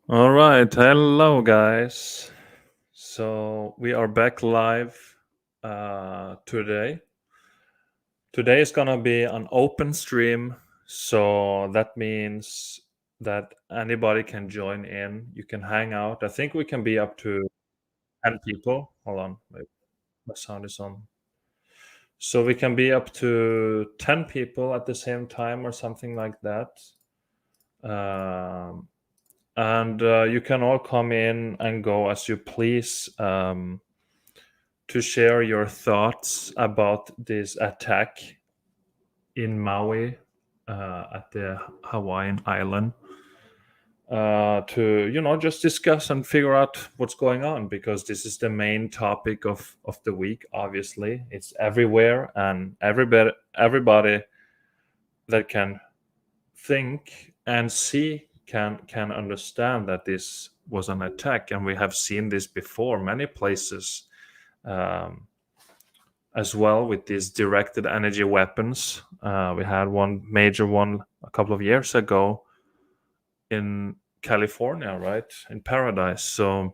All right, hello guys. So we are back live today. Today is gonna be an open stream, so that means that anybody can join in. You can hang out. I think we can be up to 10 people. Hold on, wait, my sound is on. So we can be up to 10 people at the same time or something like that. Um, and you can all come in and go as you please. To share your thoughts about this attack in Maui at the Hawaiian island. To just discuss and figure out what's going on, because this is the main topic of the week. Obviously, it's everywhere, and everybody that can think and see can understand that this was an attack, and we have seen this before many places. Um, as well, with these directed energy weapons. We had one major one a couple of years ago in California, right? In Paradise. So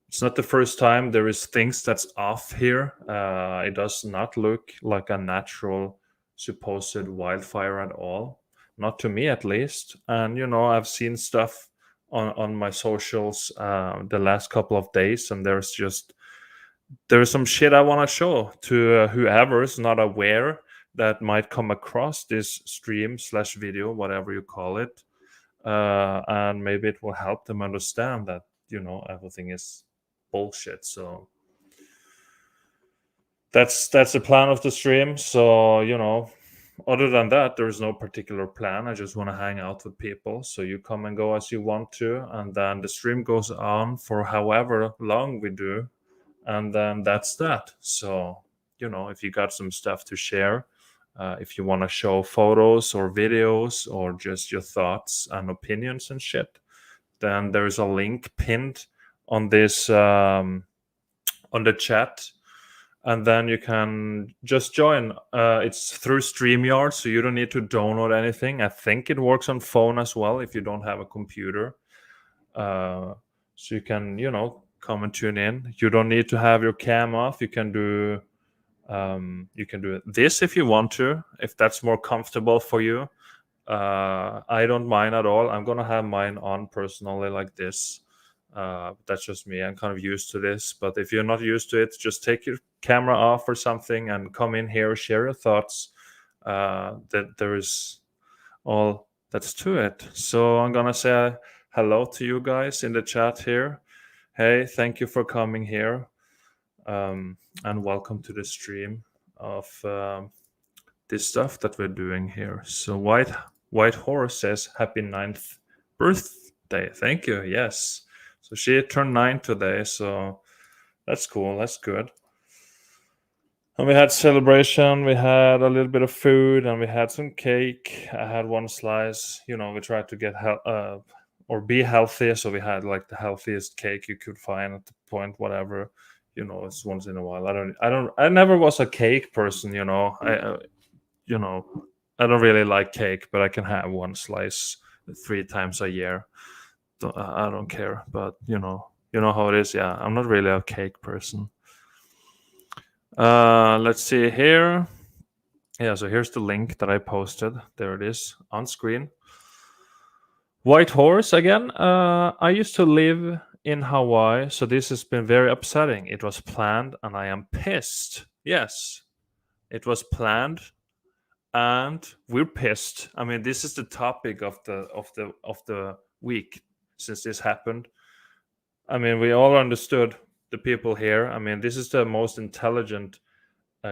it's not the first time. There is things that's off here. It does not look like a natural supposed wildfire at all. Not to me, at least. And I've seen stuff on my socials the last couple of days, and there's some shit I want to show to whoever is not aware that might come across this stream slash video, whatever you call it, and maybe it will help them understand that everything is bullshit. So that's the plan of the stream. So other than that, there's no particular plan. I just want to hang out with people. So you come and go as you want to, and then the stream goes on for however long we do, and then that's that. So if you got some stuff to share, if you want to show photos or videos or just your thoughts and opinions and shit, then there's a link pinned on this on the chat, and then you can just join. It's through StreamYard, so you don't need to download anything. I think it works on phone as well if you don't have a computer. So you can come and tune in. You don't need to have your cam off. You can do this if you want to, if that's more comfortable for you. I don't mind at all. I'm gonna have mine on personally like this. That's just me. I'm kind of used to this. But if you're not used to it, just take your camera off or something and come in here, share your thoughts. That there is all that's to it. So I'm gonna say hello to you guys in the chat here. Hey, thank you for coming here, and welcome to the stream of this stuff that we're doing here. So White Horse says happy 9th birthday. Thank you. Yes. So she turned 9 today. So that's cool. That's good. And we had celebration. We had a little bit of food, and we had some cake. I had one slice. We tried to get or be healthy, so we had like the healthiest cake you could find at the point. Whatever, it's once in a while. I never was a cake person. You know, I don't really like cake, but I can have one slice 3 times a year. I don't care, but you know how it is. Yeah, I'm not really a cake person. Let's see here. Yeah, so here's the link that I posted. There it is on screen. White Horse again. I used to live in Hawaii, so this has been very upsetting. It was planned, and I am pissed. Yes, it was planned, and we're pissed. I mean, this is the topic of the week since this happened. I mean, we all understood, the people here. I mean, this is the most intelligent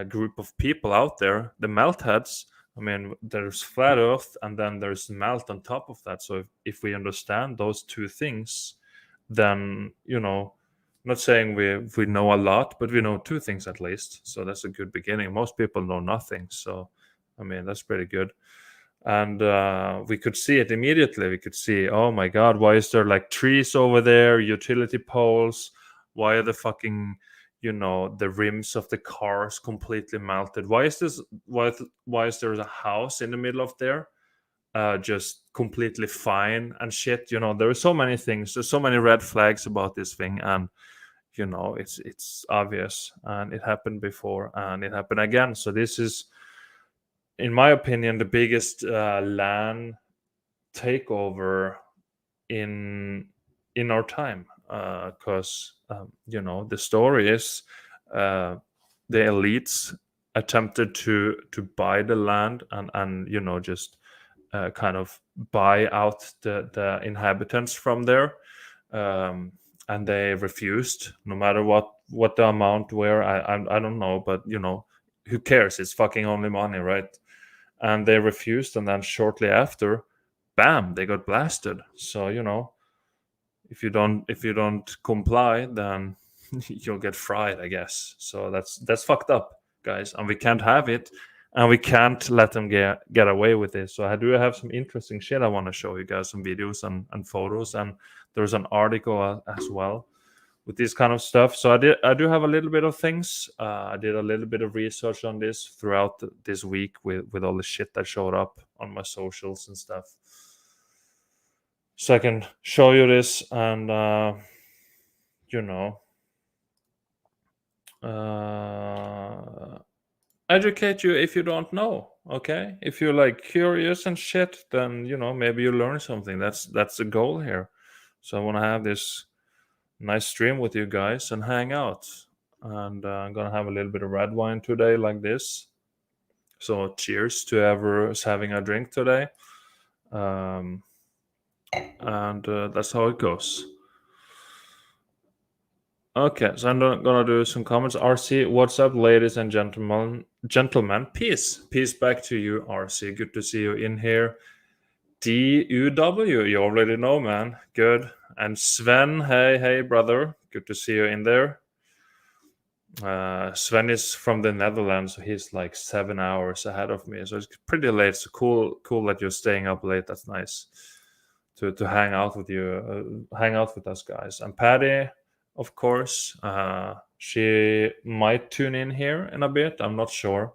group of people out there, the melt heads. I mean, there's flat earth, and then there's melt on top of that. So if we understand those two things, then not saying we know a lot, but we know two things at least. So that's a good beginning. Most people know nothing. So I mean, that's pretty good. And we could see it immediately. We could see, oh my god, why is there like trees over there, utility poles? Why are the fucking the rims of the cars completely melted? Why is this? Why is there a house in the middle of there? just completely fine and shit. There are so many things. There's so many red flags about this thing, and it's obvious, and it happened before, and it happened again. So this is, in my opinion, the biggest LAN takeover in our time, because the story is, the elites attempted to buy the land, and just kind of buy out the inhabitants from there, and they refused, no matter what the amount were. I don't know, but who cares? It's fucking only money, right? And they refused, and then shortly after, bam, they got blasted. So if you don't comply, then you'll get fried, I guess. So that's fucked up, guys, and we can't have it, and we can't let them get away with it. So I do have some interesting shit I want to show you guys, some videos and photos, and there's an article as well with this kind of stuff. So I do have a little bit of things. I did a little bit of research on this throughout this week with all the shit that showed up on my socials and stuff. So I can show you this and educate you if you don't know. Okay, if you're like curious and shit, then maybe you learn something. That's the goal here. So I want to have this nice stream with you guys and hang out. And I'm gonna have a little bit of red wine today, like this. So cheers to whoever's having a drink today. And that's how it goes. Okay, so I'm gonna do some comments. RC, what's up, ladies and gentlemen? Peace back to you, RC. Good to see you in here. DUW, you already know, man. Good. And Sven, hey, brother. Good to see you in there. Sven is from the Netherlands, so he's like 7 hours ahead of me. So it's pretty late. So cool that you're staying up late. That's nice to hang out with you, hang out with us, guys. And Patty, of course, she might tune in here in a bit. I'm not sure,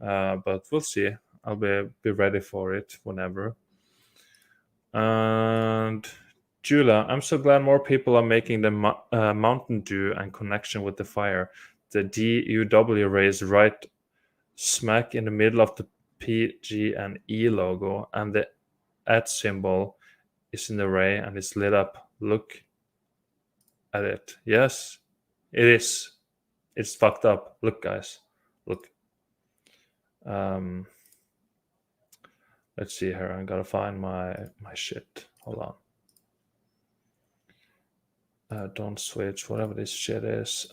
but we'll see. I'll be ready for it whenever. And Jula, I'm so glad more people are making the Mountain Dew and connection with the fire. The DUW ray is right smack in the middle of the PG and E logo, and the @ symbol is in the ray and it's lit up. Look at it. Yes, it is. It's fucked up. Look, guys. Look. Let's see here. I gotta find my shit. Hold on. Don't switch. Whatever this shit is.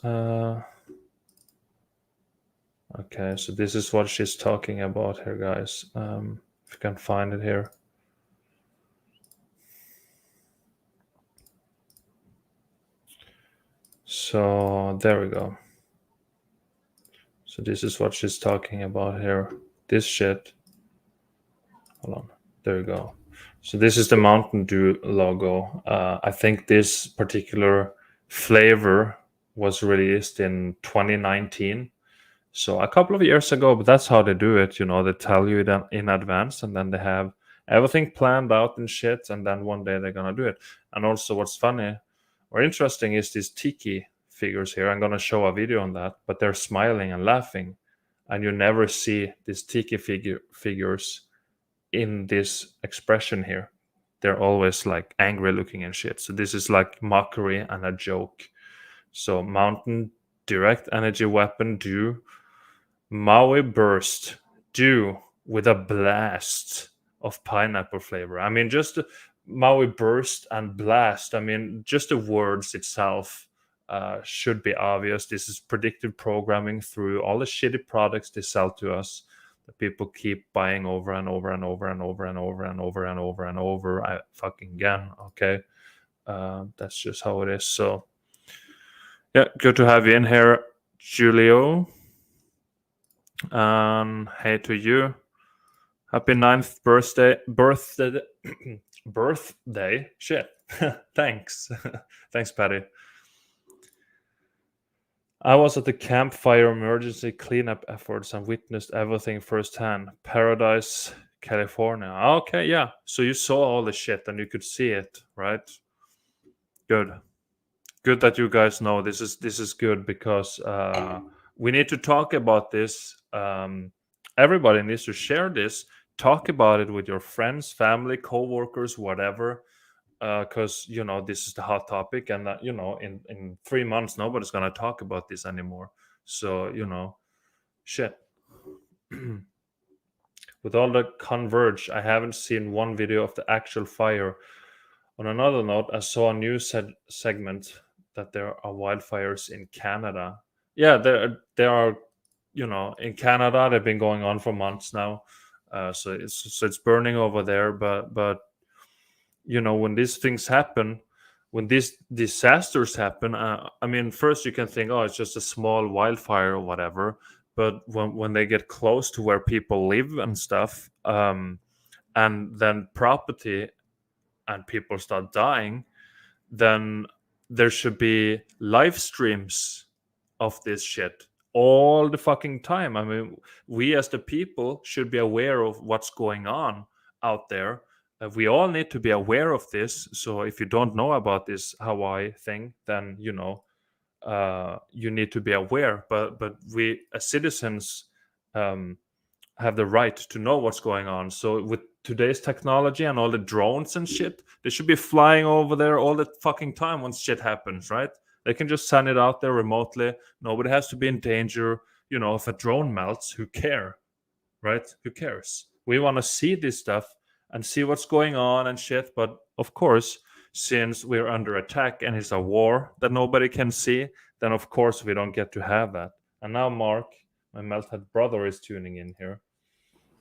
Okay, so this is what she's talking about here, guys. If you can find it here. So there we go. So this is what she's talking about here. This shit. Hold on. There we go. So this is the Mountain Dew logo. I think this particular flavor was released in 2019. So a couple of years ago, but that's how they do it. They tell you that in advance, and then they have everything planned out and shit, and then one day they're gonna do it. And also what's funny or interesting is these tiki figures here. I'm gonna show a video on that, but they're smiling and laughing, and you never see these tiki figures in this expression here. They're always like angry looking and shit. So this is like mockery and a joke. So Mountain Direct Energy Weapon Dew, Maui Burst Dew with a blast of pineapple flavor. I mean, just Maui Burst and Blast. I mean, just the words itself should be obvious. This is predictive programming through all the shitty products they sell to us that people keep buying over and over and over and over and over and over and over and over. I fucking again. Okay, that's just how it is. So yeah, good to have you in here, Julio. Hey to you. Happy 9th birthday. Shit. Thanks. Thanks, Patty. I was at the campfire emergency cleanup efforts and witnessed everything firsthand. Paradise California. Okay, yeah. So you saw all the shit and you could see it, right? Good. Good that you guys know this is good, because we need to talk about this. Everybody needs to share this. Talk about it with your friends, family, co-workers, whatever, because this is the hot topic, and in 3 months nobody's gonna talk about this anymore. So shit. With all the converge, I haven't seen one video of the actual fire. On another note, I saw a news segment that there are wildfires in Canada. Yeah, there are. In Canada, they've been going on for months now. So it's burning over there. But when these things happen, when these disasters happen, I mean, first you can think, oh, it's just a small wildfire or whatever. But when they get close to where people live and stuff, and then property and people start dying, then there should be live streams of this shit all the fucking time. I mean, we as the people should be aware of what's going on out there. We all need to be aware of this. So if you don't know about this Hawaii thing, then you need to be aware. But we as citizens have the right to know what's going on. So with today's technology and all the drones and shit, they should be flying over there all the fucking time once shit happens, right? They can just send it out there remotely. Nobody has to be in danger. If a drone melts, who care, right? Who cares? We want to see this stuff and see what's going on and shit. But of course, since we're under attack and it's a war that nobody can see, then of course we don't get to have that. And now Mark, my melthead brother, is tuning in here.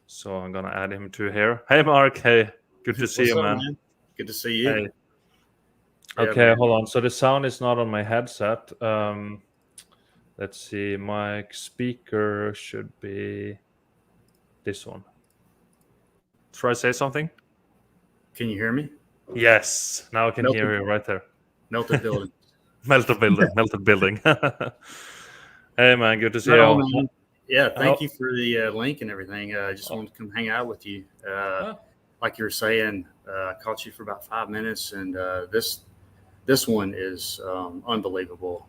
So I'm gonna add him to here. Hey Mark, hey, good to see you, man. Good to see you. Hey. Okay, man. Hold on. So the sound is not on my headset. Let's see. My speaker should be this one. Should I say something? Can you hear me? Yes. Now I can hear you right there. Melted building. Melted building. Hey man, good to see you. Yeah, thank you for the link and everything. I just wanted to come hang out with you. Like you were saying, I caught you for about 5 minutes, and this one is unbelievable.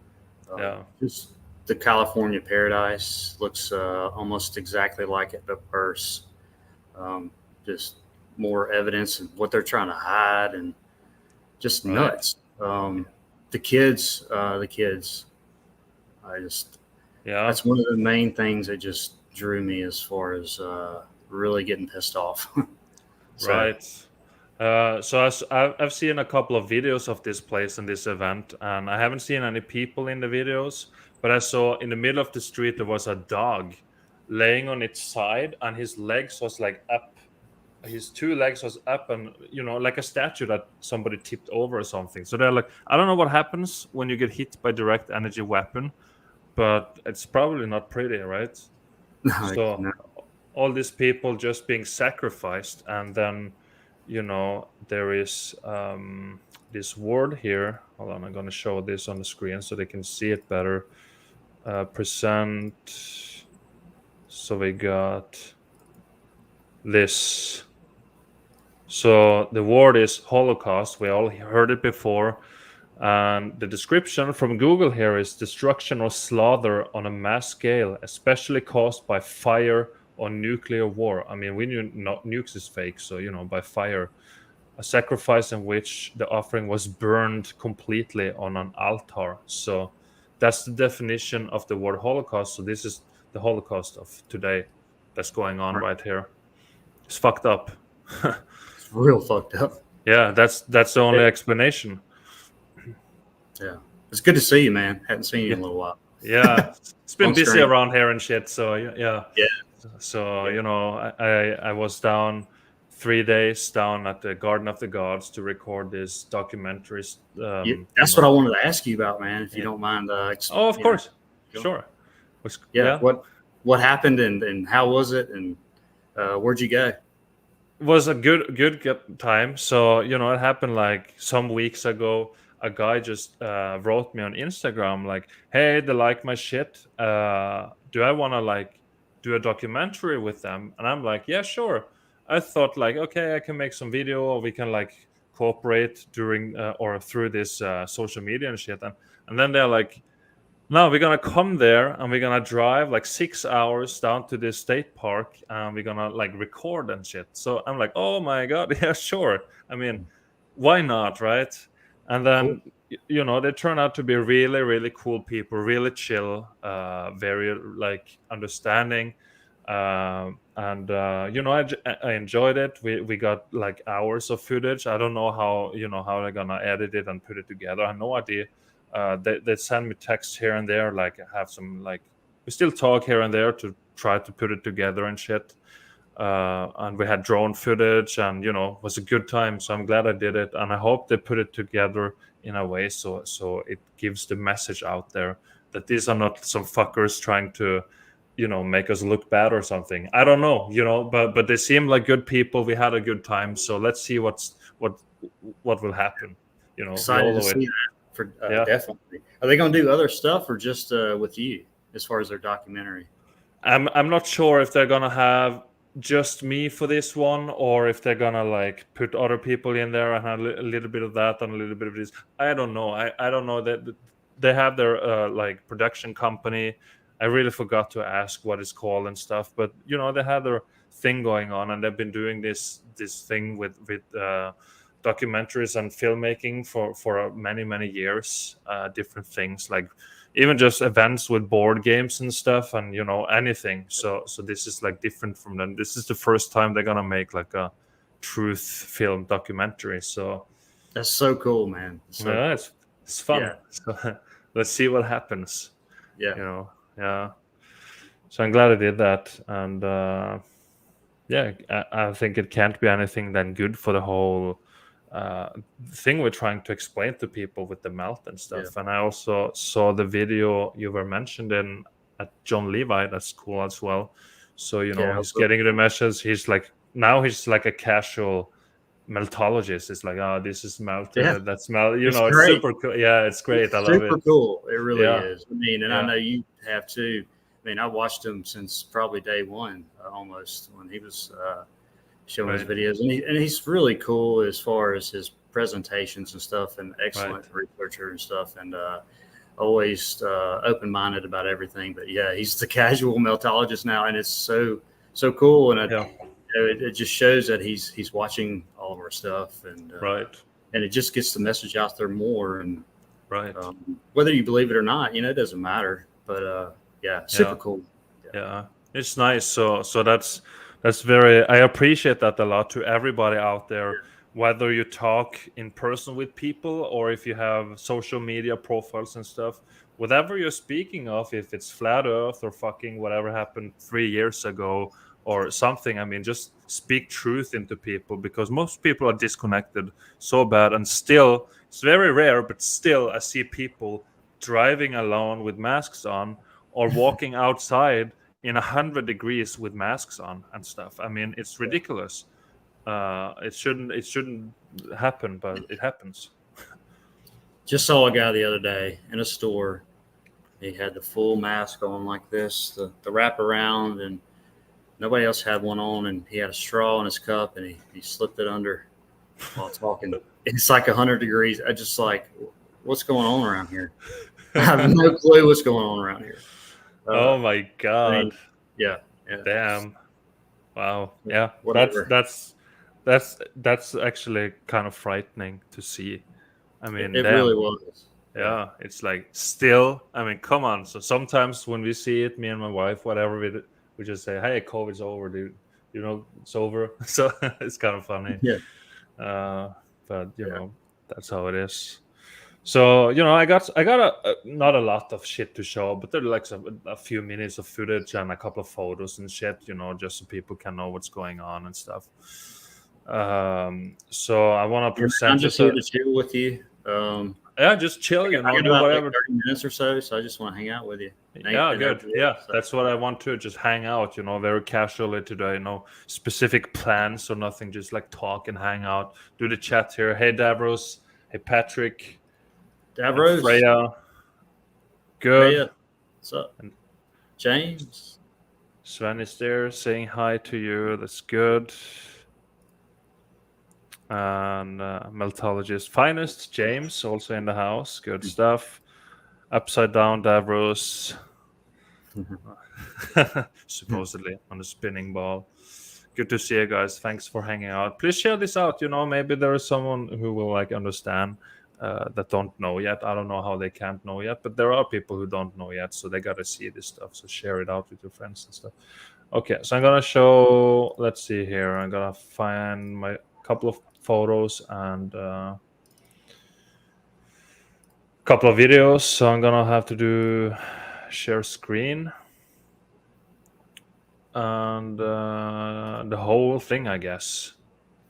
Just the California paradise looks almost exactly like it, but worse. Just more evidence of what they're trying to hide, and just nuts. The kids. That's one of the main things that just drew me as far as really getting pissed off. Right. So I've seen a couple of videos of this place and this event, and I haven't seen any people in the videos, but I saw in the middle of the street there was a dog laying on its side, and his legs was like up. His two legs was up, and like a statue that somebody tipped over or something. So they're like, I don't know what happens when you get hit by direct energy weapon, but it's probably not pretty, right? So all these people just being sacrificed, and then there is this word here. Hold on, I'm going to show this on the screen so they can see it better. Present. So we got this. So the word is Holocaust. We all heard it before. And the description from Google here is destruction or slaughter on a mass scale, especially caused by fire or nuclear war. I mean, we knew nukes is fake, so by fire. A sacrifice in which the offering was burned completely on an altar. So that's the definition of the word Holocaust. So this is the Holocaust of today that's going on right here. It's fucked up. It's real fucked up. Yeah, that's the only explanation. Yeah, it's good to see you, man. Hadn't seen you in a little while. Yeah, it's been busy around here and shit. So yeah. So I was down 3 days down at the Garden of the Gods to record this documentary. That's what I wanted to ask you about, man. If you don't mind. Of course, sure. What happened and how was it and where'd you go? It was a good time. So it happened like some weeks ago. A guy just wrote me on Instagram like, hey, they like my shit. Do I want to do a documentary with them? And I'm like, yeah, sure. I thought like, okay, I can make some video, or we can like cooperate during or through this social media and shit. And then they're like, no, we're gonna come there and we're gonna drive like 6 hours down to this state park and we're gonna like record and shit. So I'm like, oh my god, yeah, sure. I mean, why not, right? And Cool. then they turn out to be really, really cool people, really chill, very like understanding. And I enjoyed it. We got like hours of footage. I don't know how they're gonna edit it and put it together. I have no idea. They send me texts here and there, like I have some like we still talk here and there to try to put it together and shit. And we had drone footage, and it was a good time. So I'm glad I did it, and I hope they put it together in a way so it gives the message out there that these are not some fuckers trying to make us look bad or something. I don't know, but they seem like good people. We had a good time, so let's see what will happen. Excited to see that. Definitely. Are they going to do other stuff or just with you as far as their documentary? I'm not sure if they're gonna have just me for this one, or if they're gonna like put other people in there and have a little bit of that and a little bit of this. I don't know. I don't know that they have their like production company. I really forgot to ask what it's called and stuff, but they have their thing going on, and they've been doing this thing with documentaries and filmmaking for many years. Different things like even just events with board games and stuff, and anything. So this is like different from them. This is the first time they're gonna make like a truth film documentary. So that's so cool, man. Cool. It's fun. Yeah. So let's see what happens. Yeah. Yeah. So I'm glad I did that, and I think it can't be anything than good for the whole thing we're trying to explain to people with the melt and stuff. Yeah. And I also saw the video you were mentioned in at John Levi. That's cool as well. So he's getting the message. He's like a casual meltologist. It's like, oh, this is melted. Yeah. That's melt. It's super cool. Yeah, it's great. It's I love it. Super cool. It really is. I mean, and I know you have too. I mean, I watched him since probably day one, almost, when he was showing his videos, and he's really cool as far as his presentations and stuff, and excellent researcher and stuff, and always open-minded about everything. But yeah, he's the casual meltologist now, and it's so cool, and it just shows that he's watching all of our stuff, and and it just gets the message out there more, and whether you believe it or not, it doesn't matter. But super cool. Yeah, it's nice. So that's very. I appreciate that a lot to everybody out there. Whether you talk in person with people or if you have social media profiles and stuff, whatever you're speaking of, if it's flat Earth or fucking whatever happened 3 years ago or something, I mean, just speak truth into people, because most people are disconnected so bad, and still, it's very rare, but still, I see people driving alone with masks on, or walking outside in 100 degrees with masks on and stuff. I mean, it's ridiculous. It shouldn't happen, but it happens. Just saw a guy the other day in a store. He had the full mask on like this, the wrap around, and nobody else had one on, and he had a straw in his cup, and he slipped it under while talking. It's like 100 degrees. I just like, what's going on around here? I have no clue what's going on around here. Oh my god! I mean, yeah. Damn. Wow. Yeah. Whatever. That's actually kind of frightening to see. I mean, it really was. Yeah. It's like still. I mean, come on. So sometimes when we see it, me and my wife, whatever, we just say, "Hey, COVID's over, dude. It's over." So it's kind of funny. Yeah. But that's how it is. So I got not a lot of shit to show, but there's like a few minutes of footage and a couple of photos and shit, just so people can know what's going on and stuff. So I want to present. I'm just here to chill with you. Just chill. Do whatever. Like 30 minutes or so. So I just want to hang out with you. Good. That's what I want to just hang out. Very casually today. No specific plans or nothing. Just like talk and hang out. Do the chat here. Hey Davros. Hey Patrick. Davros. Freya. Good. Freya. What's up? And James. Sven is there saying hi to you. That's good. and Meltology's finest, James, also in the house. Good stuff. Upside down Davros, supposedly on a spinning ball. Good to see you guys. Thanks for hanging out. Please share this out. Maybe there is someone who will understand that don't know yet. I don't know how they can't know yet, but there are people who don't know yet, so they gotta see this stuff. So share it out with your friends and stuff. Okay, so I'm gonna show. Let's see here. I'm gonna find my couple of photos and couple of videos. So I'm gonna have to do share screen and the whole thing, I guess.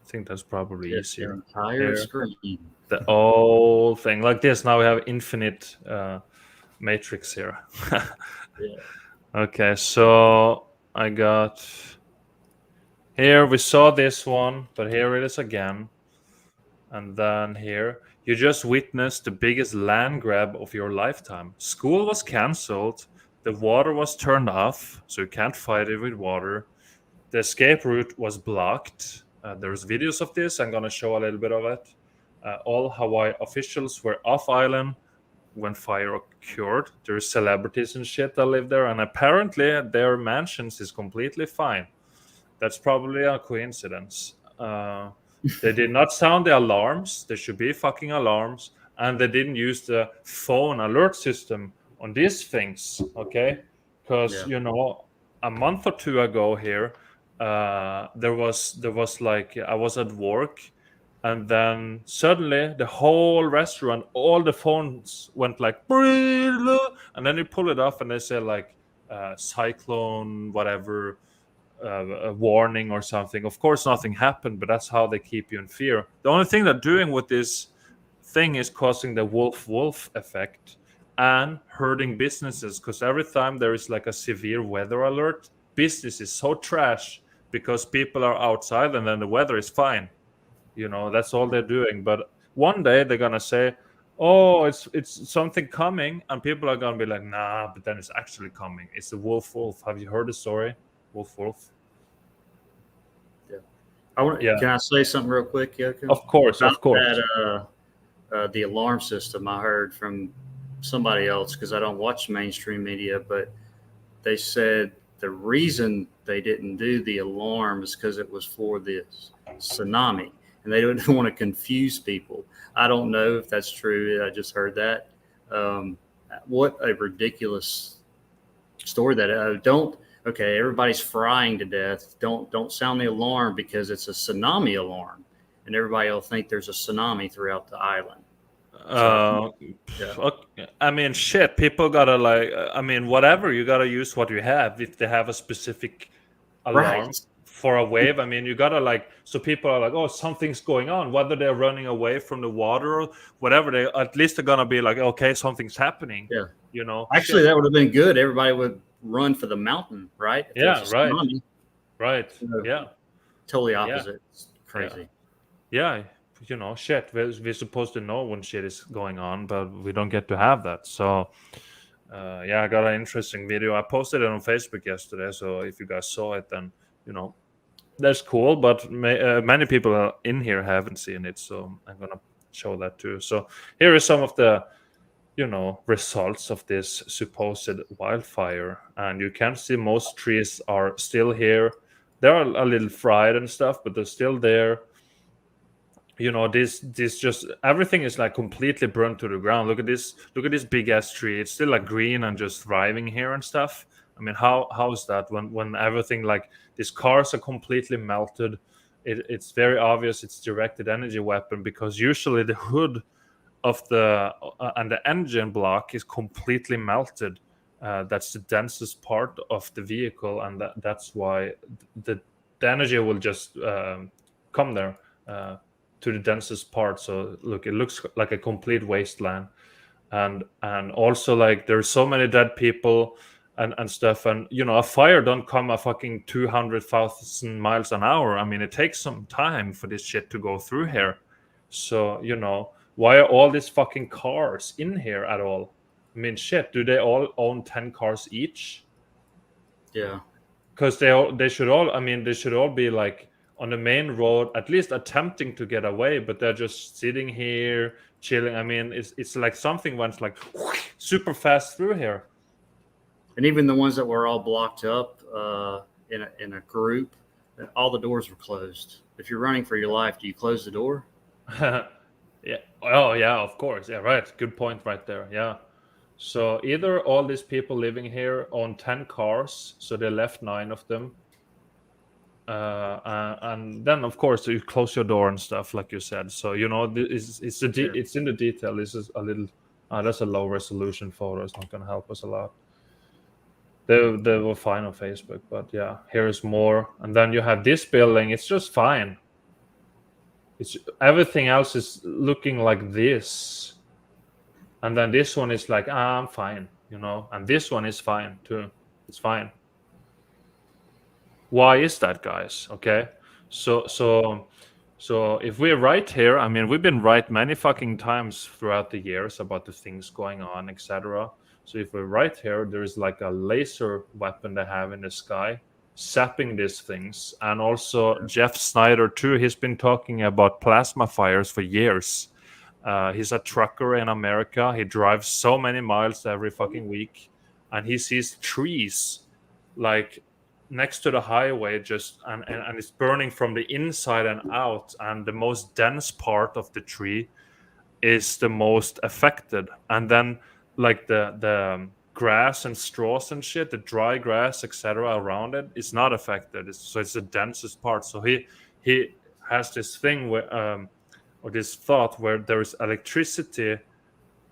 I think that's probably easier. Entire screen. The whole thing like this. Now we have infinite matrix here. Okay, so I got here. We saw this one, but here it is again. And then here, you just witnessed the biggest land grab of your lifetime. School was cancelled. The water was turned off, so you can't fight it with water. The escape route was blocked. There's videos of this. I'm going to show a little bit of it. All Hawaii officials were off island when fire occurred. There's celebrities and shit that live there, and apparently their mansions is completely fine. That's probably a coincidence. They did not sound the alarms. There should be fucking alarms. And they didn't use the phone alert system on these things, okay? Because, a month or two ago here, there was like, I was at work, and then suddenly the whole restaurant, all the phones went like, and then you pull it off and they say like, cyclone, whatever, a warning or something. Of course, nothing happened, but that's how they keep you in fear. The only thing they're doing with this thing is causing the wolf effect and hurting businesses, because every time there is like a severe weather alert, business is so trash because people are outside and then the weather is fine. That's all they're doing. But one day they're gonna say, oh, it's something coming, and people are gonna be like, nah, but then it's actually coming. It's the wolf. Have you heard the story? Wolf. Yeah. Can I say something real quick, Joachim? Of course. That, the alarm system I heard from somebody else, because I don't watch mainstream media, but they said the reason they didn't do the alarm is because it was for the tsunami, and they didn't want to confuse people. I don't know if that's true. I just heard that. What a ridiculous story that don't. Okay, everybody's frying to death. Don't sound the alarm because it's a tsunami alarm, and everybody will think there's a tsunami throughout the island. I mean, shit. People gotta whatever. You gotta use what you have. If they have a specific alarm for a wave, I mean, you gotta so people are like, oh, something's going on. Whether they're running away from the water or whatever, they at least they're gonna be like, okay, something's happening. Yeah. Actually, that would have been good. Everybody would run for the mountain, right? Right. Yeah. Totally opposite. Yeah. It's crazy. Yeah. Shit. We're supposed to know when shit is going on, but we don't get to have that. So, I got an interesting video. I posted it on Facebook yesterday. So if you guys saw it, then, that's cool. But many people in here haven't seen it. So I'm going to show that too. So here is some of the results of this supposed wildfire, and you can see most trees are still here. They're a little fried and stuff, but they're still there. This just everything is like completely burnt to the ground. Look at this big ass tree. It's still like green and just thriving here and stuff. I mean, how is that when everything, like these cars are completely melted? It's very obvious it's directed energy weapon, because usually the hood of the and the engine block is completely melted. That's the densest part of the vehicle, and that's why the energy will just come there to the densest part. So look, it looks like a complete wasteland, and also like there's so many dead people and stuff, and a fire don't come a fucking 200,000 miles an hour. I mean, it takes some time for this shit to go through here. So why are all these fucking cars in here at all? I mean, shit, do they all own 10 cars each? Yeah. Because they should all be like on the main road, at least attempting to get away, but they're just sitting here chilling. I mean, it's like something went like super fast through here. And even the ones that were all blocked up in a group, all the doors were closed. If you're running for your life, do you close the door? Yeah. Oh, yeah, of course. Yeah, right. Good point right there. Yeah. So either all these people living here own 10 cars, so they left 9 of them. And then, of course, you close your door and stuff, like you said. So, it's in the detail. This is a little... that's a low resolution photo. It's not going to help us a lot. They were fine on Facebook, but yeah, here's more. And then you have this building. It's just fine. Everything else is looking like this, and then this one is like, I'm fine, and this one is fine too. It's fine. Why is that, guys? Okay, so if we're right here, I mean, we've been right many fucking times throughout the years about the things going on, etc. So if we're right here, there's like a laser weapon they have in the sky sapping these things. And also Jeff Snyder too, he's been talking about plasma fires for years. He's a trucker in America. He drives so many miles every fucking week, and he sees trees like next to the highway and it's burning from the inside and out, and the most dense part of the tree is the most affected, and then like the grass and straws and shit, the dry grass, etc., around it is not affected. So it's the densest part. So he has this thing where or this thought where there is electricity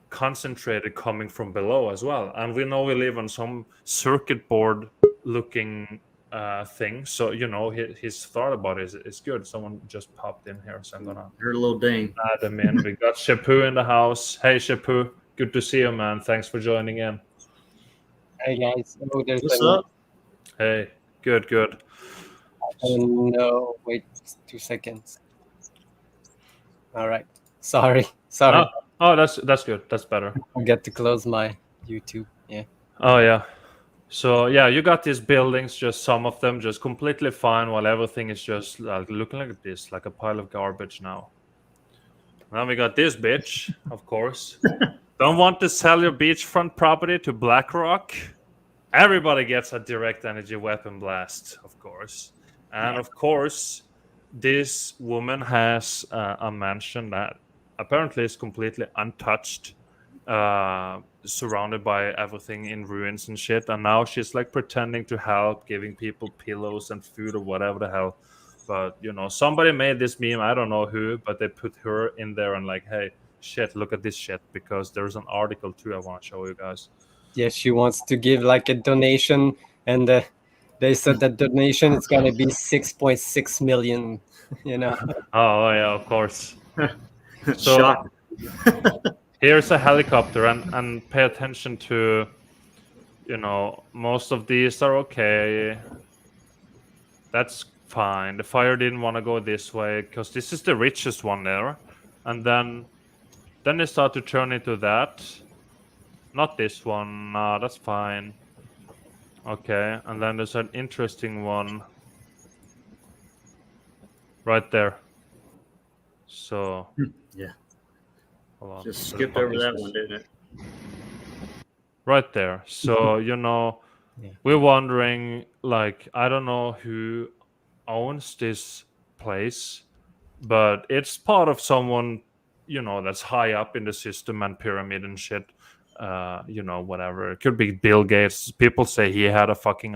concentrated coming from below as well. And we know we live on some circuit board looking thing. So his thought about it is good. Someone just popped in here, so I'm gonna heard a little ding. Add them in. We got Shapu in the house. Hey Shapu, good to see you, man. Thanks for joining in. Hey guys. Oh, What's up? Hey, good. No, wait 2 seconds. All right. Sorry. Oh, that's good. That's better. I get to close my YouTube. Yeah. Oh yeah. So yeah, you got these buildings, just some of them just completely fine, while everything is just like looking like this, like a pile of garbage now. Now we got this bitch, of course. Don't want to sell your beachfront property to BlackRock? Everybody gets a direct energy weapon blast, of course. And of course, this woman has a mansion that apparently is completely untouched, surrounded by everything in ruins and shit. And now she's like pretending to help, giving people pillows and food or whatever the hell. But somebody made this meme, I don't know who, but they put her in there and like, hey, shit, look at this shit, because there's an article too I want to show you guys. Yeah, she wants to give like a donation, and they said that donation is gonna be 6.6 million. Oh yeah, of course. So here's a helicopter, and pay attention to, most of these are okay. That's fine. The fire didn't want to go this way because this is the richest one there, and then they start to turn into that. Not this one. Nah, that's fine. Okay, and then there's an interesting one right there. So yeah, hold on. Just skipped over that one, didn't it? Right there. So we're wondering, like, I don't know who owns this place, but it's part of someone that's high up in the system and pyramid and shit. Whatever. It could be Bill Gates. People say he had a fucking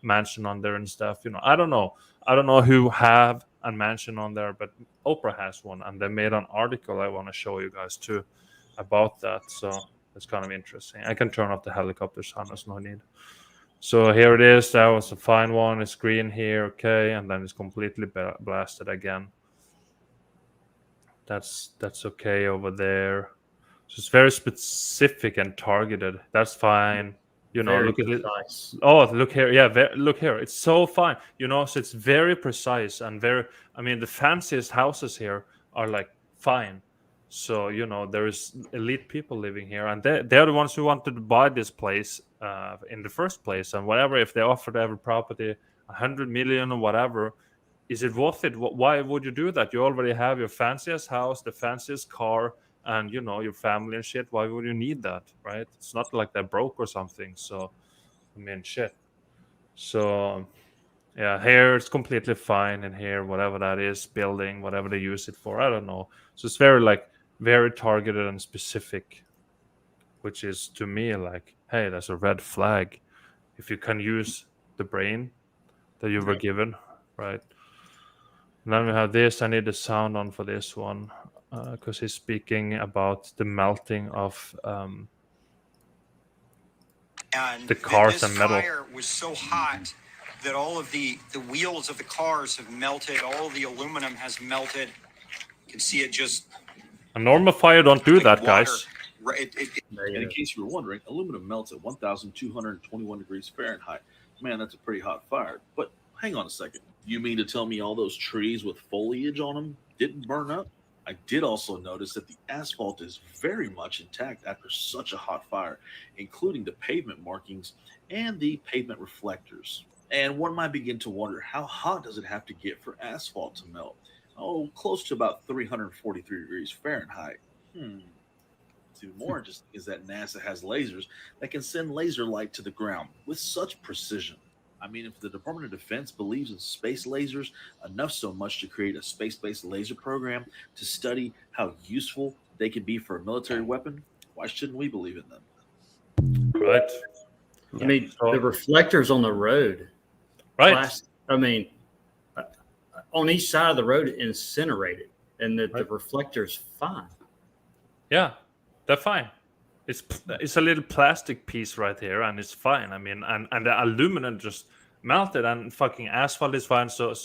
mansion on there and stuff. I don't know who have a mansion on there, but Oprah has one, and they made an article I want to show you guys too about that. So it's kind of interesting. I can turn off the helicopter sound. There's no need. So here it is. That was a fine one. It's green here, okay, and then it's completely blasted again. That's okay over there. So it's very specific and targeted. That's fine. Look at it. Oh, look here. Yeah, look here. It's so fine. So it's very precise and very... I mean, the fanciest houses here are like fine. So, there's elite people living here, and they're the ones who wanted to buy this place in the first place. And whatever, if they offered every property 100 million or whatever, is it worth it? Why would you do that? You already have your fanciest house, the fanciest car, and your family and shit. Why would you need that, right? It's not like they're broke or something. So I mean, shit. So yeah, here it's completely fine, and here whatever that is, building, whatever they use it for, I don't know. So it's very targeted and specific, which is to me like, hey, that's a red flag. If you can use the brain that you were given, right? And then we have this. I need the sound on for this one because he's speaking about the melting of the cars and metal. This fire was so hot that all of the wheels of the cars have melted. All of the aluminum has melted. You can see it just. A normal fire don't do that, water. guys. And in case you were wondering, aluminum melts at 1,221 degrees Fahrenheit. Man, that's a pretty hot fire. But hang on a second. You mean to tell me all those trees with foliage on them didn't burn up? I did also notice that the asphalt is very much intact after such a hot fire, including the pavement markings and the pavement reflectors. And one might begin to wonder, how hot does it have to get for asphalt to melt? Oh, close to about 343 degrees Fahrenheit. What's even more interesting is that NASA has lasers that can send laser light to the ground with such precision. I mean, if the Department of Defense believes in space lasers enough so much to create a space-based laser program to study how useful they can be for a military weapon, why shouldn't we believe in them? Right. I mean, the reflectors on the road. Right. I mean, on each side of the road incinerated, and the reflector's fine. Yeah, they're fine. It's a little plastic piece right here, and it's fine. I mean, and the aluminum just melted, and fucking asphalt is fine. So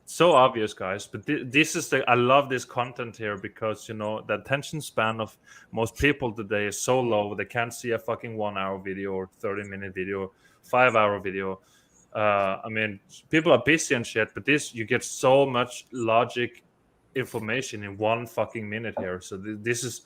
so obvious, guys. But this is I love this content here because the attention span of most people today is so low they can't see a fucking 1 hour video or 30-minute video, 5 hour video. I mean, people are busy and shit, but you get so much logic information in 1 fucking minute here. So this is.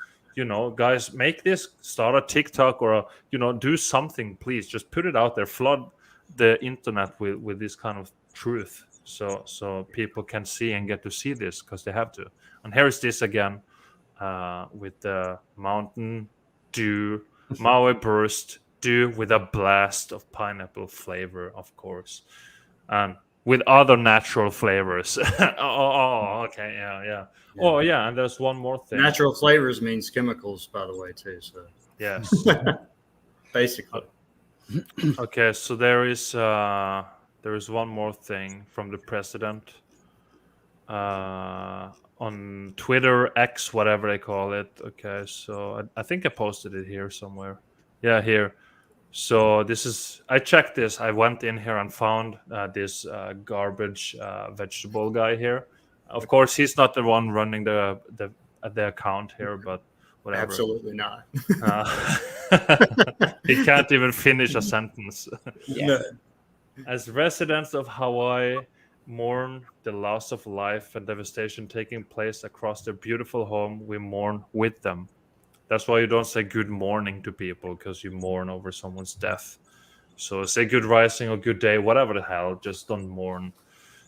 Guys, make this, start a TikTok or do something, please. Just put it out there, flood the internet with this kind of truth, so people can see and get to see this because they have to. And here is this again with the Mountain Dew Maui Burst Dew with a blast of pineapple flavor, of course, and with other natural flavors. Okay, yeah. Oh, yeah, and there's one more thing. Natural flavors means chemicals, by the way, too. So yes, basically. Okay, so there is one more thing from the president on Twitter, X, whatever they call it. Okay, so I think I posted it here somewhere. Yeah, here. So I checked this. I went in here and found this garbage vegetable guy here. Of course, he's not the one running the account here, but whatever. Absolutely not. He can't even finish a sentence. Yeah. As residents of Hawaii mourn the loss of life and devastation taking place across their beautiful home, we mourn with them. That's why you don't say good morning to people, because you mourn over someone's death. So say good rising or good day, whatever the hell, just don't mourn.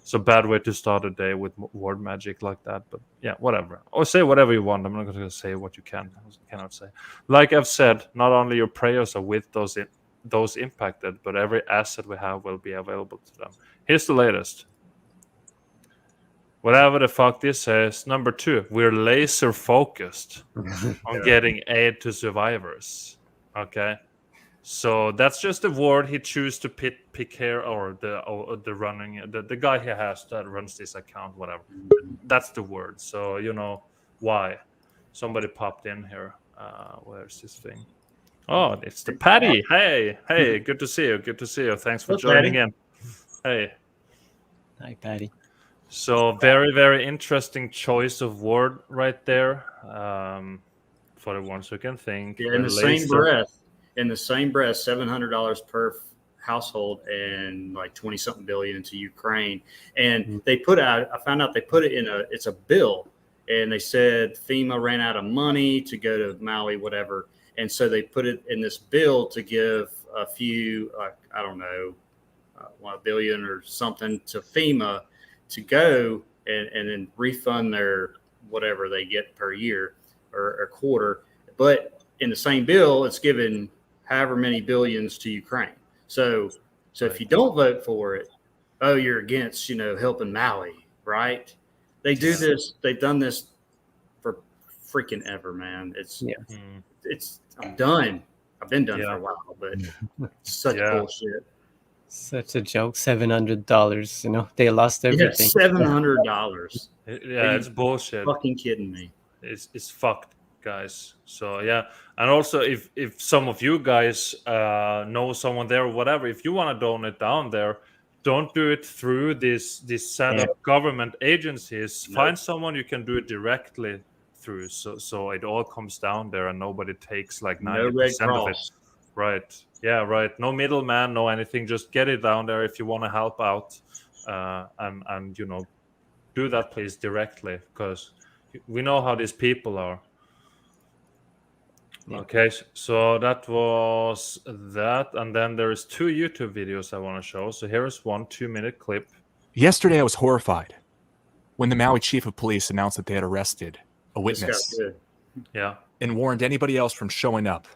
It's a bad way to start a day with word magic like that, but yeah, whatever. Or say whatever you want. I'm not going to say what you cannot say. Like I've said, not only your prayers are with those impacted, but every asset we have will be available to them. Here's the latest. Whatever the fuck this says. Number 2, we're laser focused on getting aid to survivors. Okay. So that's just the word he chose to pick here, or the running the guy he has that runs this account, whatever. That's the word. So why? Somebody popped in here. Where's this thing? Oh, it's the Patty. Hey, good to see you. Good to see you. Thanks for joining in. Hey. Hi, Patty. So very, very interesting choice of word right there. For the ones who can think. Yeah, in the same breath, $700 per household and like 20-something billion to Ukraine. And I found out they put it in it's a bill, and they said FEMA ran out of money to go to Maui, whatever. And so they put it in this bill to give a few, I don't know, $1 billion or something to FEMA to go and then refund their whatever they get per year or a quarter. But in the same bill, it's given however many billions to Ukraine. So if you don't vote for it, oh, you're against, helping Maui, right? They do this. They've done this for freaking ever, man. It's I'm done. I've been done for a while, but it's such bullshit. Such a joke. $700. They lost everything. Yeah, $700. It's bullshit. Fucking kidding me. It's fucked, guys. So and also if some of you guys know someone there or whatever, if you want to donate down there, don't do it through this set of government agencies. Find someone you can do it directly through, so it all comes down there and nobody takes like 90% of it. Right. Yeah, right. No middleman, no anything. Just get it down there if you want to help out, and do that please directly, because we know how these people are. Okay, so that was that, and then there's 2 YouTube videos I want to show. So here's one 2-minute clip. Yesterday I was horrified when the Maui chief of police announced that they had arrested a witness and warned anybody else from showing up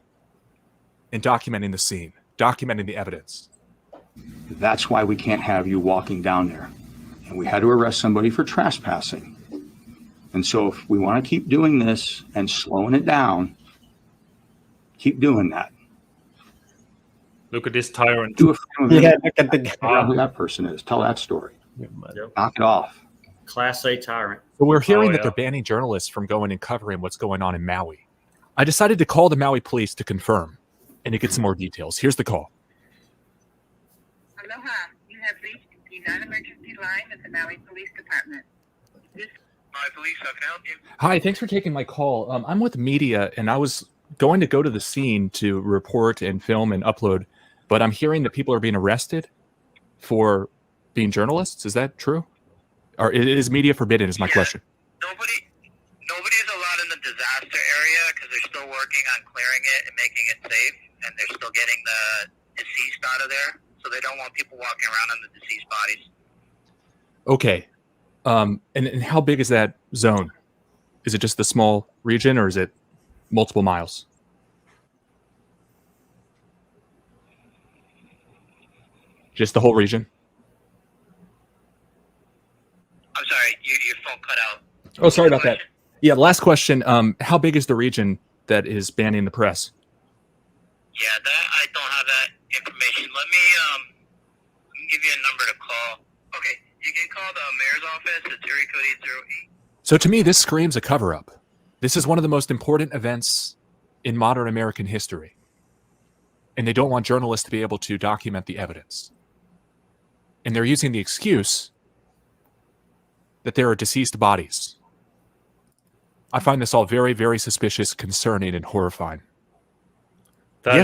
and documenting the scene, documenting the evidence. That's why we can't have you walking down there. And we had to arrest somebody for trespassing. And so if we want to keep doing this and slowing it down, keep doing that. Look at this tyrant. Do a film look at the guy. Who that person is. Tell that story. Knock it off. Class A tyrant. But we're hearing that they're banning journalists from going and covering what's going on in Maui. I decided to call the Maui police to confirm and to get some more details. Here's the call. Aloha. You have reached the non-emergency line of the Maui Police Department. Maui Police, how can I help you? Hi, thanks for taking my call. I'm with media, and I was going to go to the scene to report and film and upload, but I'm hearing that people are being arrested for being journalists. Is that true? Or is media forbidden is my question. Nobody's allowed in the disaster area because they're still working on clearing it and making it safe, and they're still getting the deceased out of there, so they don't want people walking around on the deceased bodies. Okay. And how big is that zone? Is it just the small region, or is it multiple miles? Just the whole region? I'm sorry, your phone cut out. Oh, sorry about that. Yeah, the last question. How big is the region that is banning the press? Yeah, I don't have that information. Let me give you a number to call. Okay, you can call the mayor's office at area code 808. So to me, this screams a cover-up. This is one of the most important events in modern American history. And they don't want journalists to be able to document the evidence. And they're using the excuse that there are deceased bodies. I find this all very, very suspicious, concerning, and horrifying. That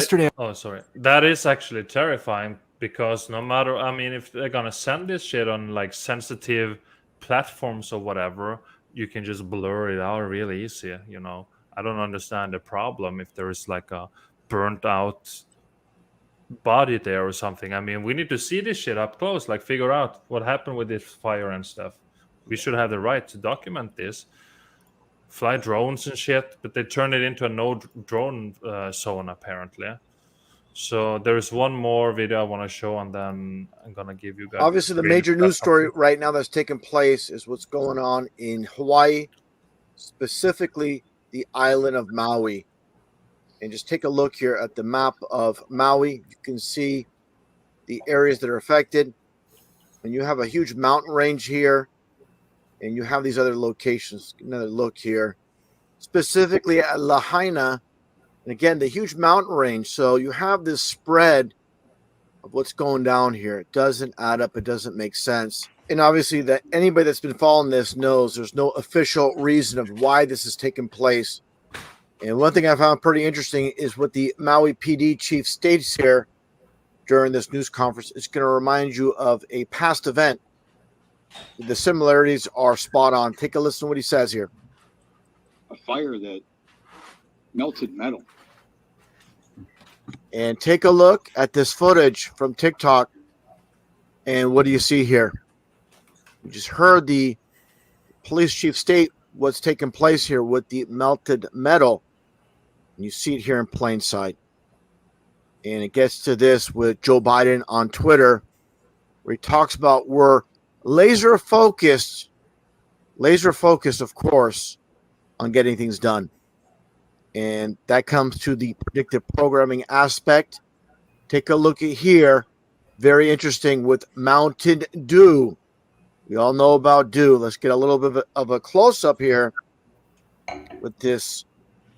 is actually terrifying, because no matter, if they're gonna send this shit on like sensitive platforms or whatever, you can just blur it out really easy. I don't understand the problem if there is like a burnt out body there or something. We need to see this shit up close, like figure out what happened with this fire and stuff. We should have the right to document this. Fly drones and shit, but they turned it into a no drone zone apparently. So there's one more video I want to show, and then I'm gonna give you guys. Obviously, the major news story right now that's taking place is what's going on in Hawaii, specifically the island of Maui. And just take a look here at the map of Maui. You can see the areas that are affected, and you have a huge mountain range here. And you have these other locations. Another look here, specifically at Lahaina, and again the huge mountain range. So you have this spread of what's going down here. It doesn't add up. It doesn't make sense. And obviously, that anybody that's been following this knows there's no official reason of why this has taken place. And one thing I found pretty interesting is what the Maui PD chief states here during this news conference. It's going to remind you of a past event. The similarities are spot on. Take a listen to what he says here. A fire that melted metal. And take a look at this footage from TikTok. And what do you see here? You just heard the police chief state what's taking place here with the melted metal. And you see it here in plain sight. And it gets to this with Joe Biden on Twitter, where he talks about we're laser focused, of course, on getting things done. And that comes to the predictive programming aspect. Take a look at here. Very interesting with Mountain Dew. We all know about Dew. Let's get a little bit of a close-up here with this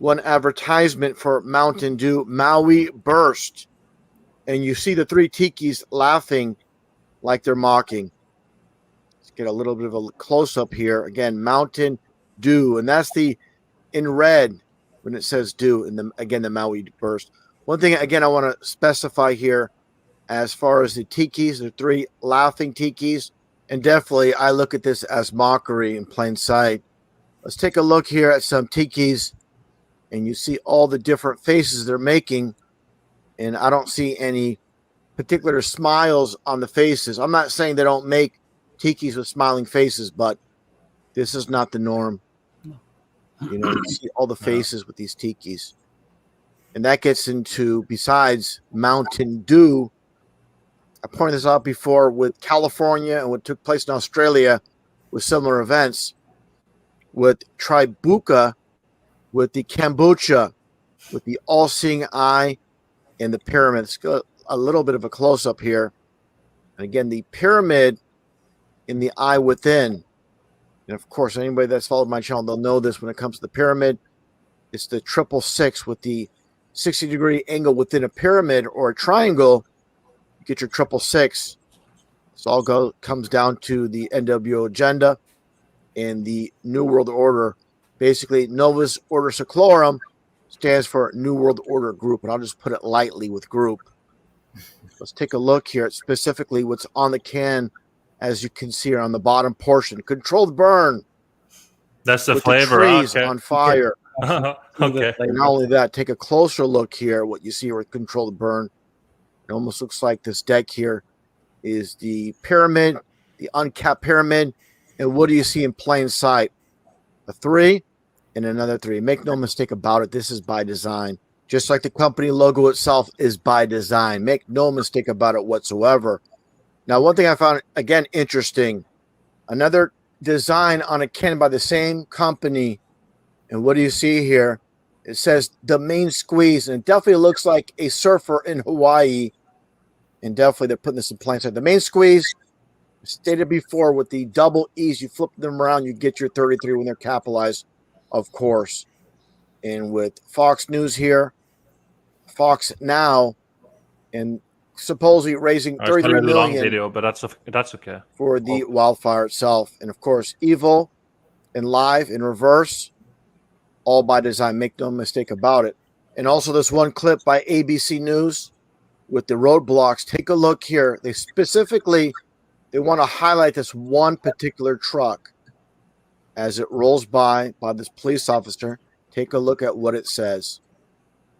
one advertisement for Mountain Dew, Maui Burst. And you see the three tikis laughing like they're mocking. Let's get a little bit of a close-up here. Again, Mountain Dew. And that's the in red when it says Dew. And the Maui Burst. One thing, again, I want to specify here as far as the tikis, the three laughing tikis. And definitely, I look at this as mockery in plain sight. Let's take a look here at some tikis. And you see all the different faces they're making. And I don't see any particular smiles on the faces. I'm not saying they don't make tikis with smiling faces, but this is not the norm. You know, you see all the faces with these tikis. And that gets into, besides Mountain Dew, I pointed this out before with California and what took place in Australia with similar events, with Tribuca, with the kombucha, with the all-seeing eye, and the pyramid. Let's go a little bit of a close-up here. And again, the pyramid in the eye within. And of course, anybody that's followed my channel, they'll know this when it comes to the pyramid. It's the 666 with the 60-degree angle within a pyramid or a triangle. You get your 666. This all comes down to the NWO agenda and the New World Order. Basically, Novus Ordo Seclorum stands for New World Order Group, and I'll just put it lightly with group. Let's take a look here at specifically what's on the can, as you can see here on the bottom portion. Controlled burn. That's the with flavor. The trees okay. on fire. Okay. And not only that, take a closer look here. What you see with controlled burn. It almost looks like this deck here is the pyramid, the uncapped pyramid. And what do you see in plain sight? A 3 and another 3. Make no mistake about it. This is by design. Just like the company logo itself is by design. Make no mistake about it whatsoever. Now, one thing I found, again, interesting. Another design on a can by the same company. And what do you see here? It says the main squeeze. And it definitely looks like a surfer in Hawaii. And definitely they're putting this in plain sight. The main squeeze, stated before, with the double E's, you flip them around, you get your 33 when they're capitalized, of course. And with Fox News here, Fox Now, and supposedly raising 33 million long video, but that's okay. For the wildfire itself. And of course, evil and live in reverse, all by design. Make no mistake about it. And also this one clip by ABC News with the roadblocks. Take a look here. They want to highlight this one particular truck as it rolls by this police officer. Take a look at what it says.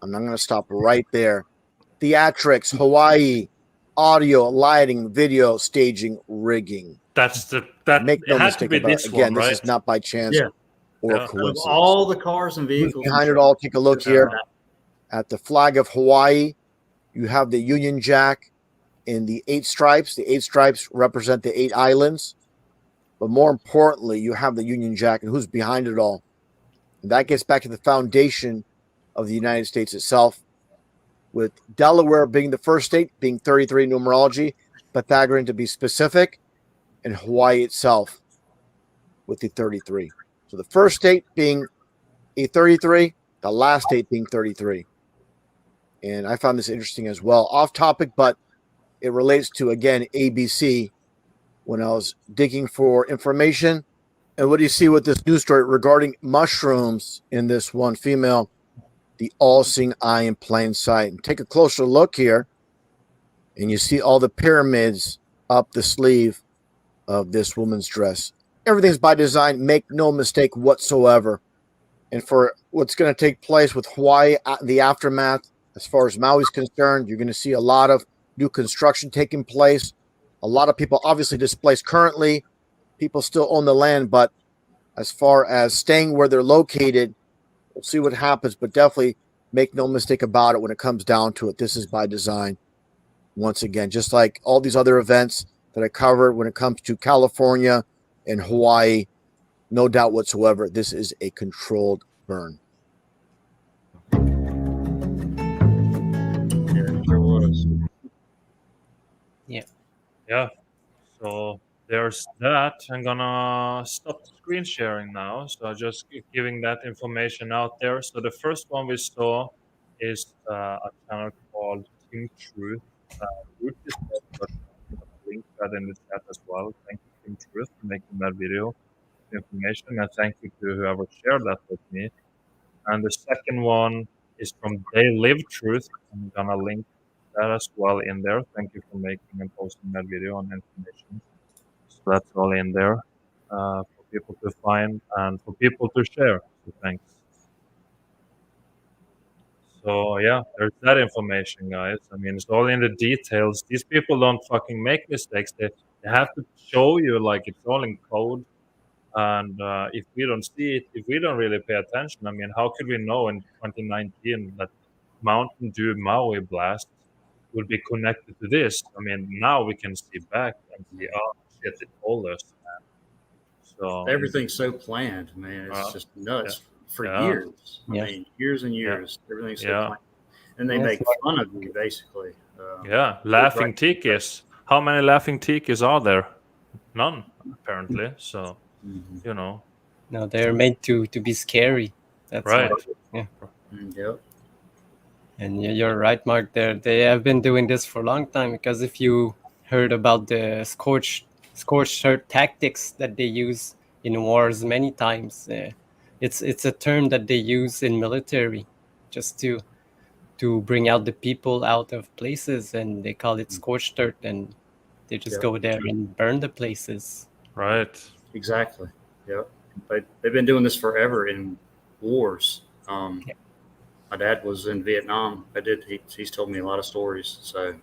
I'm not going to stop right there. Theatrics, Hawaii, audio, lighting, video, staging, rigging. Make no mistake about it. Again, this is not by chance or coincidence. Of all the cars and vehicles behind it all, take a look here at the flag of Hawaii. You have the Union Jack in the 8 stripes. The 8 stripes represent the 8 islands. But more importantly, you have the Union Jack, and who's behind it all. And that gets back to the foundation of the United States itself, with Delaware being the first state, being 33 numerology, Pythagorean to be specific, and Hawaii itself with the 33. So the first state being a 33, the last state being 33. And I found this interesting as well. Off topic, but it relates to, again, ABC when I was digging for information. And what do you see with this news story regarding mushrooms in this one female, the all-seeing eye in plain sight? And take a closer look here, and you see all the pyramids up the sleeve of this woman's dress. Everything's by design. Make no mistake whatsoever. And for what's going to take place with Hawaii, the aftermath, as far as Maui's concerned, you're going to see a lot of new construction taking place. A lot of people obviously displaced currently. people still own the land, but as far as staying where they're located, we'll see what happens. But definitely make no mistake about it when it comes down to it. This is by design. Once again, just like all these other events that I covered when it comes to California and Hawaii, no doubt whatsoever, this is a controlled burn. Yeah. So there's that. I'm gonna stop the screen sharing now. So I'm just giving that information out there. So the first one we saw is a channel called Team Truth. Frutkis said, but link that in the chat as well. Thank you, Team Truth, for making that video information, and thank you to whoever shared that with me. And the second one is from They Live Truth. I'm gonna link that as well in there. Thank you for making and posting that video on information. So that's all in there for people to find and for people to share. So thanks. So yeah, there's that information, guys. I mean, it's all in the details. These people don't fucking make mistakes. They have to show you like it's all in code. And if we don't see it, if we don't really pay attention, I mean, how could we know in 2019 that Mountain Dew Maui blast would be connected to this? I mean, now we can see back and see, oh shit, it told us. So everything's so planned, man. It's just nuts for years. I mean, years and years. Everything's so planned, and they make fun of you basically. Laughing tikis. How many laughing tikis are there? None, apparently. So. You know, no, they're meant to be scary. That's right. Yeah. Yep. And you're right, Mark. They have been doing this for a long time, because if you heard about the scorched earth tactics that they use in wars many times, it's a term that they use in military just to bring out the people out of places, and they call it scorched earth, and they just go there and burn the places. Right. Exactly. Yep. They've been doing this forever in wars. My dad was in Vietnam. He's told me a lot of stories. So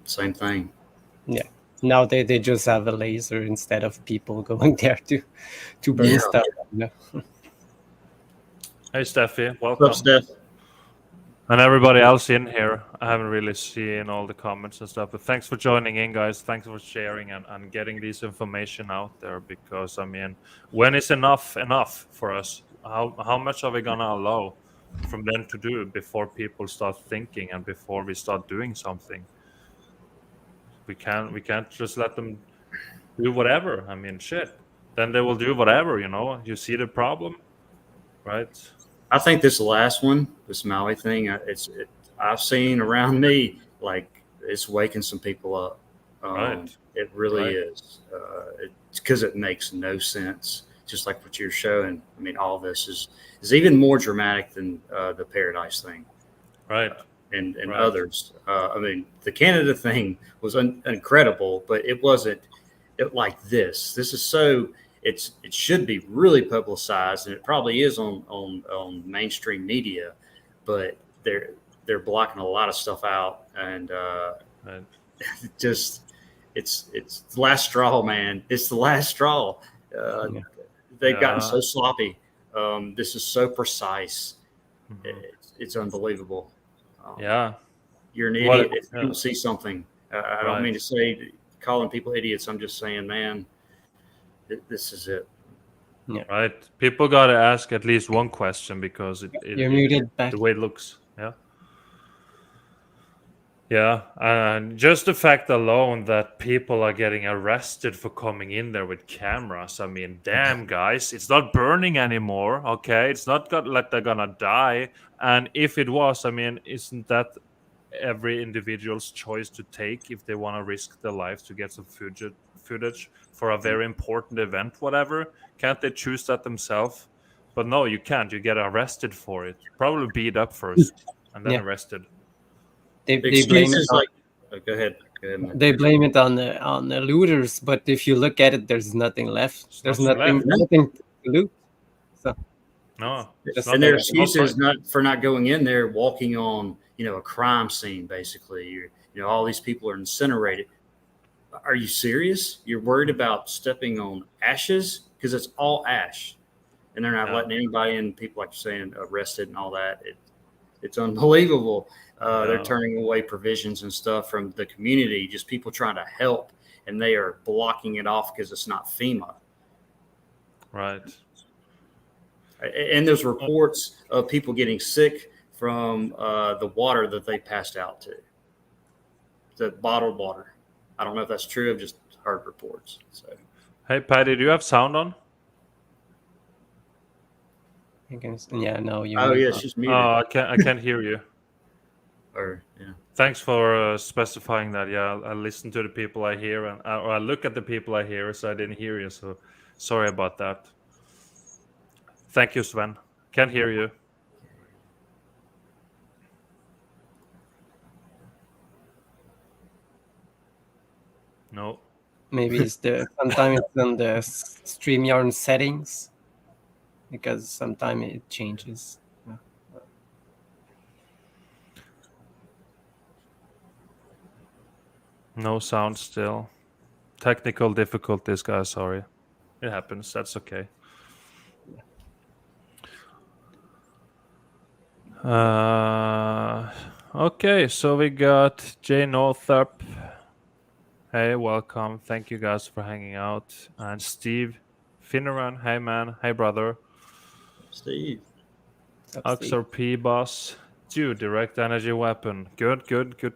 same thing. Yeah. Now they just have a laser instead of people going there to burn stuff. You know? Hey, Steffi. Welcome. What's up, Steph? And everybody else in here. I haven't really seen all the comments and stuff, but thanks for joining in, guys. Thanks for sharing and getting this information out there, because, I mean, when is enough for us? How much are we going to allow from them to do before people start thinking and before we start doing something? We can't just let them do whatever. I mean, shit. Then they will do whatever, you know. You see the problem, right? I think this last one, this Maui thing, I've seen around me, like, it's waking some people up. Right. It really is. It's because it makes no sense. Just like what you're showing. I mean, all this is even more dramatic than the Paradise thing. Right. And others. I mean, the Canada thing was incredible, but it wasn't like this. This is so... It should be really publicized, and it probably is on mainstream media, but they're blocking a lot of stuff out, and just it's the last straw, man. It's the last straw. They've gotten so sloppy. This is so precise. It's unbelievable. You're an idiot if you don't see something. I don't mean to say calling people idiots. I'm just saying, man. This is it. Yeah. Right. People got to ask at least one question, because you're muted back. The way it looks. Yeah. And just the fact alone that people are getting arrested for coming in there with cameras. I mean, damn, guys, it's not burning anymore. Okay. It's not like they're going to die. And if it was, I mean, isn't that every individual's choice to take if they want to risk their life to get some footage for a very important event, whatever? Can't they choose that themselves? But no, you can't. You get arrested for it. Probably beat up first and then arrested. They blame it on, go ahead. They blame it on the looters, but if you look at it, there's nothing left. There's nothing to loot. So no, and their excuse is for not going in there, walking on a crime scene. Basically, all these people are incinerated. Are you serious? You're worried about stepping on ashes? Because it's all ash. And they're not letting anybody in, people like you're saying, arrested and all that. It's unbelievable. They're turning away provisions and stuff from the community, just people trying to help, and they are blocking it off because it's not FEMA. Right. And there's reports of people getting sick from the water that they passed out to, the bottled water. I don't know if that's true. I've just heard reports. So, hey, Patty, do you have sound on? Yeah, no. She's muted. Oh, I can't hear you. Yeah. Thanks for specifying that. Yeah, I listen to the people I hear, or I look at the people I hear, so I didn't hear you. So sorry about that. Thank you, Sven. Can't hear you. No. Maybe sometimes it's on the StreamYard settings, because sometimes it changes. No sound still. Technical difficulties, guys. Sorry. It happens. That's okay. Okay, so we got Jay Northup. Hey, welcome. Thank you guys for hanging out. And Steve Finneran. Hey, man. Hey, brother. Steve. Oxer P Boss. Dude, direct energy weapon. Good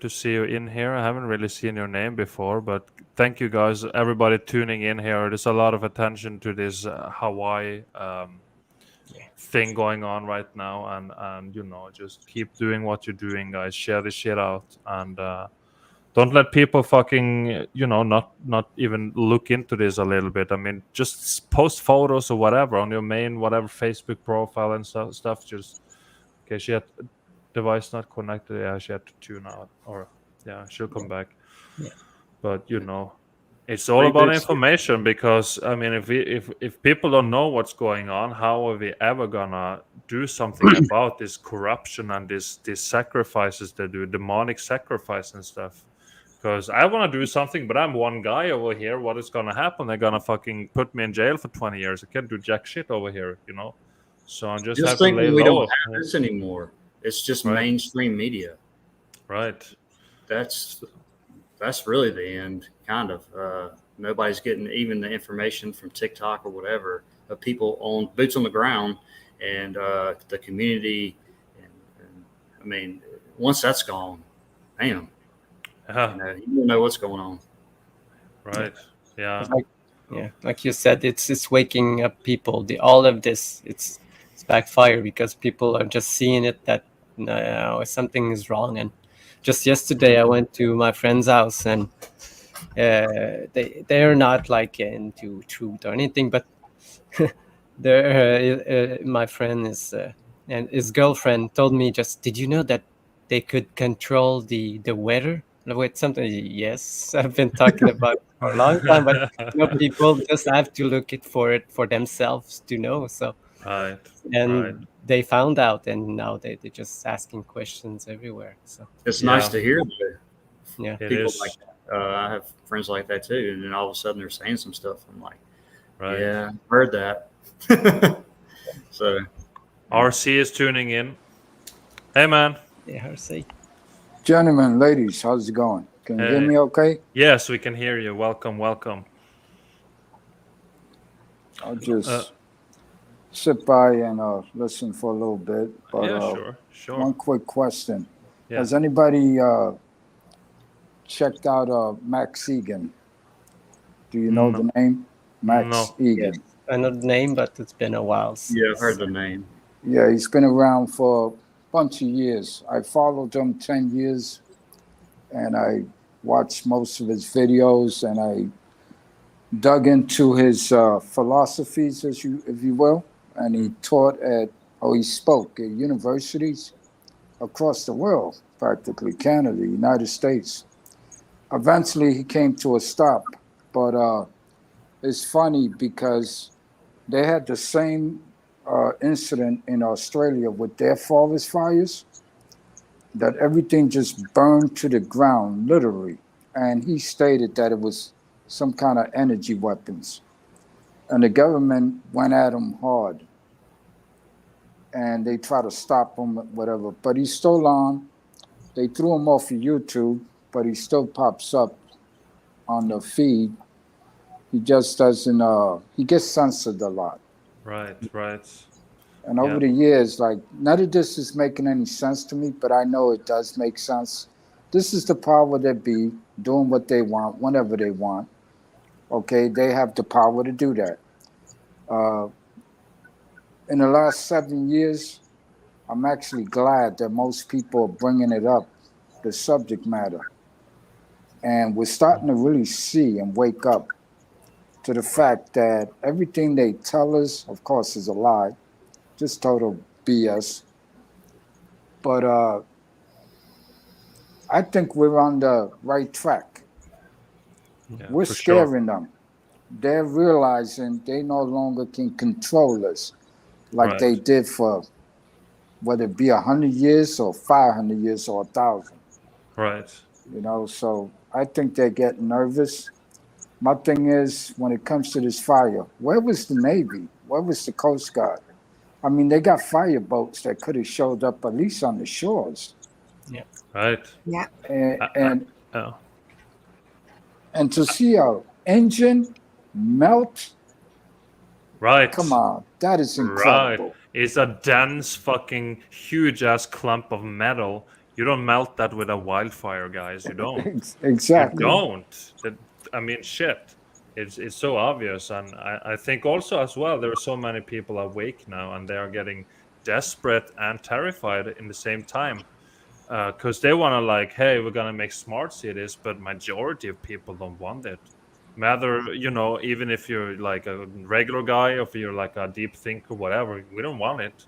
to see you in here. I haven't really seen your name before, but thank you guys, everybody tuning in here. There's a lot of attention to this Hawaii thing going on right now, and just keep doing what you're doing, guys. Share this shit out, and don't let people fucking not even look into this a little bit. I mean, just post photos or whatever on your main whatever Facebook profile and stuff. Just okay, she had device not connected. Yeah, she had to tune out, or she'll come back. Yeah. But it's all about information, because I mean, if people don't know what's going on, how are we ever gonna do something about this corruption and these sacrifices they do, demonic sacrifice and stuff? Because I want to do something, but I'm one guy over here. What is gonna happen? They're gonna fucking put me in jail for 20 years. I can't do jack shit over here, So I'm just have to lay we low. don't have this anymore. It's just mainstream media. Right. That's really the end, kind of. Nobody's getting even the information from TikTok or whatever of people on boots on the ground and the community. And I mean, once that's gone, damn, you don't know what's going on. Right. Yeah. Like you said, it's waking up people. All of this, it's backfire, because people are just seeing it that something is wrong. And just yesterday I went to my friend's house, and they're not like into truth or anything, but my friend and his girlfriend told me, just, did you know that they could control the weather? Wait, something. Yes, I've been talking about it for a long time, but people just have to look for it for themselves to know. So they found out, and now they're just asking questions everywhere. So it's nice to hear that. Yeah, people like that. I have friends like that too, and then all of a sudden they're saying some stuff. I'm like, yeah, heard that. So RC is tuning in. Hey, man. Yeah, RC. Gentlemen, ladies, how's it going? Can you hear me okay? Yes, we can hear you. Welcome. I'll just sit by and listen for a little bit. But, sure. One quick question. Yeah. Has anybody checked out Max Egan? Do you know the name? Max Egan. Yes. I know the name, but it's been a while. Yeah, I've heard the name. Yeah, he's been around for bunch of years. I followed him 10 years, and I watched most of his videos, and I dug into his philosophies, if you will, and he he spoke at universities across the world, practically Canada, United States. Eventually, he came to a stop, but it's funny because they had the same incident in Australia with their forest fires, that everything just burned to the ground, literally. And he stated that it was some kind of energy weapons. And the government went at him hard. And they try to stop him, whatever. But he's still on. They threw him off of YouTube, but he still pops up on the feed. He just doesn't, he gets censored a lot. Right. And over the years, like, none of this is making any sense to me, but I know it does make sense. This is the power that be, doing what they want, whenever they want. Okay, they have the power to do that. In the last 7 years, I'm actually glad that most people are bringing it up, the subject matter. And we're starting to really see and wake up to the fact that everything they tell us, of course, is a lie, just total BS. But I think we're on the right track. Yeah, we're scaring them. They're realizing they no longer can control us like they did for, whether it be 100 years or 500 years or 1,000. Right. You know, so I think they're getting nervous. My thing is, when it comes to this fire, where was the Navy? Where was the Coast Guard? I mean, they got fire boats that could have showed up at least on the shores. Yeah. Right. Yeah. And to see an engine melt. Right. Come on. That is incredible. Right. It's a dense fucking huge ass clump of metal. You don't melt that with a wildfire, guys. You don't. Exactly. You don't. I mean, shit. It's so obvious. And I think also as well, there are so many people awake now and they are getting desperate and terrified in the same time. Because they want to like, hey, we're going to make smart cities, but majority of people don't want it. Matter, you know, even if you're like a regular guy or if you're like a deep thinker, whatever, we don't want it.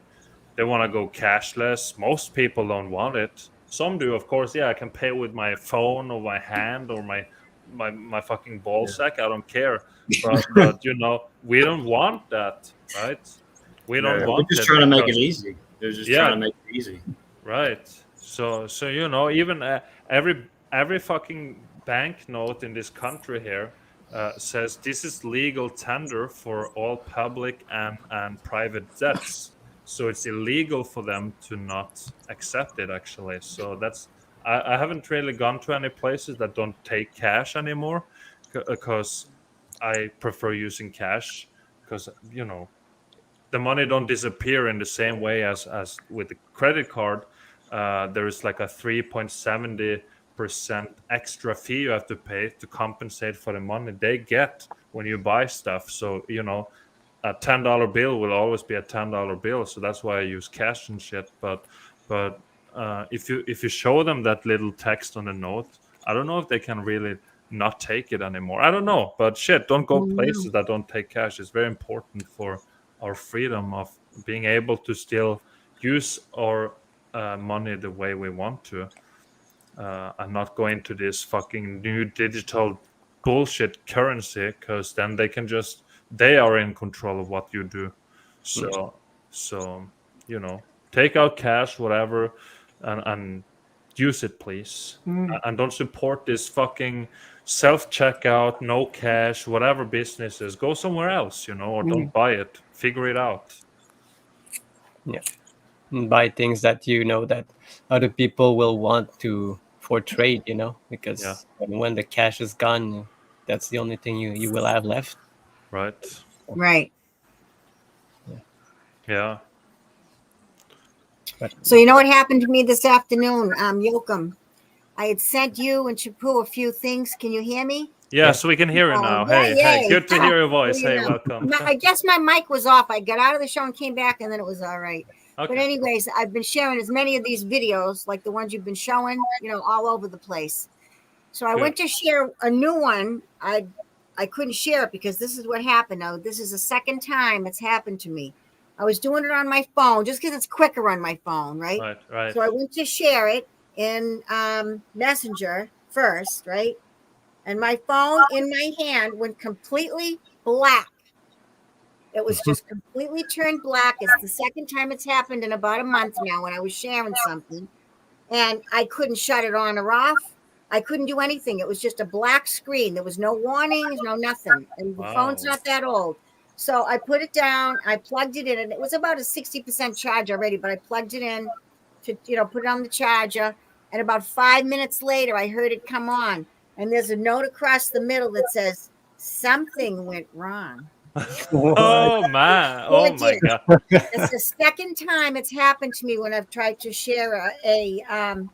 They want to go cashless. Most people don't want it. Some do, of course. Yeah, I can pay with my phone or my hand or my fucking ball sack. I don't care. But you know, we don't want that, right? We don't want. We're just trying to make it easy. They're just trying to make it easy. Right. So you know, even every fucking banknote in this country here says this is legal tender for all public and private debts. So it's illegal for them to not accept it, actually. So that's I haven't really gone to any places that don't take cash anymore because I prefer using cash because, you know, the money don't disappear in the same way as with the credit card. There is like a 3.70% extra fee you have to pay to compensate for the money they get when you buy stuff. So, you know, a $10 bill will always be a $10 bill. So that's why I use cash and shit. But if you show them that little text on the note, I don't know if they can really not take it anymore. I don't know. But shit, don't go places that don't take cash. It's very important for our freedom of being able to still use our money the way we want to, and not go into this fucking new digital bullshit currency, because then they are in control of what you do. So you know, take out cash, whatever, and use it, please. And don't support this fucking self-checkout, no cash, whatever businesses. Go somewhere else, you know, or don't buy it. Figure it out. Yeah. And buy things that you know that other people will want for trade, you know, because when the cash is gone, that's the only thing you will have left. Right. Right. Yeah. So you know what happened to me this afternoon, Joachim? I had sent you and Chapu a few things. Can you hear me? Yeah, so we can hear you now. Hey, good to hear your voice. Hey, welcome. I guess my mic was off. I got out of the show and came back, and then it was all right. Okay. But anyways, I've been sharing as many of these videos, like the ones you've been showing, you know, all over the place. So I went to share a new one. I couldn't share it because this is what happened. Now, this is the second time it's happened to me. I was doing it on my phone just because it's quicker on my phone, right? Right. So I went to share it in Messenger first, right? And my phone in my hand went completely black. It was just completely turned black. It's the second time it's happened in about a month now when I was sharing something. And I couldn't shut it on or off. I couldn't do anything. It was just a black screen. There was no warnings, no nothing. And the phone's not that old. So I put it down. I plugged it in, and it was about a 60% charge already, but I plugged it in to, put it on the charger. And about 5 minutes later, I heard it come on. And there's a note across the middle that says, something went wrong. Oh man! Oh my god! It's the second time it's happened to me when I've tried to share a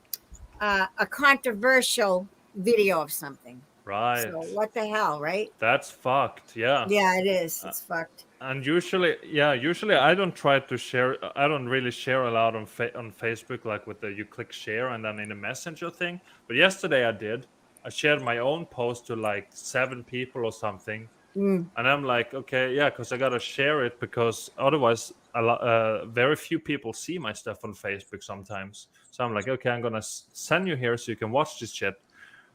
controversial video of something. Right. So what the hell, right? That's fucked. Yeah. Yeah, it is. It's fucked. And usually I don't try to share. I don't really share a lot on Facebook, like with you click share and then in the messenger thing. But yesterday I did. I shared my own post to like 7 people or something. And I'm like, okay, yeah, because I gotta share it, because otherwise very few people see my stuff on Facebook sometimes. So I'm like, okay, I'm gonna send you here so you can watch this shit.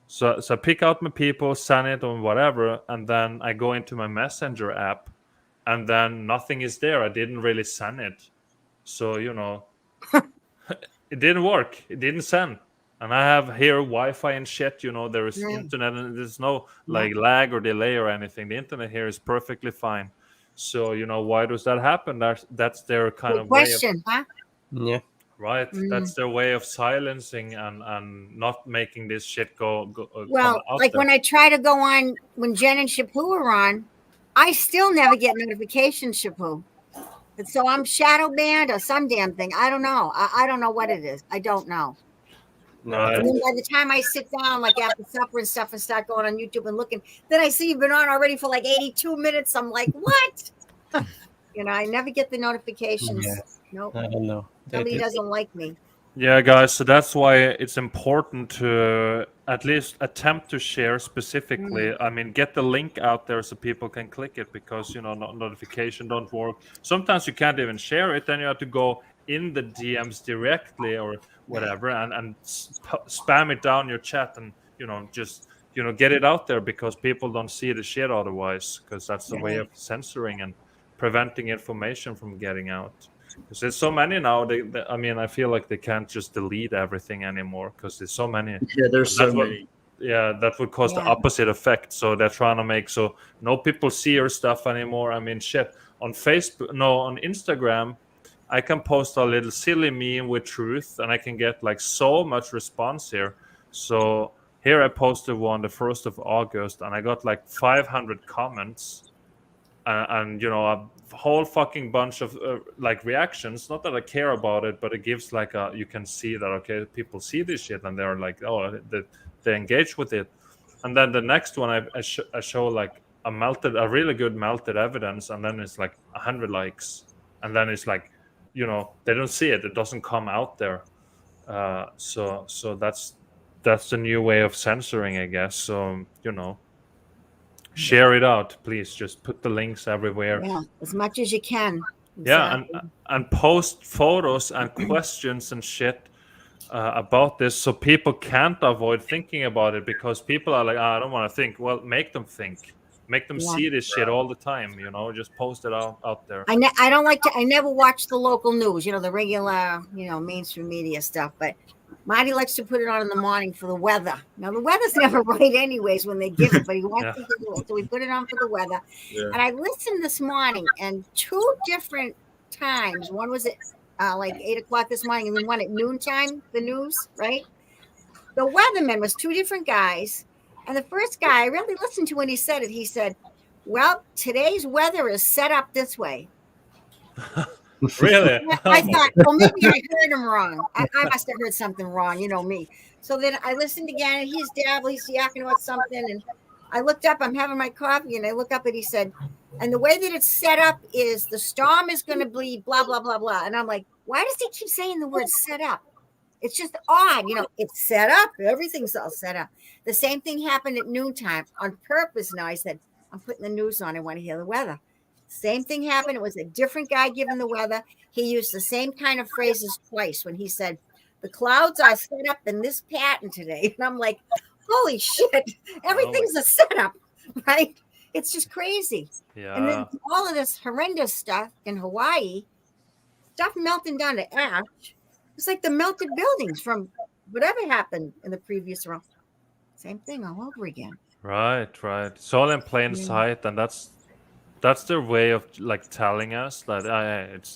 So I pick out my people, send it or whatever, and then I go into my messenger app, and then nothing is there. I didn't really send it, so it didn't work. It didn't send. And I have here Wi-Fi and shit, there is internet, and there's no like lag or delay or anything. The internet here is perfectly fine. So, why does that happen? That's their kind of question, huh? Yeah. Right. That's their way of silencing and not making this shit go well, like there. When I try to go on, when Jen and Shapu are on, I still never get notifications, Shapu. And so I'm shadow banned or some damn thing. I don't know. I don't know what it is. I don't know. Right. And then by the time I sit down, like after supper and stuff, and start going on YouTube and looking, then I see you've been on already for like 82 minutes. I'm like, what? I never get the notifications. Yeah. Nope. I don't know. Ellie doesn't like me. Yeah, guys. So that's why it's important to at least attempt to share specifically. I mean, get the link out there so people can click it, because notification don't work. Sometimes you can't even share it. Then you have to go in the DMs directly or whatever and spam it down your chat, and just get it out there, because people don't see the shit otherwise, because that's the way of censoring and preventing information from getting out. Because there's so many now. I mean, I feel like they can't just delete everything anymore, because there's so many. Yeah, there's so many. Yeah, that would cause the opposite effect. So they're trying to make so no people see your stuff anymore. I mean, shit. On Facebook, on Instagram, I can post a little silly meme with truth, and I can get like so much response here. So here I posted one the 1st of August, and I got like 500 comments, and a whole fucking bunch of like reactions. Not that I care about it, but it gives like you can see that, okay, people see this shit and they're like, oh, they engage with it. And then the next one I show like a really good melted evidence, and then it's like 100 likes, and then it's like, they don't see it. It doesn't come out there. So that's the new way of censoring, I guess. So share it out, please. Just put the links everywhere. Yeah, as much as you can. Exactly. Yeah, and post photos and questions and shit about this, so people can't avoid thinking about it, because people are like, I don't want to think. Well, make them think. Make them see this shit all the time. Just post it out there. I don't like to. I never watch the local news. The regular, mainstream media stuff. But Marty likes to put it on in the morning for the weather. Now the weather's never right, anyways, when they give it. But he wants to do it, so we put it on for the weather. Yeah. And I listened this morning, and 2 different times. One was at like 8 o'clock this morning, and then one at noontime. The news, right? The weatherman was 2 different guys. And the first guy, I really listened to when he said it. He said, well, today's weather is set up this way. Really? I thought, well, maybe I heard him wrong. I must have heard something wrong, me. So then I listened again, and he's yakking about something. And I looked up, I'm having my coffee, and I look up, and he said, and the way that it's set up is the storm is going to be blah, blah, blah, blah. And I'm like, why does he keep saying the word set up? It's just odd. It's set up. Everything's all set up. The same thing happened at noontime on purpose. Now I said, I'm putting the news on. I want to hear the weather. Same thing happened. It was a different guy giving the weather. He used the same kind of phrases twice when he said, the clouds are set up in this pattern today. And I'm like, holy shit. Everything's a setup, right? It's just crazy. Yeah. And then all of this horrendous stuff in Hawaii, stuff melting down to ash. It's like the melted buildings from whatever happened in the previous round. Same thing all over again. Right. It's all in plain sight, and that's their way of like telling us that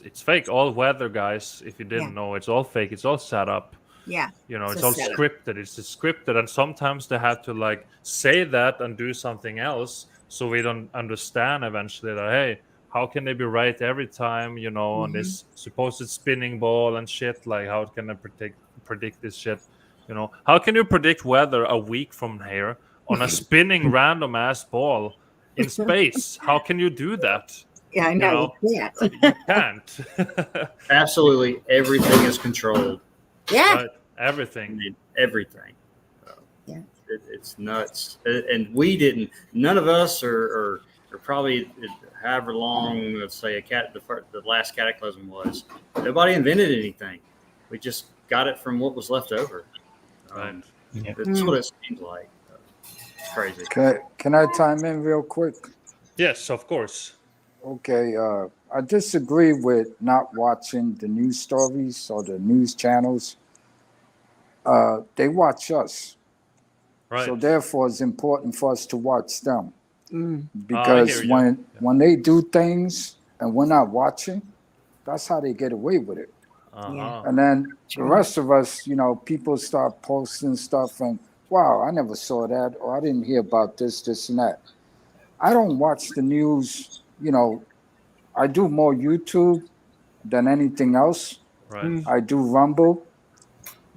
it's fake. All weather, guys. If you didn't know, it's all fake. It's all set up. Yeah. It's all scripted. It's scripted, and sometimes they have to like say that and do something else, so we don't understand eventually that hey, how can they be right every time? On this supposed spinning ball and shit. Like, how can I predict this shit? How can you predict weather a week from here on a spinning random ass ball in space? How can you do that? Yeah, I know. You can't. Absolutely everything is controlled. Yeah. Right. Everything. Everything. Yeah. It's nuts. And none of us are probably however long, let's say the last cataclysm was, nobody invented anything. We just got it from what was left over. That's what it seems like. It's crazy. Can I chime in real quick? Yes, of course. Okay, I disagree with not watching the news stories or the news channels. They watch us. Right. So therefore, it's important for us to watch them. Mm. Because when they do things and we're not watching, that's how they get away with it. And then the rest of us, people start posting stuff and, wow, I never saw that, or I didn't hear about this and that. I don't watch the news, I do more YouTube than anything else. Right. I do Rumble.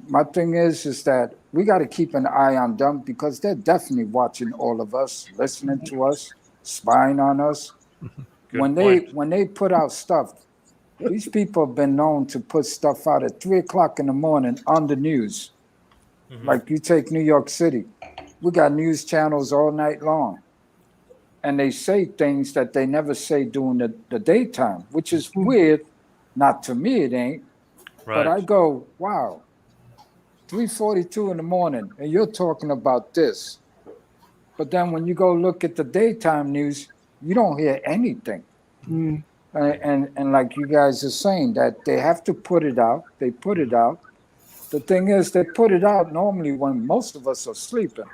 My thing is that we got to keep an eye on them because they're definitely watching all of us, listening to us, spying on us. When they put out stuff, these people have been known to put stuff out at 3:00 in the morning on the news. Like you take New York City, we got news channels all night long. And they say things that they never say during the daytime, which is weird. Not to me, it ain't. Right. But I go, wow, 3:42 in the morning, and you're talking about this. But then when you go look at the daytime news, you don't hear anything. And like you guys are saying, that they have to put it out. They put it out. The thing is, they put it out normally when most of us are sleeping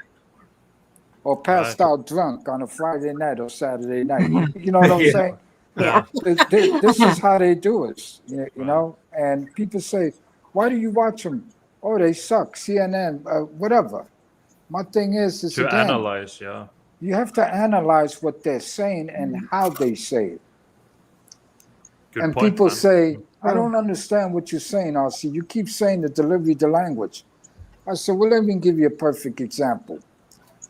or passed out drunk on a Friday night or Saturday night. You know what I'm saying? Yeah. This is how they do it, you know? And people say, why do you watch them? Oh, they suck, CNN, whatever. My thing is to again, analyze, you have to analyze what they're saying and how they say it. Good and point, people man. say, I don't understand what you're saying, RC. You keep saying the delivery, the language. I said, well, let me give you a perfect example.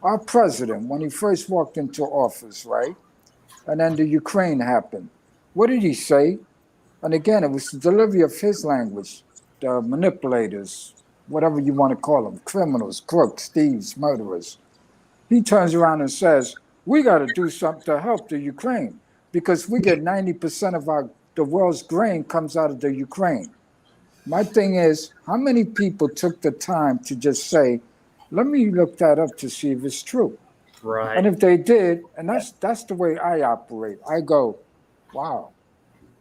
Our president, when he first walked into office, right? And then the Ukraine happened. What did he say? And again, it was the delivery of his language, the manipulators, whatever you want to call them, criminals, crooks, thieves, murderers. He turns around and says, we got to do something to help the Ukraine because we get 90% of the world's grain comes out of the Ukraine. My thing is, how many people took the time to just say, let me look that up to see if it's true. Right. And if they did, and that's the way I operate. I go, wow,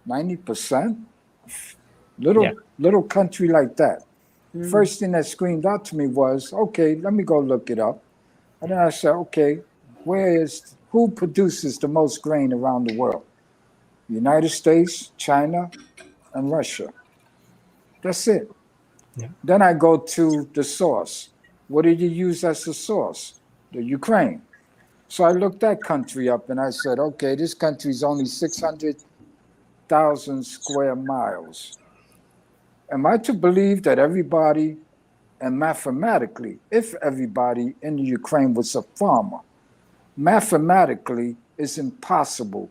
90%? Little country like that. First thing that screamed out to me was, okay, let me go look it up. And then I said, okay, who produces the most grain around the world? United States, China, and Russia. That's it. Yeah. Then I go to the source. What did you use as the source? The Ukraine. So I looked that country up and I said, okay, this country is only 600,000 square miles. Am I to believe that everybody, and mathematically, if everybody in the Ukraine was a farmer, mathematically it's impossible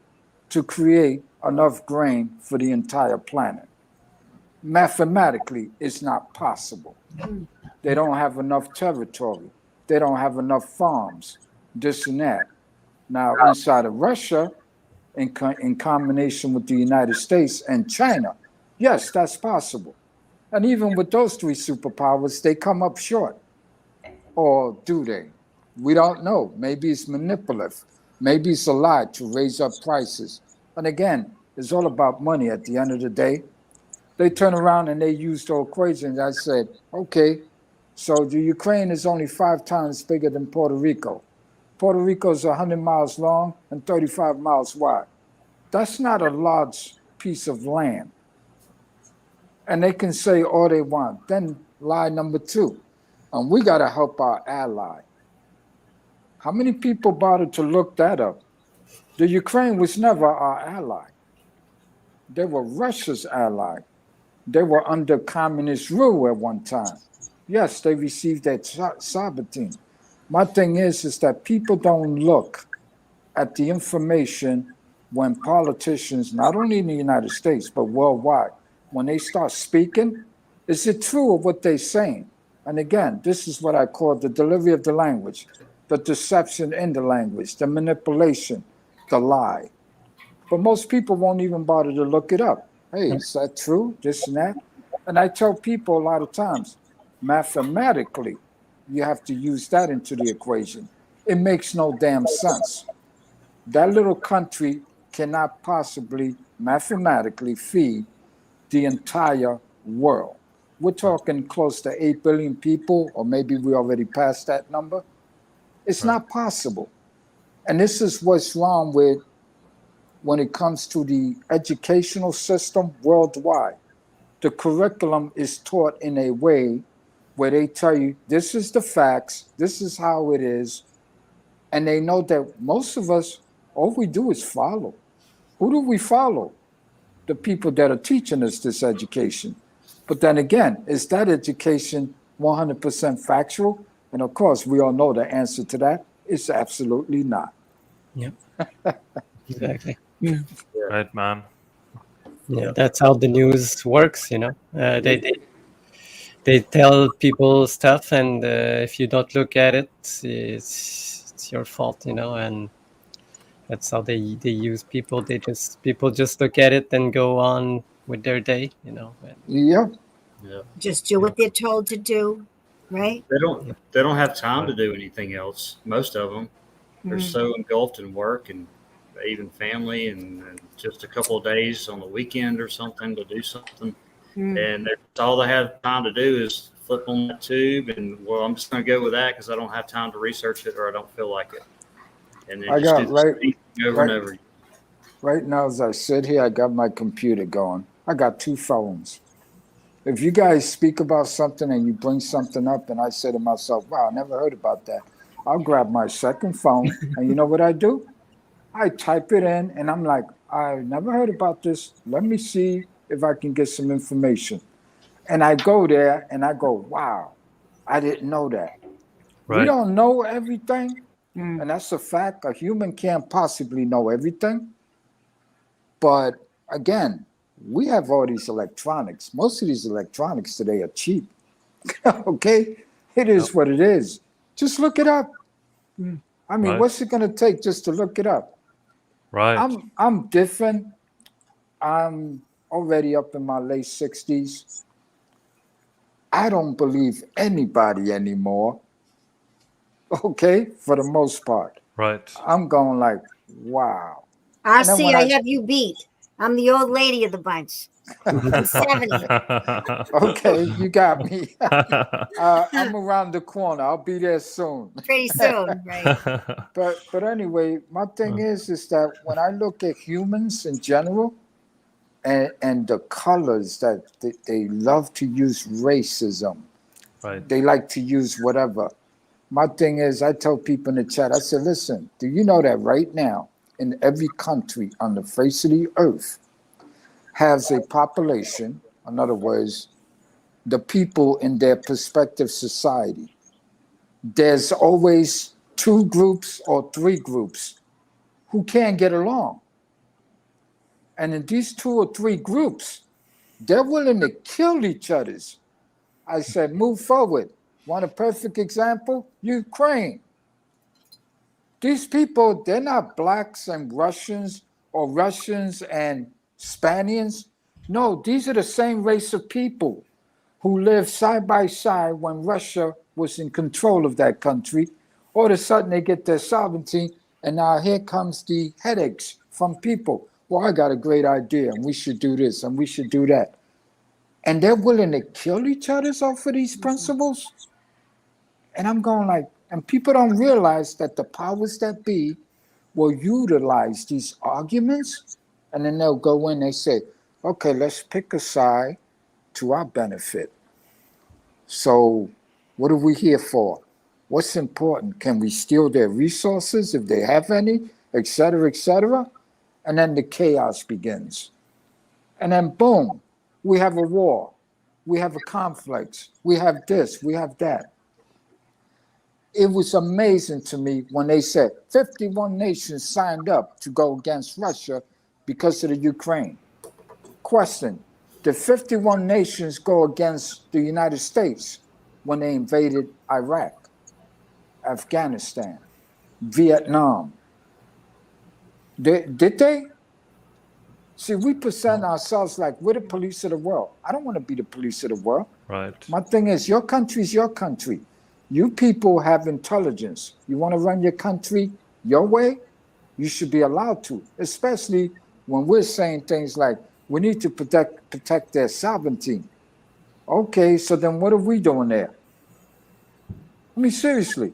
to create enough grain for the entire planet. Mathematically, it's not possible. They don't have enough territory. They don't have enough farms, this and that. Now, inside of Russia, in combination with the United States and China, yes, that's possible. And even with those three superpowers, they come up short. Or do they? We don't know. Maybe it's manipulative. Maybe it's a lie to raise up prices. And again, it's all about money at the end of the day. They turn around and they use the equations. I said, okay, So the Ukraine is only 5 times bigger than Puerto Rico. Puerto Rico is 100 miles long and 35 miles wide. That's not a large piece of land. And they can say all they want. Then lie number 2. We got to help our ally. How many people bothered to look that up? The Ukraine was never our ally. They were Russia's ally. They were under communist rule at one time. Yes, they received that sovereignty. My thing is that people don't look at the information when politicians, not only in the United States, but worldwide, when they start speaking, is it true of what they're saying? And again, this is what I call the delivery of the language, the deception in the language, the manipulation, the lie. But most people won't even bother to look it up. Hey, is that true? This and that. And I tell people a lot of times, mathematically, you have to use that into the equation. It makes no damn sense. That little country cannot possibly mathematically feed the entire world. We're talking close to 8 billion people, or maybe we already passed that number. It's not possible. And this is what's wrong with when it comes to the educational system worldwide. The curriculum is taught in a way where they tell you, this is the facts, this is how it is. And they know that most of us, all we do is follow. Who do we follow? The people that are teaching us this education. But then again, is that education 100% factual? And of course, we all know the answer to that. It's absolutely not. Yeah, exactly. Right, man. Yeah, that's how the news works, they tell people stuff, and if you don't look at it, it's your fault, and that's how they use people. People just look at it and go on with their day, Yeah. Just do what they're told to do, right? They don't have time to do anything else. Most of them, they're so engulfed in work and even family, and just a couple of days on the weekend or something to do something. And all they have time to do is flip on that tube, and well, I'm just going to go with that because I don't have time to research it or I don't feel like it. And then just do the same thing over and over. Right now, as I sit here, I got my computer going. I got 2 phones. If you guys speak about something and you bring something up, and I say to myself, wow, I never heard about that, I'll grab my second phone, and you know what I do? I type it in, and I'm like, I never heard about this. Let me see if I can get some information. And I go there, and I go, wow, I didn't know that. Right. We don't know everything, and that's a fact. A human can't possibly know everything. But again, we have all these electronics. Most of these electronics today are cheap. Okay? It is what it is. Just look it up. I mean, what's it going to take just to look it up? Right. I'm different. I'm already up in my late 60s. I don't believe anybody anymore. Okay? For the most part. Right. I'm going like, wow. RC, I have you beat. I'm the old lady of the bunch. I'm 70. Okay, you got me. I'm around the corner. I'll be there soon. Pretty soon, right? But anyway, my thing is that when I look at humans in general, and the colors that they love to use racism, right? They like to use whatever. My thing is, I tell people in the chat, I said, listen, do you know that right now in every country on the face of the earth has a population, in other words, the people in their prospective society, there's always 2 groups or 3 groups who can't get along. And in these 2 or 3 groups, they're willing to kill each other. I said, move forward. Want a perfect example? Ukraine. These people, they're not blacks and Russians or Russians and Spaniards. No, these are the same race of people who lived side by side when Russia was in control of that country. All of a sudden, they get their sovereignty, and now here comes the headaches from people. Well, I got a great idea, and we should do this, and we should do that. And they're willing to kill each other off of these principles? And I'm going like, and people don't realize that the powers that be will utilize these arguments, and then they'll go in, they say, okay, let's pick a side to our benefit. So what are we here for? What's important? Can we steal their resources if they have any, et cetera, et cetera? And then the chaos begins. And then boom, we have a war. We have a conflict. We have this, we have that. It was amazing to me when they said 51 nations signed up to go against Russia because of the Ukraine. Question, did 51 nations go against the United States when they invaded Iraq, Afghanistan, Vietnam? Did they? See, we present ourselves like we're the police of the world. I don't want to be the police of the world. Right. My thing is, your country is your country. You people have intelligence. You want to run your country your way? You should be allowed to, especially when we're saying things like, we need to protect their sovereignty. Okay, so then what are we doing there? I mean, seriously.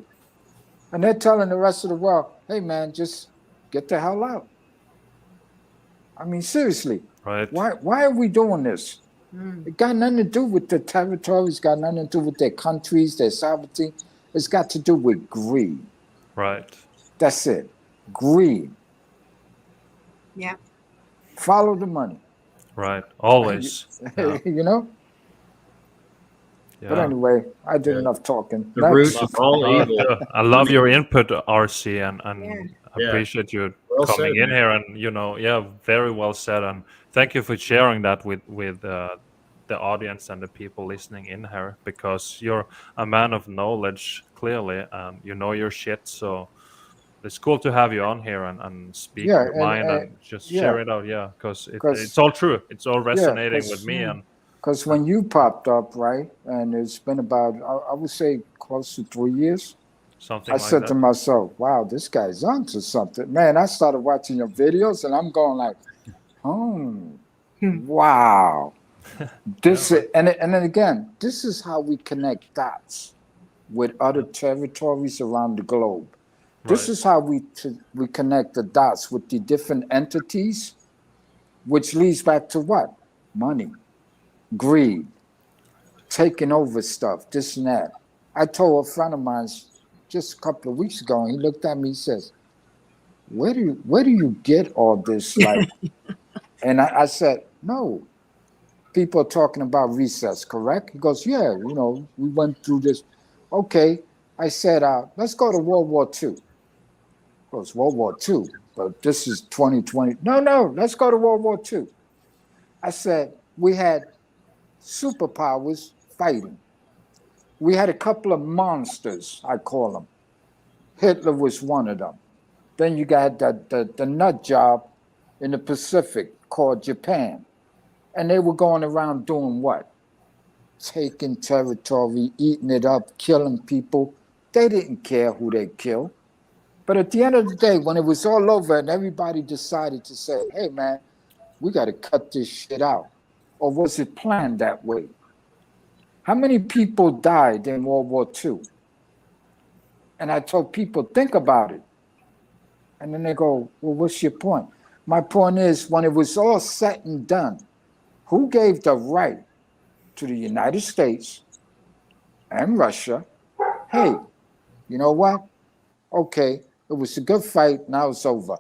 And they're telling the rest of the world, hey, man, just get the hell out. I mean, seriously. Right. Why are we doing this? It got nothing to do with the territories, got nothing to do with their countries, their sovereignty. It's got to do with greed. Right. That's it. Greed. Yeah. Follow the money. Right. Always. Yeah. You know? Yeah. But anyway, I did enough talking. The root of all evil. I love your input, RC, and I appreciate you coming in here. And very well said. And thank you for sharing that with the audience and the people listening in here, because you're a man of knowledge, clearly, and you know your shit. So it's cool to have you on here and speak your mind and just share it out. Yeah, because it's all true. It's all resonating with me. And because when you popped up, right, and it's been about, I would say, close to 3 years. Something I said to myself, wow, this guy's onto something. Man, I started watching your videos and I'm going like, wow. This is, and then again, this is how we connect dots with other territories around the globe. This is how we connect the dots with the different entities, which leads back to what? Money, greed, taking over stuff, this and that. I told a friend of mine just a couple of weeks ago, and he looked at me, he says, where do you get all this? Like, and I said, no, people are talking about recess, correct? He goes, yeah, we went through this. Okay. I said, let's go to World War II. He goes, World War II, but this is 2020. No, let's go to World War II. I said, we had superpowers fighting. We had a couple of monsters, I call them. Hitler was one of them. Then you got the nut job in the Pacific called Japan. And they were going around doing what? Taking territory, eating it up, killing people. They didn't care who they killed. But at the end of the day, when it was all over and everybody decided to say, hey, man, we got to cut this shit out. Or was it planned that way? How many people died in World War II? And I told people, think about it. And then they go, well, what's your point? My point is, when it was all said and done, who gave the right to the United States and Russia? Hey, you know what? Okay, it was a good fight. Now it's over.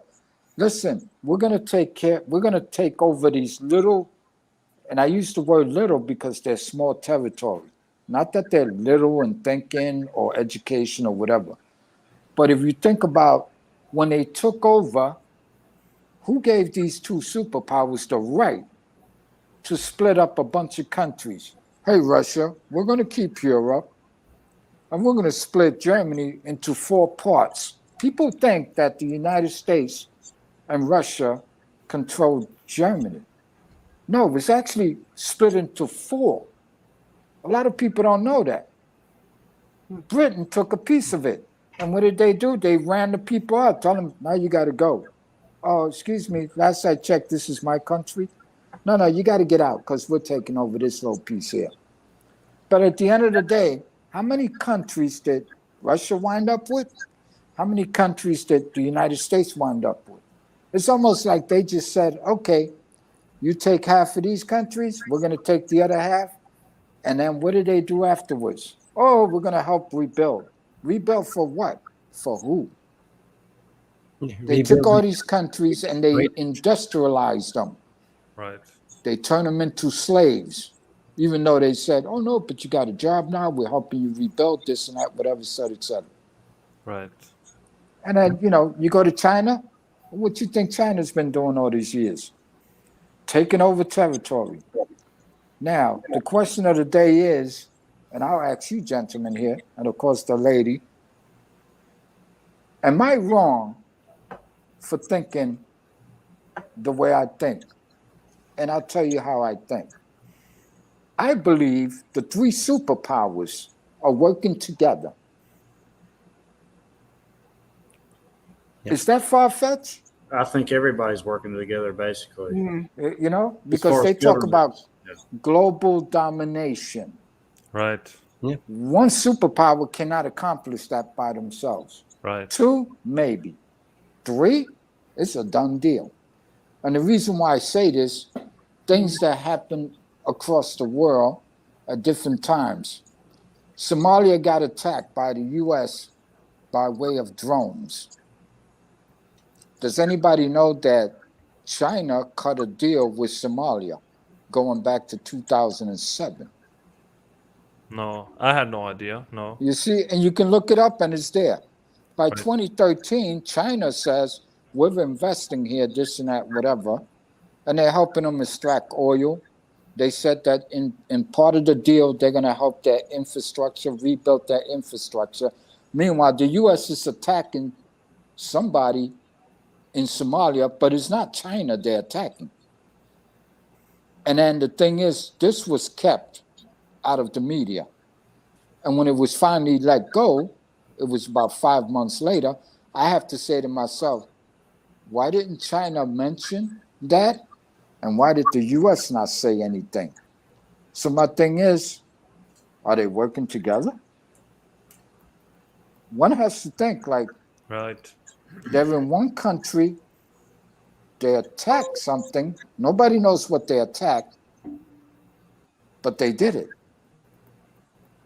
Listen, we're going to take over these little, and I use the word little because they're small territory. Not that they're little in thinking or education or whatever. But if you think about when they took over, who gave these two superpowers the right to split up a bunch of countries? Hey, Russia, we're going to keep Europe, and we're going to split Germany into 4 parts. People think that the United States and Russia controlled Germany. No, it was actually split into 4. A lot of people don't know that. Britain took a piece of it. And what did they do? They ran the people out, told them, now you got to go. Oh, excuse me, last I checked, this is my country. No, you got to get out because we're taking over this little piece here. But at the end of the day, How many countries did Russia wind up with? How many countries did the United States wind up with? It's almost like they just said, okay, you take half of these countries, we're going to take the other half. And then what do they do afterwards? Oh, we're going to help rebuild. Rebuild for what? For who? They took all these countries and they industrialized them. Right. They turned them into slaves, even though they said, oh, no, but you got a job now. We're helping you rebuild this and that, whatever, et cetera, et cetera. Right. And then, you go to China. What you think China's been doing all these years? Taking over territory. Now, the question of the day is, and I'll ask you gentlemen here, and of course the lady, am I wrong for thinking the way I think? And I'll tell you how I think. I believe the three superpowers are working together. Yeah. Is that far-fetched? I think everybody's working together, basically. Mm-hmm. Because they talk about global domination. Right. Yeah. One superpower cannot accomplish that by themselves. Right. Two, maybe. Three, it's a done deal. And the reason why I say this, things that happen across the world at different times. Somalia got attacked by the U.S. by way of drones. Does anybody know that China cut a deal with Somalia going back to 2007? No, I had no idea. No. You see, and you can look it up and it's there. By 2013, China says, we're investing here, this and that, whatever, and they're helping them extract oil. They said that in part of the deal, they're going to help their infrastructure, rebuild their infrastructure. Meanwhile, the U.S. is attacking somebody in Somalia, but it's not China they're attacking. And then the thing is, this was kept out of the media. And when it was finally let go, it was about 5 months later, I have to say to myself, why didn't China mention that? And why did the U.S. not say anything? So my thing is, are they working together? One has to think like, right. They're in one country, they attack something, nobody knows what they attacked, but they did it.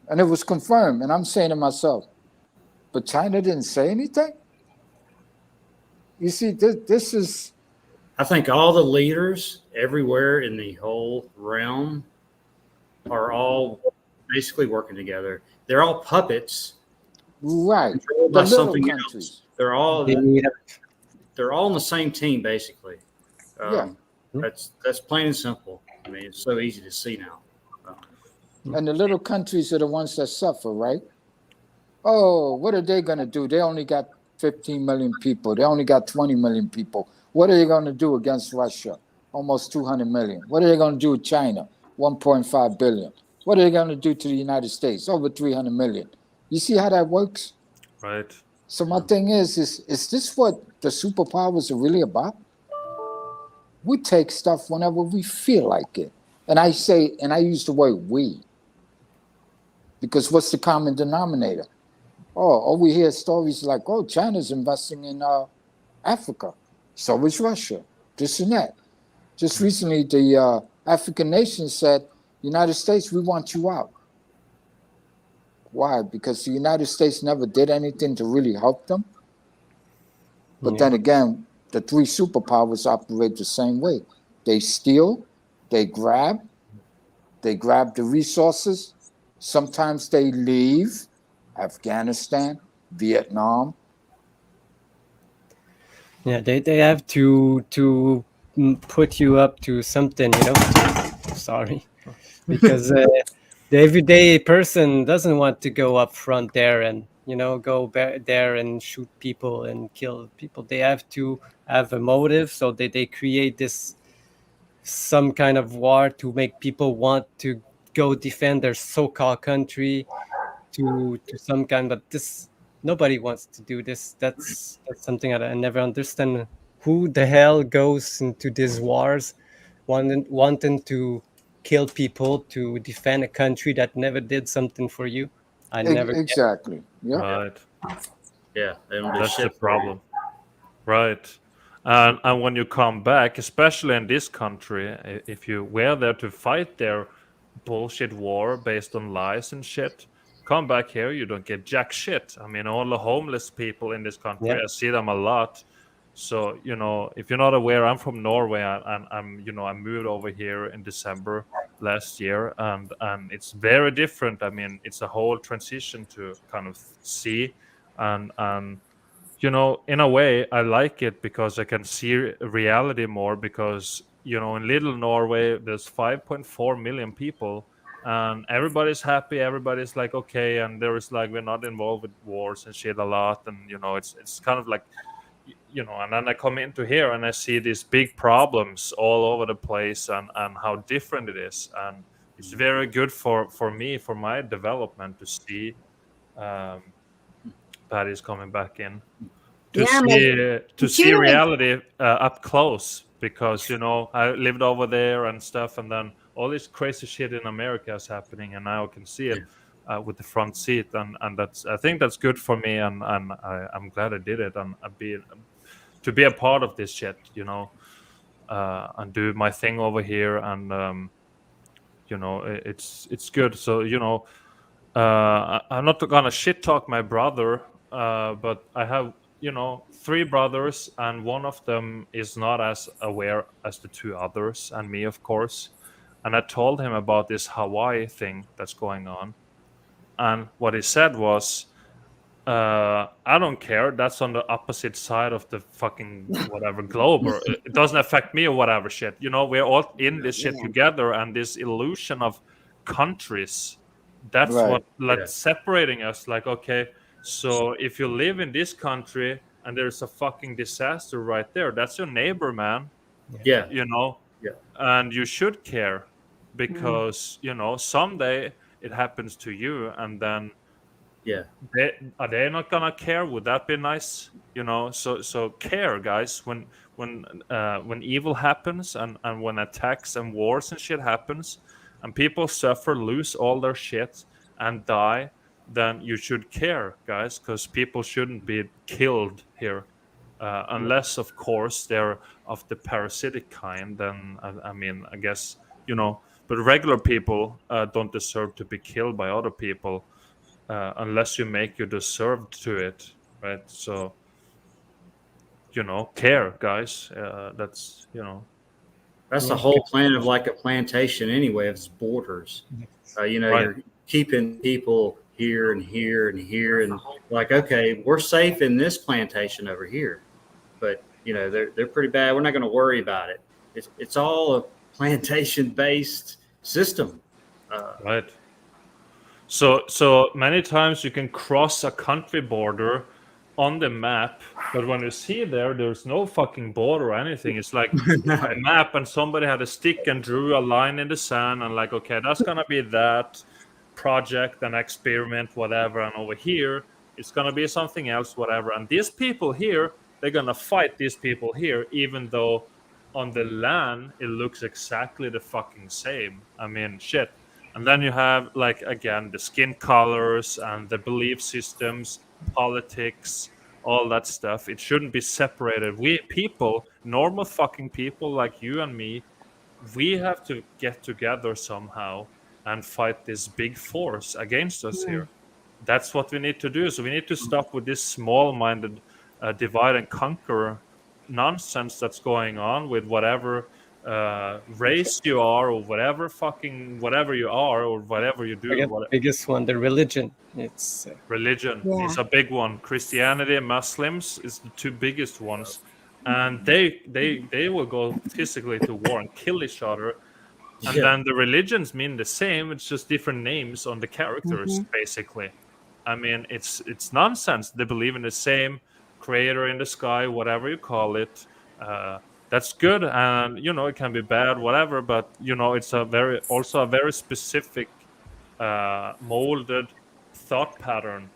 And it was confirmed. And I'm saying to myself, but China didn't say anything? You see, this is... I think all the leaders everywhere in the whole realm are all basically working together. They're all puppets. Right. By something else. They're all on the same team, basically. That's plain and simple. I mean, it's so easy to see now. And the little countries are the ones that suffer, right? Oh, what are they going to do? They only got 15 million people. They only got 20 million people. What are they going to do against Russia? Almost 200 million. What are they going to do with China? 1.5 billion. What are they going to do to the United States? Over 300 million. You see how that works? Right. So my thing is this what the superpowers are really about? We take stuff whenever we feel like it. And I use the word we. Because what's the common denominator? Oh, we hear stories like, oh, China's investing in Africa. So is Russia. This and that. Just recently, the African nations said, United States, we want you out. Why? Because the United States never did anything to really help them. But then again, the three superpowers operate the same way. They steal, they grab the resources. Sometimes they leave Afghanistan, Vietnam. Yeah, they have to put you up to something, Sorry, because the everyday person doesn't want to go up front there and go there and shoot people and kill people. They have to have a motive, so they create some kind of war to make people want to go defend their so-called country to some kind. But nobody wants to do this. That's something that I never understand. Who the hell goes into these wars wanting to kill people to defend a country that never did something for you? I never exactly. Yeah. Right. Yeah, they don't do That's the shit for you. problem. Right. And when you come back, especially in this country, if you were there to fight their bullshit war based on lies and shit, come back here, you don't get jack shit. I mean, all the homeless people in this country, Yeah. I see them a lot. So, if you're not aware, I'm from Norway, and I moved over here in December last year, and it's very different. I mean, it's a whole transition to kind of see, and in a way, I like it because I can see reality more. Because in little Norway, there's 5.4 million people, and everybody's happy. Everybody's like okay, and there is like we're not involved with wars and shit a lot, and it's kind of like and then I come into here and I see these big problems all over the place, and how different it is, and it's very good for me, for my development, to see Patty's coming back in to see reality up close, because I lived over there and stuff, and then all this crazy shit in America is happening, and now I can see it with the front seat, and I think that's good for me, and I'm glad I did it, and to be a part of this shit, and do my thing over here, and it's good. So I'm not gonna shit talk my brother, but I have 3 brothers, and one of them is not as aware as the 2 others, and me, of course. And I told him about this Hawaii thing that's going on, and what he said was, I don't care. That's on the opposite side of the fucking whatever globe, or it doesn't affect me or whatever shit. We're all in this shit together, and this illusion of countries, that's Right. what's separating us. Like, okay, so if you live in this country and there's a fucking disaster right there, that's your neighbor, man. Yeah. Yeah. And you should care, because someday it happens to you, and then are they not gonna care? Would that be nice? So care, guys. When evil happens, and when attacks and wars and shit happens, and people suffer, lose all their shit, and die, then you should care, guys, because people shouldn't be killed here, unless, of course, they're of the parasitic kind. Then I mean, I guess but regular people don't deserve to be killed by other people. Unless you make you deserve to it, right? So, care, guys. That's That's the whole plan of like a plantation anyway, of its borders. Right. You're keeping people here and here and here, and like, okay, we're safe in this plantation over here, but they're pretty bad. We're not going to worry about it. It's all a plantation based system. Right. So many times you can cross a country border on the map, but when you see there's no fucking border or anything. It's like a map, and somebody had a stick and drew a line in the sand, and like, okay, that's gonna be that project and experiment, whatever, and over here it's gonna be something else, whatever. And these people here, they're gonna fight these people here, even though on the land it looks exactly the fucking same. I mean, shit. And then you have, like, again, the skin colors and the belief systems, politics, all that stuff. It shouldn't be separated. We people, normal fucking people like you and me, we have to get together somehow and fight this big force against us here. That's what we need to do. So we need to stop with this small-minded divide and conquer nonsense that's going on with whatever race you are, or whatever you are, or whatever you do. The biggest one, the religion. It's religion is a big one. Christianity and Muslims is the 2 biggest ones, and they will go physically to war and kill each other. And then the religions mean the same. It's just different names on the characters, basically. I mean, it's nonsense. They believe in the same creator in the sky, whatever you call it. That's good, and it can be bad, whatever. But it's also a very specific, molded thought pattern.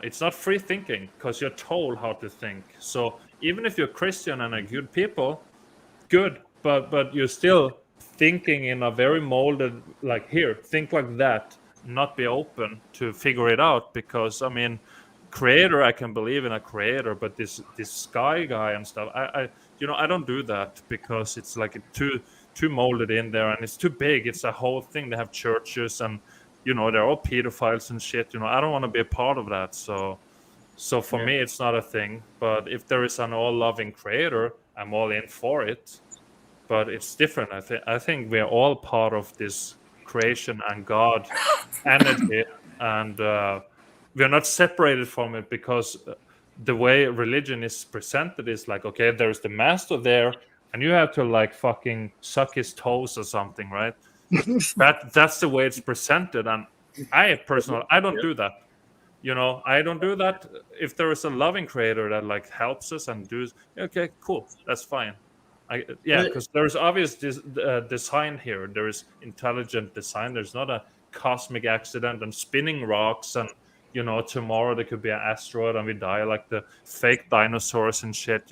It's not free thinking, because you're told how to think. So even if you're Christian and a good people, good, but you're still thinking in a very molded, like, here, think like that. not be open to figure it out, because I mean, creator, I can believe in a creator, but this sky guy and stuff, I I don't do that, because it's like too molded in there, and it's too big. It's a whole thing. They have churches, and they're all pedophiles and shit. I don't want to be a part of that. So for me, it's not a thing. But if there is an all-loving creator, I'm all in for it. But it's different. I think we're all part of this creation and God energy, and we're not separated from it, because the way religion is presented is like, okay, there's the master there, and you have to like fucking suck his toes or something, right? That's the way it's presented, and I personally, I don't do that. I don't do that. If there is a loving creator that like helps us and does, okay, cool, that's fine. Because there's obvious design here. There is intelligent design. There's not a cosmic accident and spinning rocks, and tomorrow there could be an asteroid and we die like the fake dinosaurs and shit.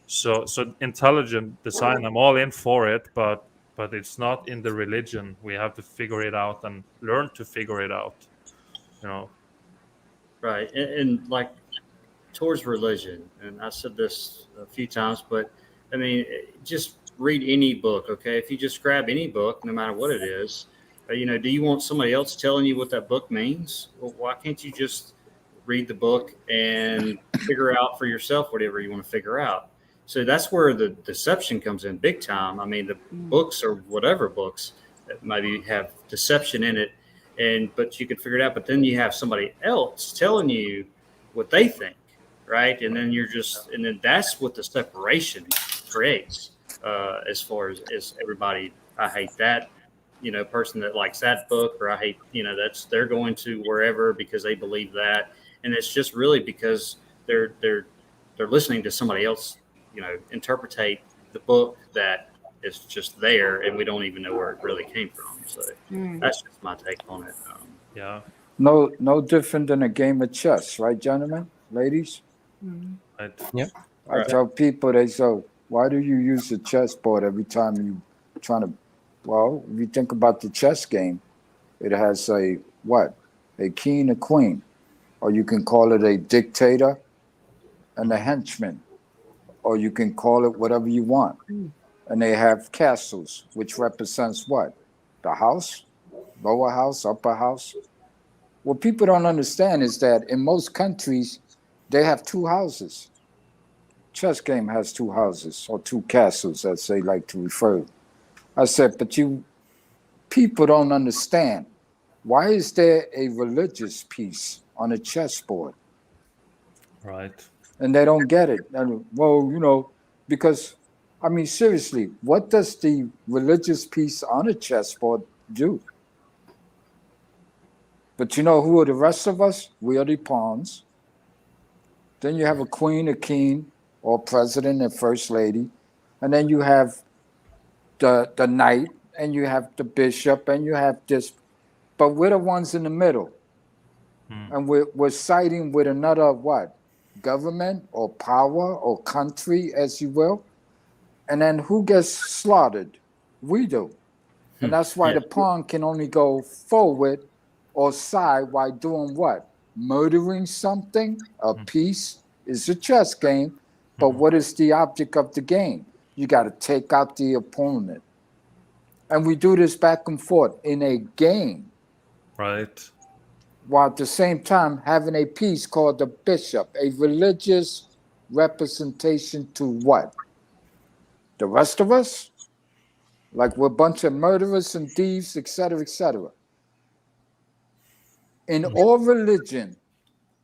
So intelligent design, I'm all in for it, but it's not in the religion. We have to figure it out and learn to figure it out. Right, and like towards religion, and I said this a few times, but I mean, just read any book, okay? If you just grab any book, no matter what it is, do you want somebody else telling you what that book means? Well, why can't you just read the book and figure out for yourself whatever you want to figure out? So that's where the deception comes in big time. I mean, the books or whatever books that maybe have deception in it, but you can figure it out. But then you have somebody else telling you what they think, right? And then then that's what the separation creates. As far as everybody, I hate that, person that likes that book, or I hate, they're going to wherever because they believe that, and it's just really because they're listening to somebody else, interpretate the book that is just there, and we don't even know where it really came from. So that's just my take on it. Yeah. No different than a game of chess, right, gentlemen, ladies? Right. Yeah. I tell people, they say, why do you use the chessboard every time you trying to? Well, if you think about the chess game, it has a king, a queen, or you can call it a dictator and a henchman, or you can call it whatever you want. And they have castles, which represents what? The house, lower house, upper house. What people don't understand is that in most countries, they have two houses. Chess game has two houses, or two castles, as they like to refer. I said, but people don't understand. Why is there a religious piece on a chessboard? Right. And they don't get it. And, well, because, I mean, seriously, what does the religious piece on a chessboard do? But who are the rest of us? We are the pawns. Then you have a queen, a king, or president and first lady. And then you have the knight, and you have the bishop, and you have this. But we're the ones in the middle. And we're siding with another government or power or country, as you will. And then who gets slaughtered? We do. And that's why the pawn can only go forward or side while doing what? Murdering something. A piece is a chess game. But what is the object of the game? You got to take out the opponent. And we do this back and forth in a game. Right. While at the same time having a piece called the bishop, a religious representation to what? The rest of us? Like we're a bunch of murderers and thieves, etc., etc. In all religion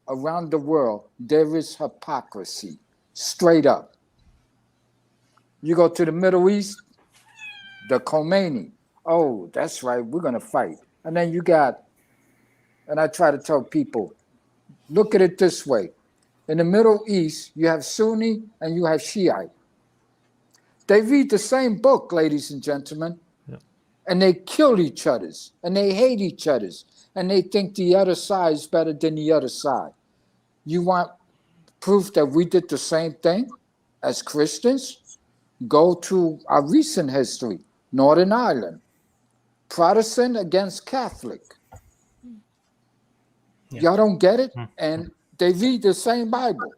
around the world, there is hypocrisy, straight up. You go to the Middle East, the Khomeini. Oh, that's right, we're going to fight. And then you got, and I try to tell people, look at it this way. In the Middle East, you have Sunni and you have Shiite. They read the same book, ladies and gentlemen, and they kill each other, and they hate each other, and they think the other side is better than the other side. You want proof that we did the same thing as Christians? Go to our recent history, Northern Ireland, Protestant against Catholic. Y'all don't get it? And they read the same Bible.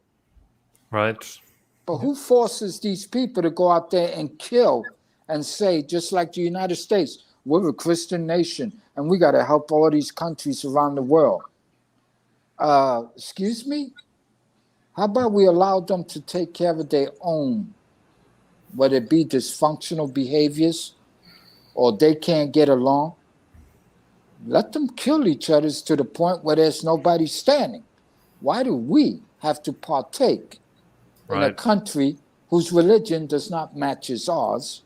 Right. But who forces these people to go out there and kill and say, just like the United States, we're a Christian nation and we got to help all these countries around the world? Excuse me? How about we allow them to take care of their own, whether it be dysfunctional behaviors or they can't get along? Let them kill each other to the point where there's nobody standing. Why do we have to partake in a country whose religion does not match ours,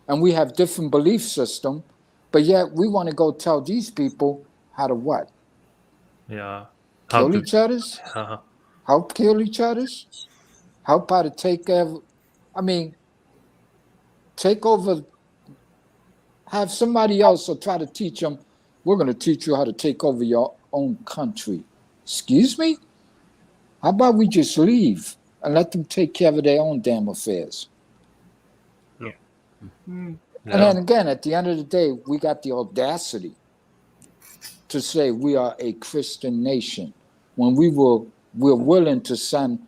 and we have different belief system, but yet we want to go tell these people how to what? Yeah. Kill each other's? Help kill each other's? Help how to take care of, take over, have somebody else or try to teach them, we're going to teach you how to take over your own country. Excuse me? How about we just leave and let them take care of their own damn affairs? Yeah. And then again, at the end of the day, we got the audacity to say we are a Christian nation when we're willing to send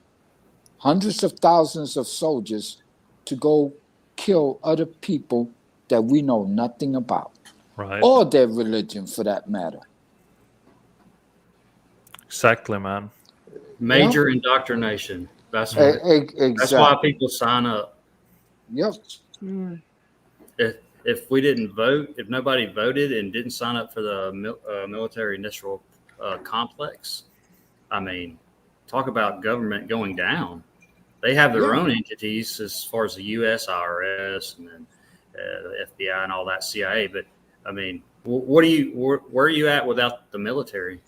hundreds of thousands of soldiers to go kill other people that we know nothing about, or their religion for that matter. Exactly, man. Major indoctrination. That's what exactly. That's why people sign up. Yep. If we didn't vote, if nobody voted and didn't sign up for the military industrial complex, talk about government going down. They have their own entities as far as the U.S. IRS and then the FBI and all that, CIA. But where are you at without the military?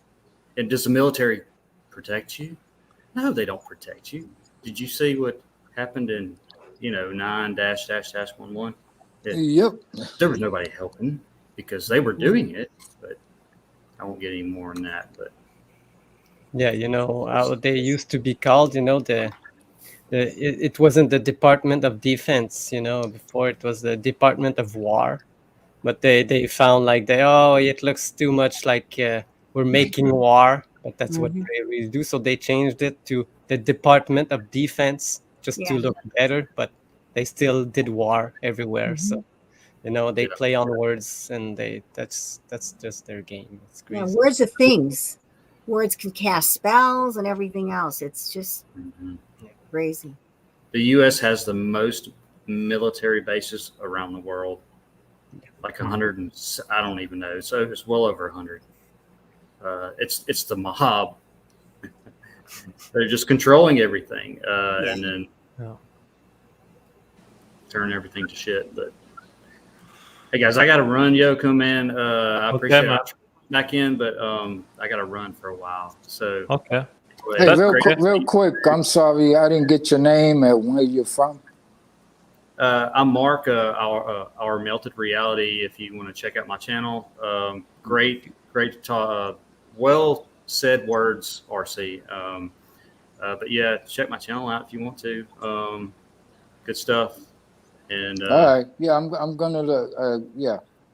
And does the military protect you? No, they don't protect you. Did you see what happened in 9-11? Yep. There was nobody helping because they were doing it, but I won't get any more on that. But yeah, how they used to be called, it wasn't the Department of Defense, before it was the Department of War, but they found it looks too much like we're making war, but that's what they really do. So they changed it to the Department of Defense just to look better, but they still did war everywhere. So, they play on words, and that's just their game. It's crazy. Yeah, words are things. Words can cast spells and everything else. It's just crazy. The U.S. has the most military bases around the world, like 100, and I don't even know. So it's well over 100. It's the mob. They're just controlling everything, and then turn everything to shit. But hey, guys, I got to run, Joachim, man. I appreciate it. Back in, but I got to run for a while. So Hey, real quick, I'm sorry I didn't get your name and where you're from. I'm Mark, our Melted Reality. If you want to check out my channel, great to talk. Well said words, RC. But yeah, check my channel out if you want to. Good stuff. And all right, yeah, I'm gonna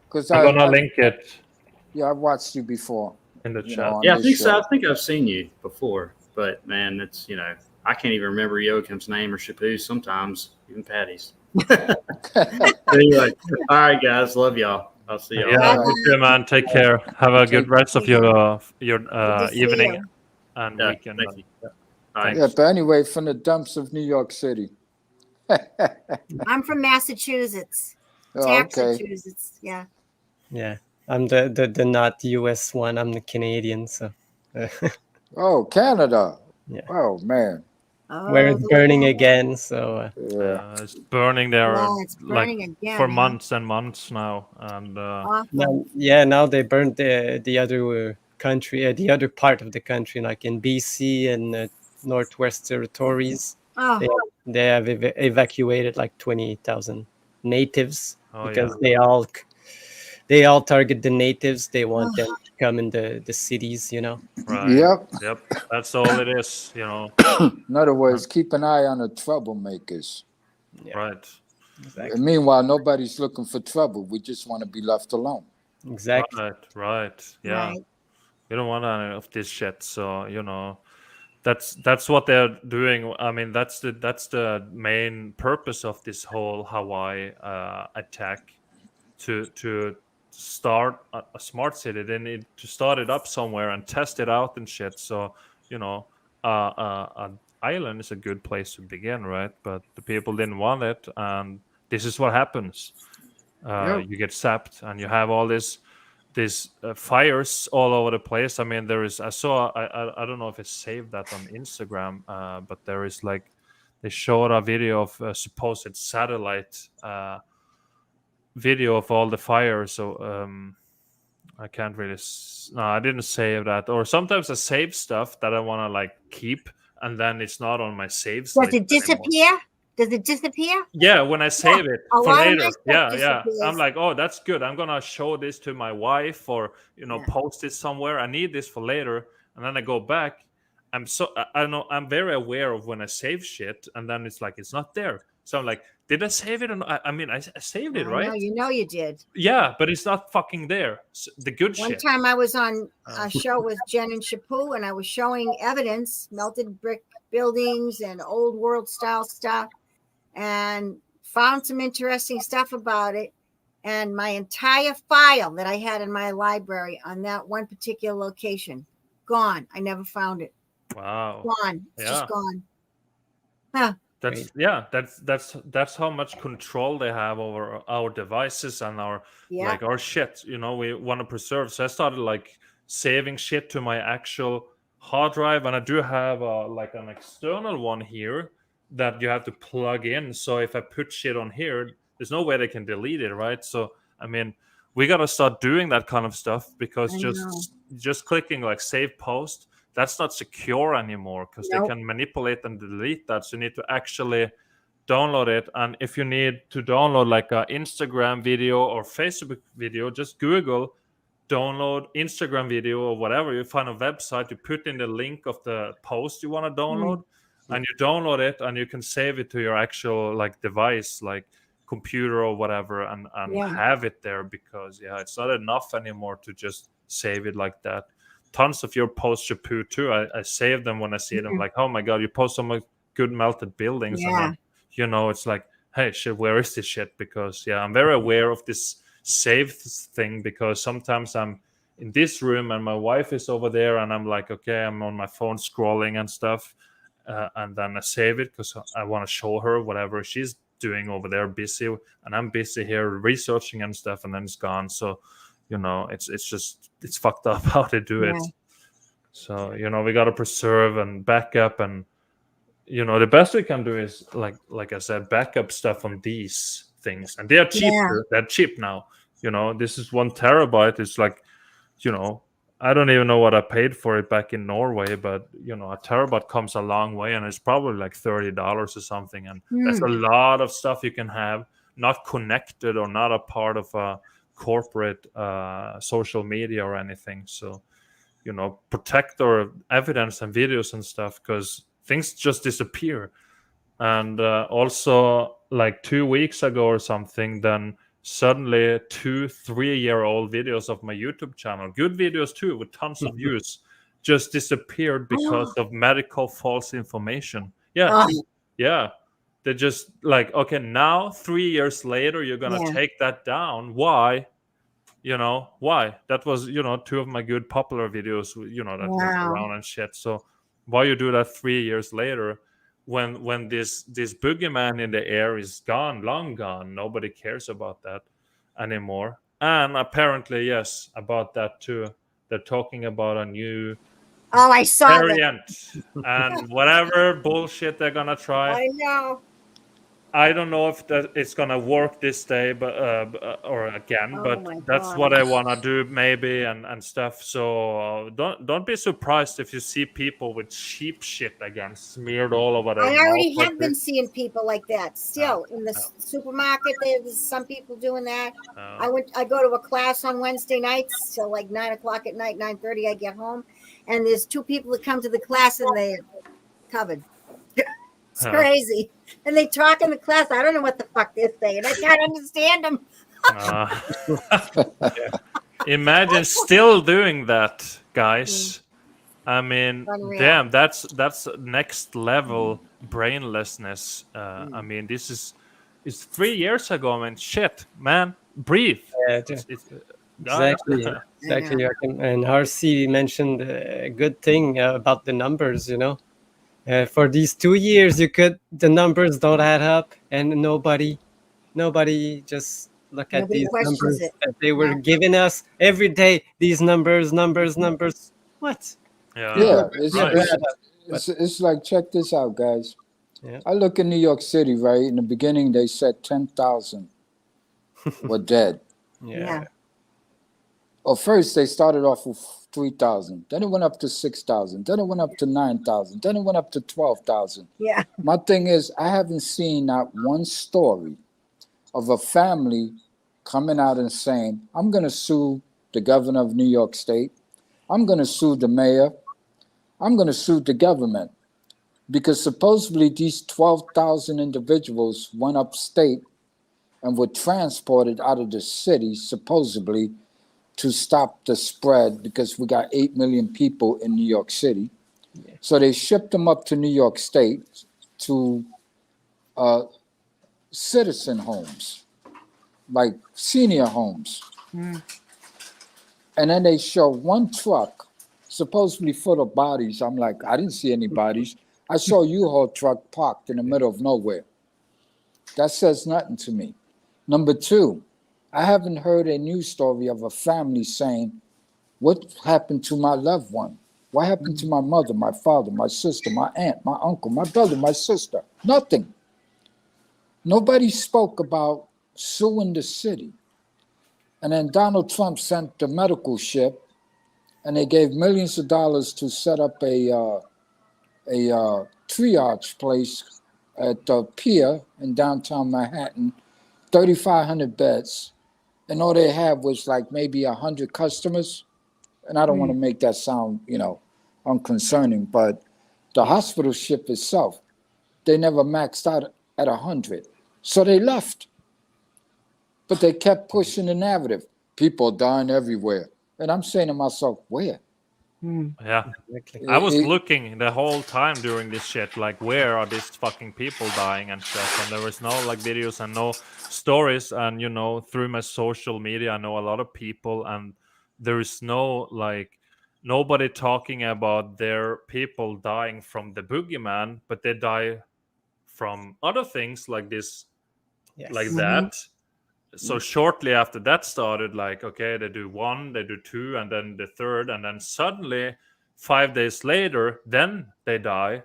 because I'm gonna link it. Yeah, I watched you before in the chat. Yeah, I think so. I think I've seen you before, but man, it's I can't even remember Joachim's name or Shapu's sometimes, even Patty's. Anyway, all right, guys, love y'all. I'll see y'all. Yeah, you, man. Take care. Have a good rest of your evening and weekend. Thank you. Yeah, but anyway, from the dumps of New York City. I'm from Massachusetts. Massachusetts, yeah. Yeah, I'm the not U.S. one. I'm the Canadian, so. Oh, Canada. Yeah. Oh man. Where it's burning again, so it's burning there it's burning again, for months and months now, and now they burned the other country, the other part of the country, like in BC and Northwest Territories. They have evacuated like 20,000 natives because they all target the natives. They want them to come in the cities, Right. Yep. That's all it is, In other words, keep an eye on the troublemakers. Yeah. Right. Exactly. And meanwhile, nobody's looking for trouble. We just want to be left alone. Exactly. Right. Yeah. Right. We don't want any of this shit. So that's what they're doing. I mean, that's the main purpose of this whole Hawaii attack, to start a smart city. They need to start it up somewhere and test it out and shit. So an island is a good place to begin, right? But the people didn't want it, and this is what happens. You get sapped, and you have all these fires all over the place. I mean, I don't know if it's saved that on Instagram, but there is like, they showed a video of a supposed satellite video of all the fires. So I can't really no, I didn't save that. Or sometimes I save stuff that I want to like keep, and then it's not on my saves. Does it disappear anymore. Does it disappear? Yeah, when I save it for later. Yeah. I'm like, oh, that's good. I'm gonna show this to my wife, or post it somewhere. I need this for later, and then I go back. I know I'm very aware of when I save shit, and then it's like it's not there. So I'm like, did I save it? I mean, I saved it, right? No, you did. Yeah, but it's not fucking there. The good shit. One time I was on a show with Jen and Shapu, and I was showing evidence, melted brick buildings and old world style stuff, and found some interesting stuff about it. And my entire file that I had in my library on that one particular location, gone. I never found it. Wow. Gone. It's just gone. Huh. That's how much control they have over our devices and our shit. We want to preserve. So I started like saving shit to my actual hard drive, and I do have like an external one here that you have to plug in. So if I put shit on here, there's no way they can delete it, right? So I mean, we gotta start doing that kind of stuff, because just clicking like save post, that's not secure anymore, because they can manipulate and delete that. So you need to actually download it. And if you need to download like an Instagram video or Facebook video, just Google download Instagram video or whatever. You find a website, you put in the link of the post you want to download, and you download it, and you can save it to your actual like device, like computer or whatever, and have it there, because it's not enough anymore to just save it like that. Tons of your posts, Shapu, too. I save them when I see them. Like, oh my god, you post some good melted buildings, and then, it's like, hey, shit, where is this shit? Because I'm very aware of this save thing, because sometimes I'm in this room and my wife is over there, and I'm like, okay, I'm on my phone scrolling and stuff, and then I save it because I want to show her whatever she's doing over there, busy, and I'm busy here researching and stuff, and then it's gone. So it's fucked up how they do it. So we got to preserve and backup, and the best we can do is like I said, backup stuff on these things, and they are cheap. They're cheap now. This is 1 terabyte. It's like, I don't even know what I paid for it back in Norway, but a terabyte comes a long way, and it's probably like $30 or something, and that's a lot of stuff you can have not connected or not a part of a corporate social media or anything. So protect our evidence and videos and stuff, because things just disappear. And also like 2 weeks ago or something, then suddenly 2-3-year-old videos of my YouTube channel, good videos too with tons of views, just disappeared because of medical false information. They just like, okay, now 3 years later you're gonna take that down. Why? Why? That was 2 of my good popular videos, that went around and shit. So why you do that 3 years later, when this boogeyman in the air is gone, long gone? Nobody cares about that anymore. And apparently, yes, about that too, they're talking about a new I saw variant and whatever bullshit they're gonna try. I know. I don't know if that it's gonna work this day, but or again. But that's what I wanna do, maybe, and stuff. So don't be surprised if you see people with cheap shit again smeared all over their I already mouth have been seeing people like that. Still in the supermarket, there's some people doing that. I go to a class on Wednesday nights till like 9 o'clock at night, 9:30. I get home, and there's 2 people that come to the class, and they're covered. It's crazy. And they talk in the class. I don't know what the fuck they're saying. I can't understand them. Imagine still doing that, guys. I mean, Unreal. damn, that's next level brainlessness. I mean, this is 3 years ago. I mean, shit, man, breathe. Yeah, exactly. Exactly. Joachim. And RC mentioned a good thing about the numbers. For these 2 years, the numbers don't add up, and nobody just look at Nobody these questions numbers it. that they were giving us every day. These numbers. What? Yeah, Never it's like, check this out, guys. Yeah. I look in New York City, right? In the beginning, they said 10,000 were dead. Yeah. Well, first they started off with 3,000. Then it went up to 6,000. Then it went up to 9,000. Then it went up to 12,000. Yeah. My thing is, I haven't seen not one story of a family coming out and saying, I'm going to sue the governor of New York State. I'm going to sue the mayor. I'm going to sue the government. Because supposedly these 12,000 individuals went upstate and were transported out of the city, supposedly, to stop the spread, because we got 8 million people in New York City. Yeah. So they shipped them up to New York State to citizen homes, like senior homes. And then they show one truck supposedly full of bodies. I'm like, I didn't see any bodies. I saw a U-Haul truck parked in the middle of nowhere. That says nothing to me. Number two, I haven't heard a news story of a family saying, what happened to my loved one? What happened to my mother, my father, my sister, my aunt, my uncle, my brother, my sister? Nothing. Nobody spoke about suing the city. And then Donald Trump sent the medical ship, and they gave millions of dollars to set up a triage place at the pier in downtown Manhattan, 3,500 beds. And all they had was like maybe 100 customers. And I don't want to make that sound, unconcerning, but the hospital ship itself, they never maxed out at 100. So they left. But they kept pushing the narrative. People dying everywhere. And I'm saying to myself, where? Yeah, I was looking the whole time during this shit, like, where are these fucking people dying and stuff, and there was no like videos and no stories. And through my social media, I know a lot of people, and there is no like nobody talking about their people dying from the boogeyman, but they die from other things like this, like that. So shortly after that started, like, okay, they do one, they do two, and then the third, and then suddenly 5 days later, then they die.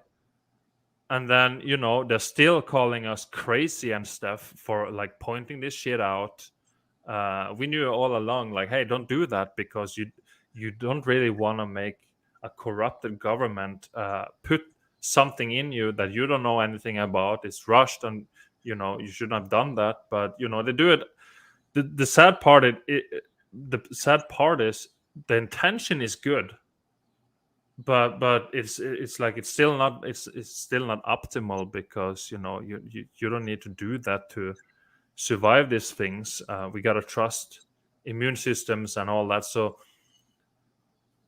And then, they're still calling us crazy and stuff for like pointing this shit out. We knew all along, like, hey, don't do that, because you don't really want to make a corrupted government put something in you that you don't know anything about. It's rushed, and you shouldn't have done that. But they do it. The sad part is the intention is good, but it's like it's still not optimal, because you don't need to do that to survive these things. We gotta trust immune systems and all that. So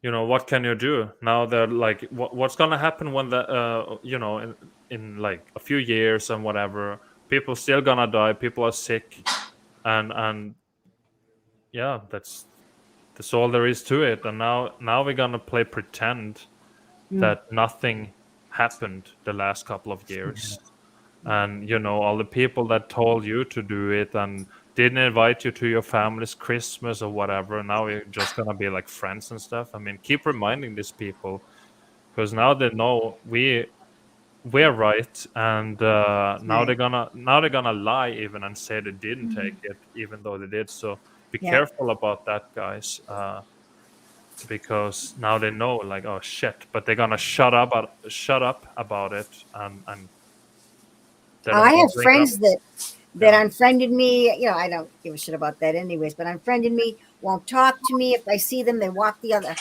what can you do now? They're like, what's gonna happen when the in like a few years and whatever, people still gonna die, people are sick. And yeah, that's all there is to it. And now we're gonna play pretend that nothing happened the last couple of years. And all the people that told you to do it and didn't invite you to your family's Christmas or whatever, now you're just gonna be like friends and stuff. I mean, keep reminding these people, because now they know we're right, and now they're gonna lie even and say they didn't take it, even though they did. So be careful about that, guys, because now they know, like, oh shit, but they're gonna shut up about it, and I have friends that unfriended me. I don't give a shit about that anyways, but unfriended me, won't talk to me. If I see them, they walk the other.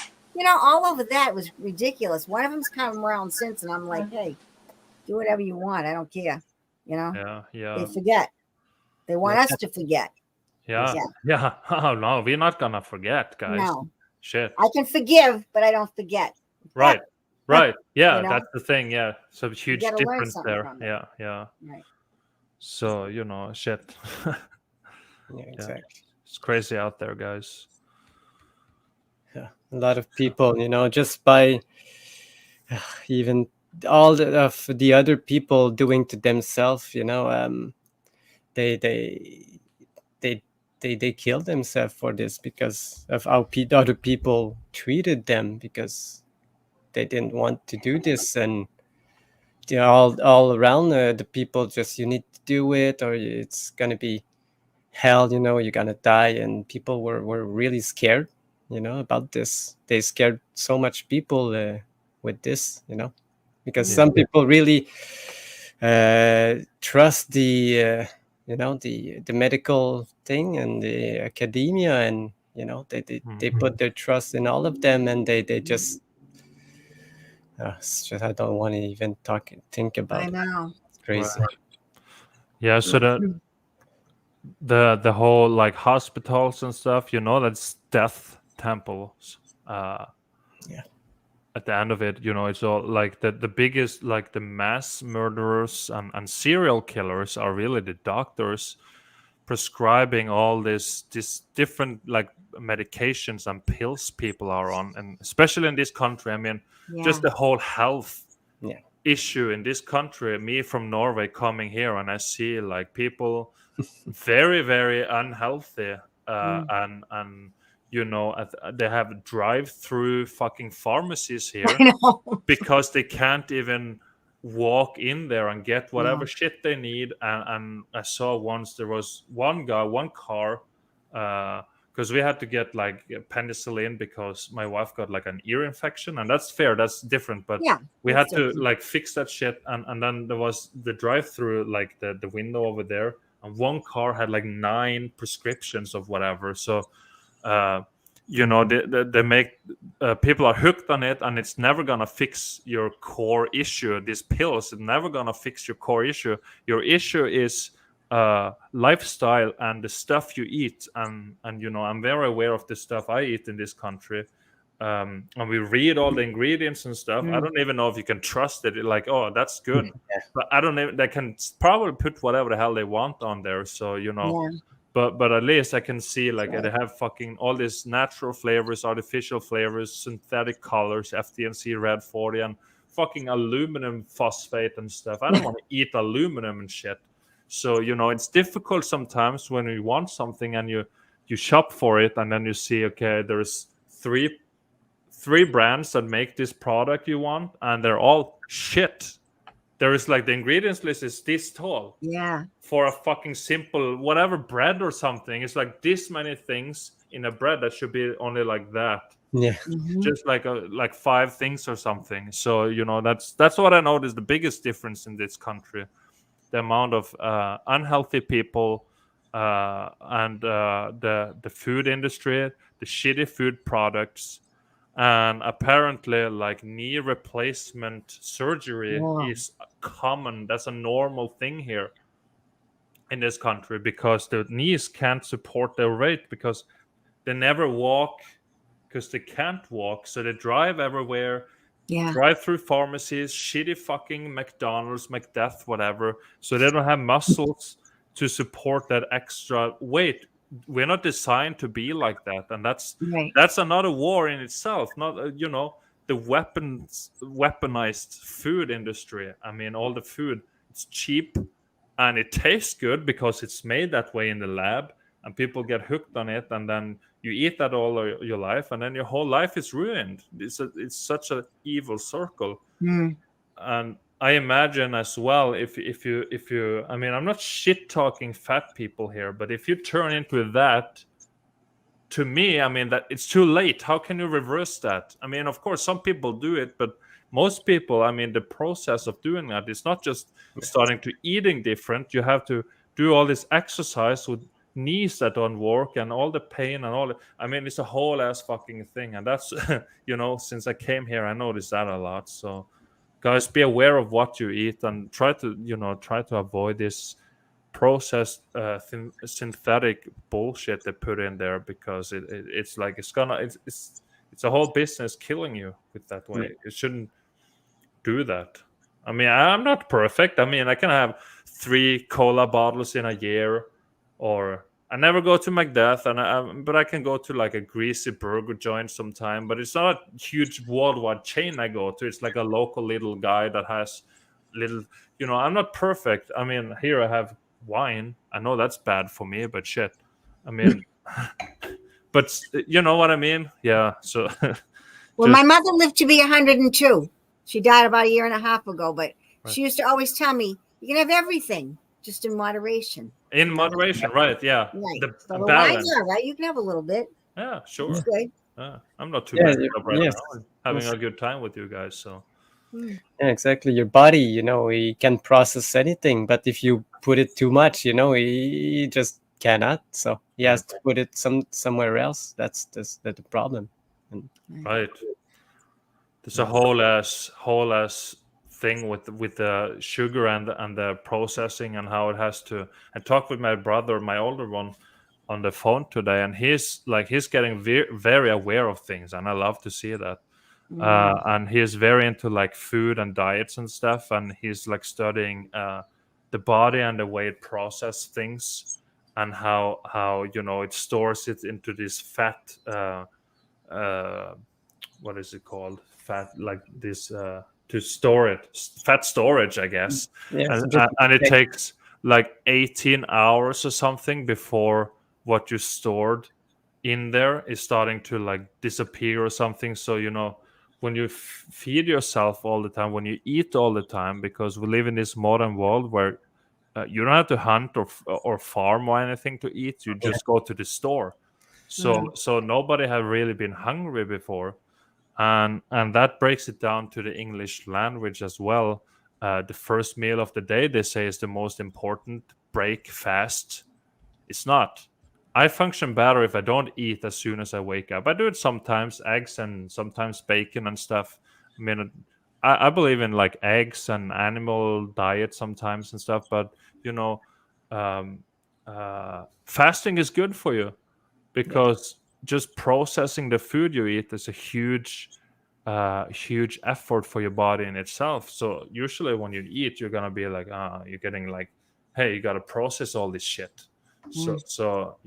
All over that was ridiculous. One of them's come around since, and I'm like, hey, do whatever you want. I don't care. Yeah. They forget. They want us to forget. Yeah. Oh no, we're not gonna forget, guys. No. Shit. I can forgive, but I don't forget. Right. Right. Yeah, You know? that's the thing. Yeah. So huge gotta learn difference something there. from it. Yeah. Yeah. Right. So, shit. Yeah, exactly. It's crazy out there, guys. Yeah, a lot of people, just by even all of the other people doing to themselves, they kill themselves for this because of how other people treated them, because they didn't want to do this, and all around the people just, you need to do it or it's gonna be hell, you're gonna die. And people were really scared, about this. They scared so much people with this, because some people really trust the the medical thing and the academia, and they put their trust in all of them, and they just it's just, I don't want to even think about it. I know. It's crazy. Right. Yeah, so the whole like hospitals and stuff, that's death temples. At the end of it, it's all like the biggest, like the mass murderers and serial killers are really the doctors prescribing all this different like medications and pills people are on, and especially in this country. I mean, just the whole health issue in this country. Me from Norway coming here, and I see like people very, very unhealthy, and they have drive-through fucking pharmacies here because they can't even walk in there and get whatever shit they need. And I saw once there was one car, because we had to get like penicillin because my wife got like an ear infection, and that's fair, that's different, but we had to like fix that shit. And then there was the drive-through, like the window over there, and one car had like 9 prescriptions of whatever. So they make people are hooked on it, and it's never gonna fix your core issue. These pills are never gonna fix your core issue. Your issue is lifestyle and the stuff you eat. And I'm very aware of the stuff I eat in this country, and we read all the ingredients and stuff. I don't even know if you can trust it, like, oh, that's good. But I don't even, they can probably put whatever the hell they want on there. So but at least I can see like they have fucking all these natural flavors, artificial flavors, synthetic colors, FDNC Red 40, and fucking aluminum phosphate and stuff. I don't want to eat aluminum and shit. So it's difficult sometimes when you want something and you shop for it, and then you see, okay, there's three brands that make this product you want, and they're all shit. There is like the ingredients list is this tall. Yeah. For a fucking simple whatever bread or something, it's like this many things in a bread that should be only like that. Yeah. Just like 5 things or something. So that's what I noticed the biggest difference in this country. The amount of unhealthy people, and the food industry, the shitty food products. And apparently like knee replacement surgery is common. That's a normal thing here in this country, because the knees can't support their weight, because they never walk because they can't walk. So they drive everywhere, drive through pharmacies, shitty fucking McDonald's, McDeath, whatever. So they don't have muscles to support that extra weight. We're not designed to be like that, and that's another war in itself. Not the weaponized food industry. I mean, all the food, it's cheap and it tastes good because it's made that way in the lab, and people get hooked on it, and then you eat that all your life, and then your whole life is ruined. It's such an evil circle. And I imagine as well, if you, I mean, I'm not shit talking fat people here, but if you turn into that, to me, I mean, that it's too late. How can you reverse that? I mean, of course, some people do it, but most people, I mean, the process of doing that is not just starting to eating different. You have to do all this exercise with knees that don't work, and all the pain and all the, I mean, it's a whole ass fucking thing. And that's, since I came here, I noticed that a lot. So guys, be aware of what you eat, and try to avoid this processed synthetic bullshit they put in there, because it's like it's a whole business killing you with that way. It shouldn't do that. I mean, I'm not perfect. I mean, I can have 3 cola bottles in a year, or I never go to Macbeth, but I can go to like a greasy burger joint sometime. But it's not a huge worldwide chain I go to. It's like a local little guy that has little. I'm not perfect. I mean, here I have wine. I know that's bad for me, but shit. I mean, but you know what I mean? Yeah. So. Well, my mother lived to be 102. She died about a year and a half ago, but she used to always tell me, you can have everything, just in moderation. In moderation, right? Yeah. Right. The balance. Wine, right? You can have a little bit. Yeah, sure. That's good. I'm not too bad right now. I'm having a good time with you guys. So. Yeah, exactly. Your body, he can process anything, but if you put it too much, he just cannot. So he has to put it somewhere else. That's the problem. Right. There's a whole ass thing with the sugar and the processing and how it has to. I talked with my brother, my older one, on the phone today, and he's getting very aware of things, and I love to see that. And he's very into like food and diets and stuff, and he's like studying the body and the way it processes things, and how it stores it into this fat. What is it called? Fat, like this to store it. Fat storage, I guess. And it takes like 18 hours or something before what you stored in there is starting to like disappear or something. So when you feed yourself all the time, when you eat all the time, because we live in this modern world where you don't have to hunt or farm or anything to eat. You just go to the store. So nobody had really been hungry before, and that breaks it down to the English language as well. The first meal of the day, they say, is the most important. Break fast. It's not. I function better if I don't eat as soon as I wake up. I do it sometimes, eggs and sometimes bacon and stuff. I mean, I believe in like eggs and animal diet sometimes and stuff, but fasting is good for you, because just processing the food you eat is a huge effort for your body in itself. So usually when you eat, you're gonna be like, you're getting like, hey, you gotta process all this shit. So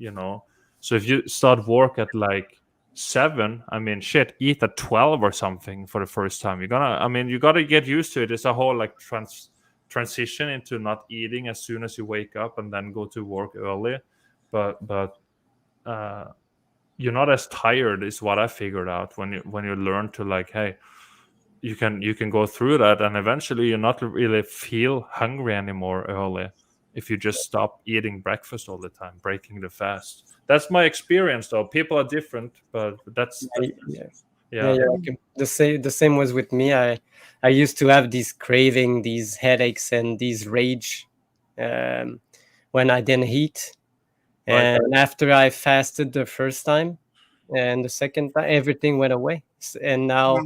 if you start work at like 7, I mean, shit, eat at 12 or something for the first time. You gotta get used to it. It's a whole like transition into not eating as soon as you wake up and then go to work early, but you're not as tired, is what I figured out when you learn to like, hey, you can go through that, and eventually you're not really feel hungry anymore early if you just stop eating breakfast all the time, breaking the fast. That's my experience, though. People are different, but that's yeah. The same was with me. I used to have these craving, these headaches, and these rage when I didn't eat. And after I fasted the first time and the second time, everything went away. And now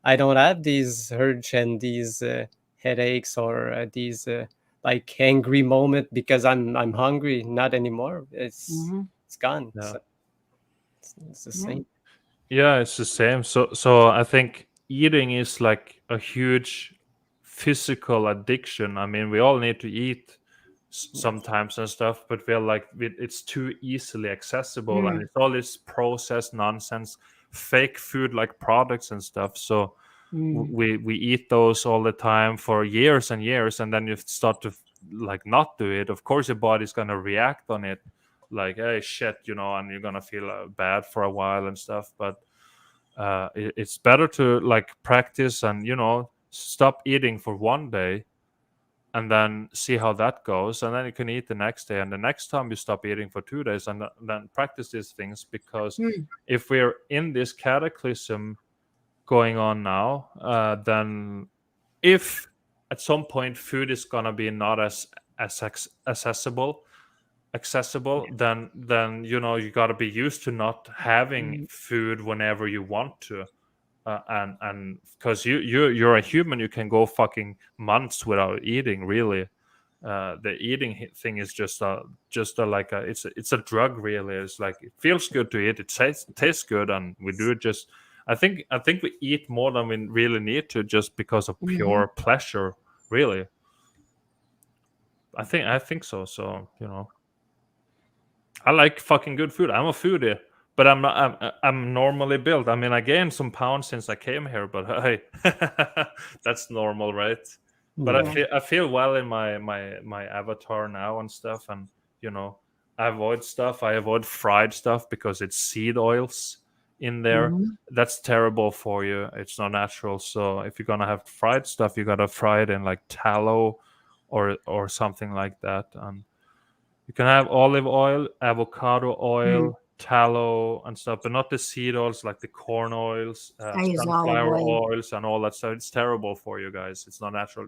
I don't have these urge and these headaches or these like angry moment because I'm hungry. Not anymore. It's gone. Yeah. So it's the same. Yeah, it's the same. So I think eating is like a huge physical addiction. I mean, we all need to eat sometimes and stuff, but we're like, it's too easily accessible, and it's all this processed nonsense, fake food like products and stuff. So we eat those all the time for years and years, and then you start to like not do it. Of course your body's gonna react on it like, hey, shit, and you're gonna feel bad for a while and stuff. But it's better to like practice and stop eating for one day and then see how that goes, and then you can eat the next day, and the next time you stop eating for 2 days, and then practice these things. Because if we're in this cataclysm going on now, then if at some point food is gonna be not as accessible, then you got to be used to not having food whenever you want to. And because you're a human, you can go fucking months without eating, really. The eating thing is just a like it's a drug, really. It's like, it feels good to eat, it tastes good, and we do it just. I think we eat more than we really need to, just because of pure pleasure, really. I think so. So, I like fucking good food. I'm a foodie, but I'm not. I'm normally built. I mean, I gained some pounds since I came here, but hey, that's normal, right? But I feel well in my avatar now and stuff, and I avoid stuff. I avoid fried stuff because it's seed oils in there. That's terrible for you. It's not natural. So if you're gonna have fried stuff, you gotta fry it in like tallow or something like that. And you can have olive oil, avocado oil, tallow and stuff, but not the seed oils like the corn oils, I use sunflower olive oil. oils, and all that stuff. It's terrible for you guys. It's not natural.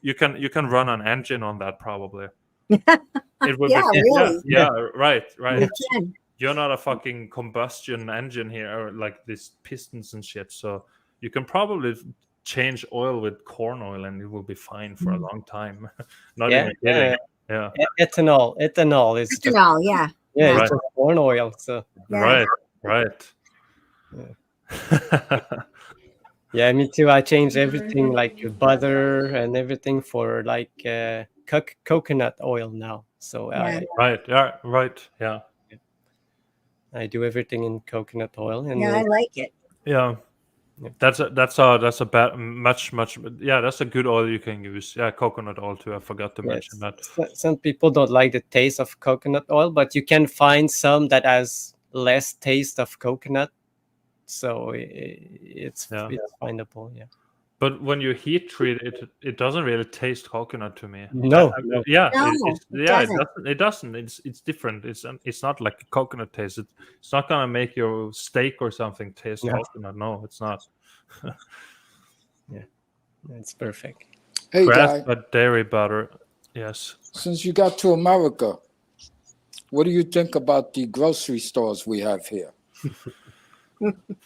You can run an engine on that probably. It would Yeah, be really. yeah, right. You can. You're not a fucking combustion engine here, or like these pistons and shit. So you can probably change oil with corn oil, and it will be fine for a long time. Not even kidding. Yeah. Ethanol is just, Ethanol, yeah. it's just corn oil. So Right. yeah, me too. I changed everything like butter and everything for like coconut oil now. So I do everything in coconut oil. And I like it. Yeah. That's a bad much that's a good oil you can use. Yeah, coconut oil too. I forgot to mention that. Some people don't like the taste of coconut oil, but you can find some that has less taste of coconut, so it's findable. Yeah. But when you heat treat it, it doesn't really taste coconut to me. No. It doesn't. It's different. It's not like a coconut taste. It's not gonna make your steak or something taste coconut. No, it's not. Yeah, it's perfect. Hey, Grass, Guy. but dairy butter. Yes. Since you got to America, what do you think about the grocery stores we have here?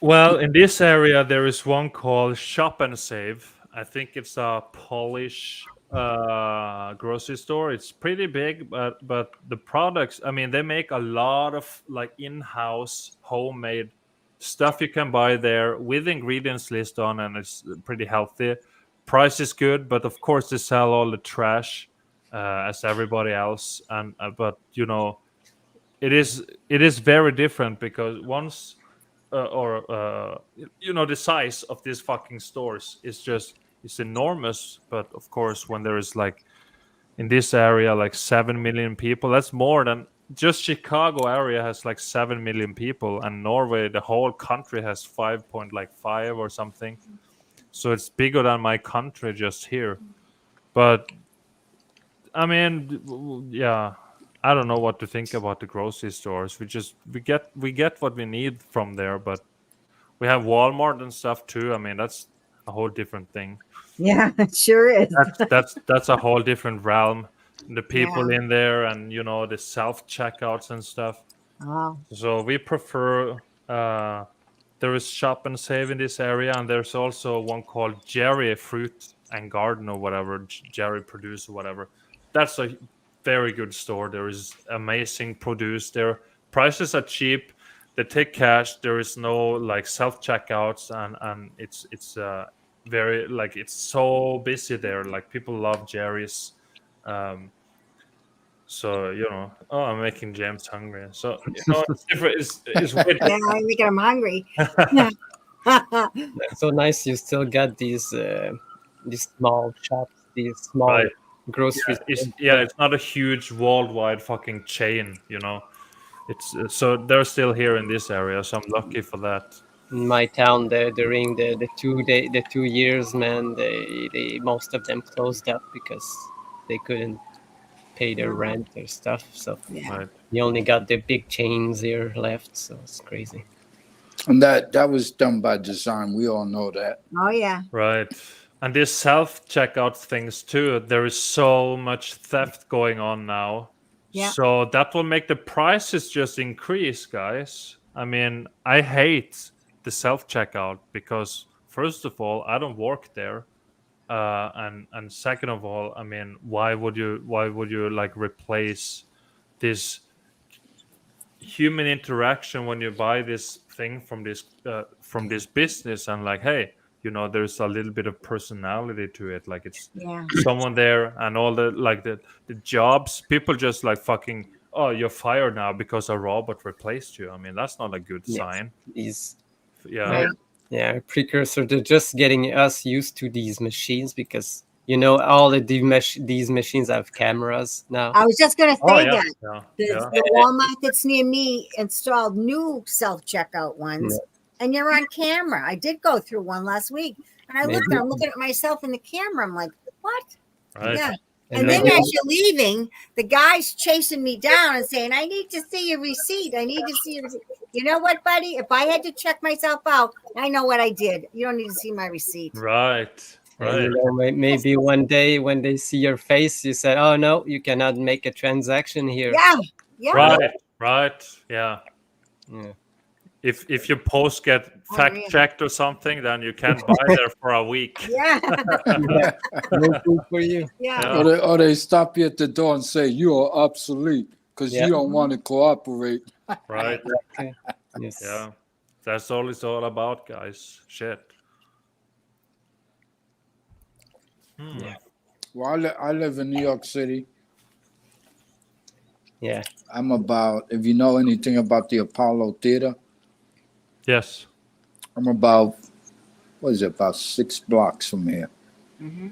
Well, in this area, there is one called Shop and Save. I think it's a Polish grocery store. It's pretty big, but the products, I mean, they make a lot of like in-house homemade stuff you can buy there with ingredients list on, and it's pretty healthy. Price is good, but of course they sell all the trash as everybody else. And but it is very different, because once the size of these fucking stores it's enormous. But of course, when there is like in this area like 7 million people, that's more than just Chicago area has like 7 million people, and Norway, the whole country, has 5.5 or something. So it's bigger than my country just here. But I mean, yeah, I don't know what to think about the grocery stores. We get what we need from there, but we have Walmart and stuff too. I mean, that's a whole different thing. Yeah, it sure is. That's a whole different realm. The people in there, and the self checkouts and stuff. Wow. So we prefer. There is Shop and Save in this area, and there's also one called Jerry Fruit and Garden or whatever, Jerry Produce or whatever. That's a very good store. There is amazing produce there. Prices are cheap. They take cash. There is no like self checkouts, and it's very like it's so busy there. Like people love Jerry's. So I'm making James hungry. So it's different. It's weird. Yeah, I think I'm hungry. So nice. You still got these small shops, these small grocery stores. It's not a huge worldwide fucking chain. It's so they're still here in this area. So I'm lucky for that. In my town, during the 2 years, man, they most of them closed up because they couldn't pay their rent or stuff. So you only got the big chains here left. So it's crazy. And that was done by design. We all know that. Oh yeah. Right. And these self-checkout things too. There is so much theft going on now. Yeah. So that will make the prices just increase, guys. I mean, I hate the self-checkout because, first of all, I don't work there. and second of all, I mean, why would you like replace this human interaction when you buy this thing from this business, and like, hey, there's a little bit of personality to it, like it's someone there, and all the like the jobs, people just like fucking, oh, you're fired now because a robot replaced you. I mean, that's not a good sign. Precursor to just getting us used to these machines, because all of these machines have cameras now. I was just going to say that. The Walmart that's near me installed new self-checkout ones, and you're on camera. I did go through one last week, and I'm looking at myself in the camera. I'm like, what? Right. Yeah. And then as you're leaving, the guy's chasing me down and saying, I need to see your receipt. I need to see your receipt. You know what, buddy? If I had to check myself out, I know what I did. You don't need to see my receipt. Right. Right. Maybe one day when they see your face, you said, "Oh no, you cannot make a transaction here." Yeah. Right. Yeah. If your post get fact checked or something, then you can't buy there for a week. Yeah. No food for you. Yeah. Or they stop you at the door and say you are obsolete because you don't want to cooperate. Right. Okay. Yes. Yeah. That's all it's all about, guys. Shit. Yeah. Well, I live in New York City. Yeah. I'm about, if you know anything about the Apollo Theater. Yes. I'm about, about 6 blocks from here. Mm-hmm.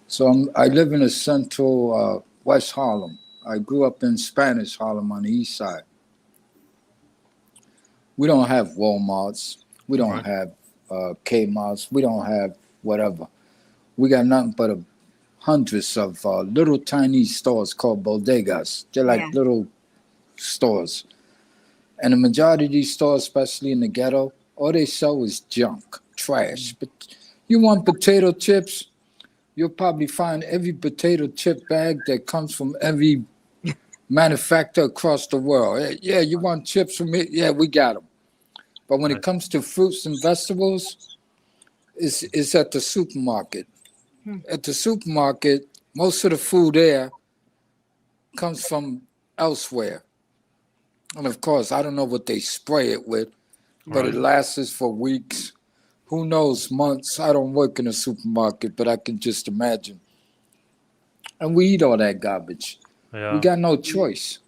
So I live in the central West Harlem. I grew up in Spanish Harlem on the east side. We don't have Walmarts. We don't have Kmarts. We don't have whatever. We got nothing but hundreds of little tiny stores called bodegas. They're like little stores. And the majority of these stores, especially in the ghetto, all they sell is junk, trash. But you want potato chips, you'll probably find every potato chip bag that comes from every manufacturer across the world. Yeah, you want chips from me? Yeah, we got them. But when it comes to fruits and vegetables, it's at the supermarket. At the supermarket, most of the food there comes from elsewhere. And of course, I don't know what they spray it with, but it lasts for weeks. Who knows, months. I don't work in a supermarket, but I can just imagine. And we eat all that garbage. Yeah. We got no choice.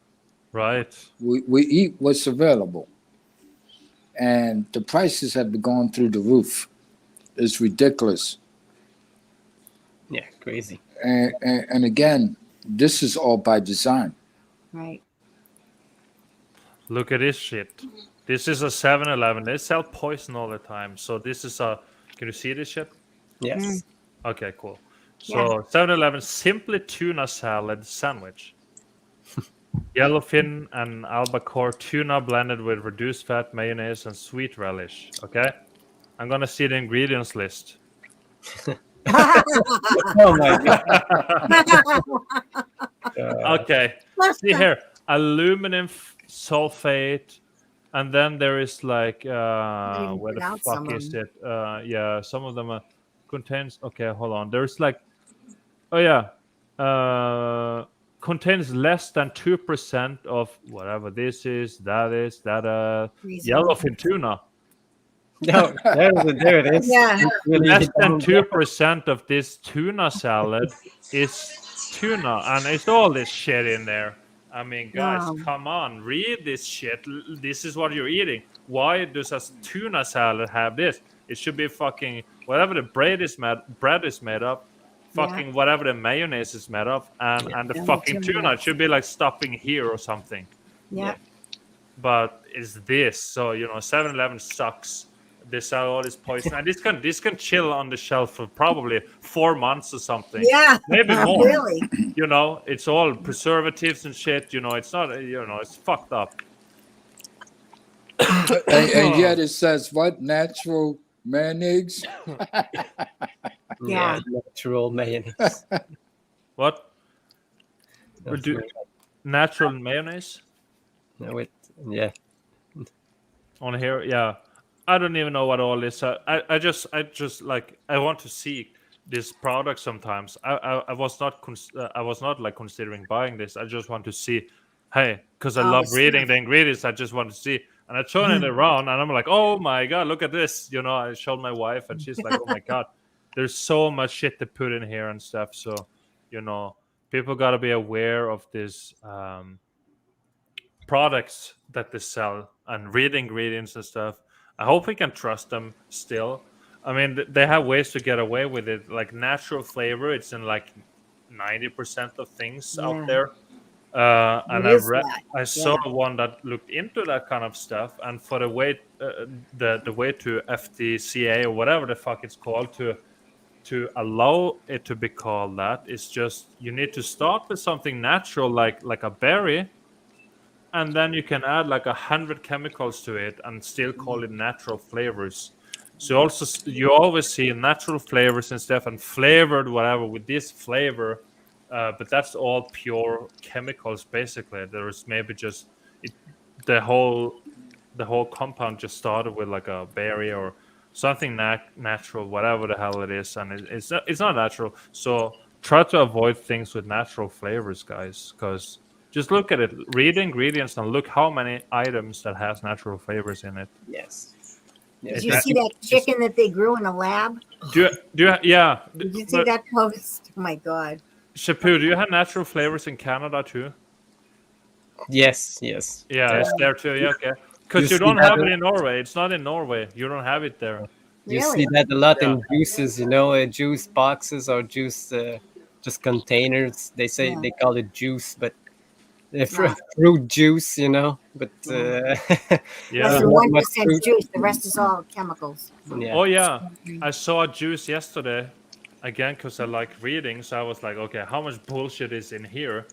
Right. We eat what's available. And the prices have been going through the roof. It's ridiculous. Yeah, crazy. And again, this is all by design. Right. Look at this shit. This is a 7-Eleven. They sell poison all the time. So this is a... Can you see this shit? Yes. Okay, cool. So 7-Eleven Simply Tuna Salad Sandwich. Yellowfin and albacore tuna blended with reduced fat, mayonnaise, and sweet relish. Okay? I'm going to see the ingredients list. Oh my god. Okay. See here. Aluminum sulfate. And then there is like, where the fuck is it? Yeah, some of them contains, okay, hold on. There's like, contains less than 2% of whatever this is, that yellowfin tuna. No, there it is. Yeah. Less than 2% of this tuna salad is tuna, and it's all this shit in there. I mean, guys, come on, read this shit. This is what you're eating. Why does a tuna salad have this? It should be fucking whatever the bread is made of, fucking whatever the mayonnaise is made of, and the fucking tuna. It should be like stopping here or something. Yeah. But it's this. So 7-Eleven sucks. They sell all this poison, and this can chill on the shelf for probably 4 months or something. Yeah, maybe more. Really? It's all preservatives and shit. It's not. It's fucked up. and yet it says what? Natural mayonnaise. Yeah, natural mayonnaise. What? Natural mayonnaise? No, on here, yeah. I don't even know what all this. I just like I want to see this product sometimes. I was not like considering buying this. I just want to see, hey, because I love reading the ingredients. I just want to see, and I turn it around, and I'm like, oh my god, look at this. You know, I showed my wife, and she's like, oh my god, there's so much shit to put in here and stuff. So, you know, people got to be aware of this products that they sell and read ingredients and stuff. I hope we can trust them still. I mean, they have ways to get away with it, like natural flavor. It's in like 90% of things out there. And I saw one that looked into that kind of stuff, and for the way the way to FDCA or whatever the fuck it's called to allow it to be called that is just you need to start with something natural like a berry, and then you can add like 100 chemicals to it and still call it natural flavors. So you always see natural flavors and stuff and flavored whatever with this flavor, but that's all pure chemicals basically. There is maybe just the whole compound just started with like a berry or something natural, whatever the hell it is, and it's not natural. So try to avoid things with natural flavors, guys, because just look at it, read the ingredients, and look how many items that has natural flavors in it. Yes. Did you see that chicken that they grew in a lab? Yeah. Did you see that post? Oh my god. Shapu, do you have natural flavors in Canada too? Yes. Yeah, it's there too. Yeah, okay. Because you don't have it in Norway. It's not in Norway. You don't have it there. You see that a lot in juices, you know, juice boxes or juice just containers. They say they call it juice, but fruit juice, you know. But That's the 1% juice. The rest is all chemicals. Yeah. Oh yeah, I saw a juice yesterday. Again, because I like reading, so I was like, okay, how much bullshit is in here?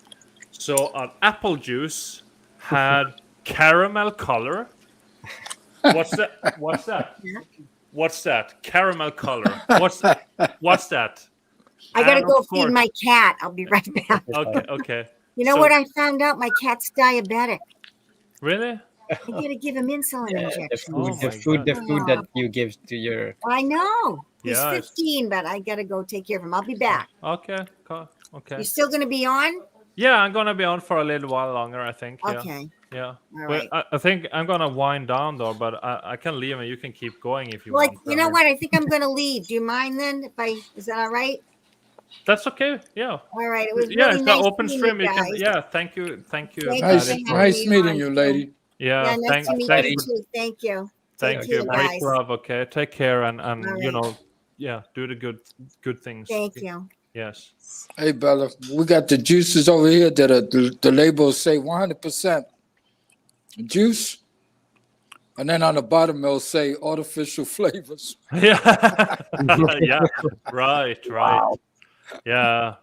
So an apple juice had caramel color. What's that? Caramel color. What's that? I gotta go feed my cat. I'll be right back. Okay. You know what I found out? My cat's diabetic. Really? I gotta give him insulin injection. The food that you give to your. I know. He's 15, but I gotta go take care of him. I'll be back. Okay. Cool. Okay. You're still gonna be on? Yeah, I'm gonna be on for a little while longer, I think. Okay. Yeah. All right. I think I'm gonna wind down though, but I can leave and you can keep going if you want. You know what? I think I'm gonna leave. Do you mind then? Is that all right? That's okay. Yeah. All right. It was really it's nice an open stream. You can. Yeah. Thank you. Nice meeting you, lady. Yeah. Nice to meet you too. Thank you. Thank you. Guys. Great job. Okay. Take care and right. you know, do the good things. Thank you. Yes. Hey Bella, we got the juices over here that the labels say 100% juice, and then on the bottom it'll say artificial flavors. Yeah. Yeah. Right. Wow. Yeah.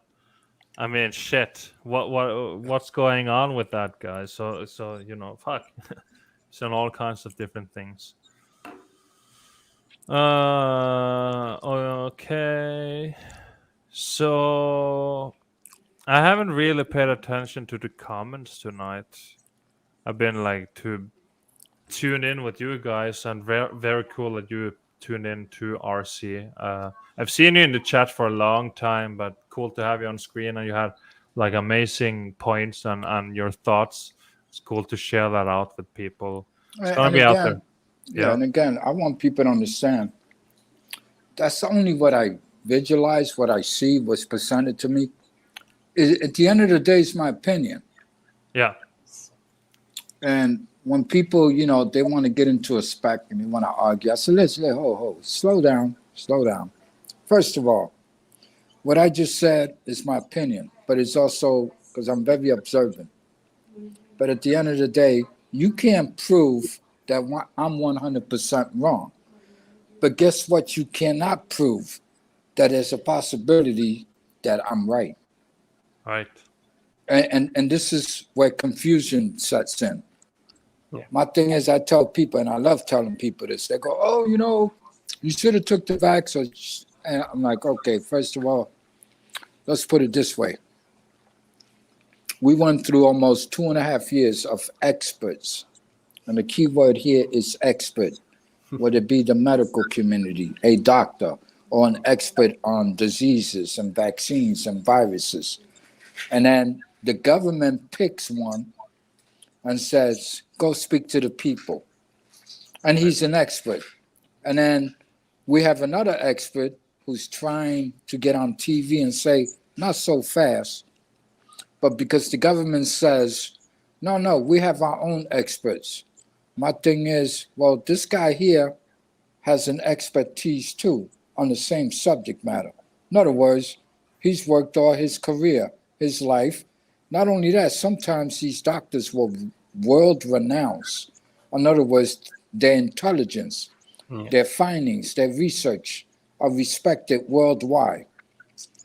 I mean, shit. What's going on with that, guys? So you know, fuck. It's on all kinds of different things. Okay. So I haven't really paid attention to the comments tonight. I've been like to tune in with you guys, and very cool that you tuned in to RC. I've seen you in the chat for a long time, but cool to have you on screen, and you had like amazing points and your thoughts. It's cool to share that out with people. It's gonna be out there. Yeah, and again, I want people to understand that's only what I visualize, what I see, what's presented to me. At the end of the day, it's my opinion. Yeah. And when people, you know, they want to get into a spec and they want to argue, I said, let's slow down. First of all, what I just said is my opinion, but it's also because I'm very observant. But at the end of the day, you can't prove that I'm 100% wrong. But guess what? You cannot prove that there's a possibility that I'm right. Right. And this is where confusion sets in. Yeah. My thing is, I tell people, and I love telling people this, they go, oh, you know, you should have took the vax. And I'm like, okay, first of all, let's put it this way. We went through almost 2.5 years of experts. And the key word here is expert, whether it be the medical community, a doctor, or an expert on diseases and vaccines and viruses. And then the government picks one and says, go speak to the people. And he's an expert. And then we have another expert who's trying to get on TV and say, not so fast, but because the government says, no, we have our own experts. My thing is, well, this guy here has an expertise too on the same subject matter. In other words, he's worked all his career, his life. Not only that, sometimes these doctors were world renowned. In other words, their intelligence, their findings, their research are respected worldwide.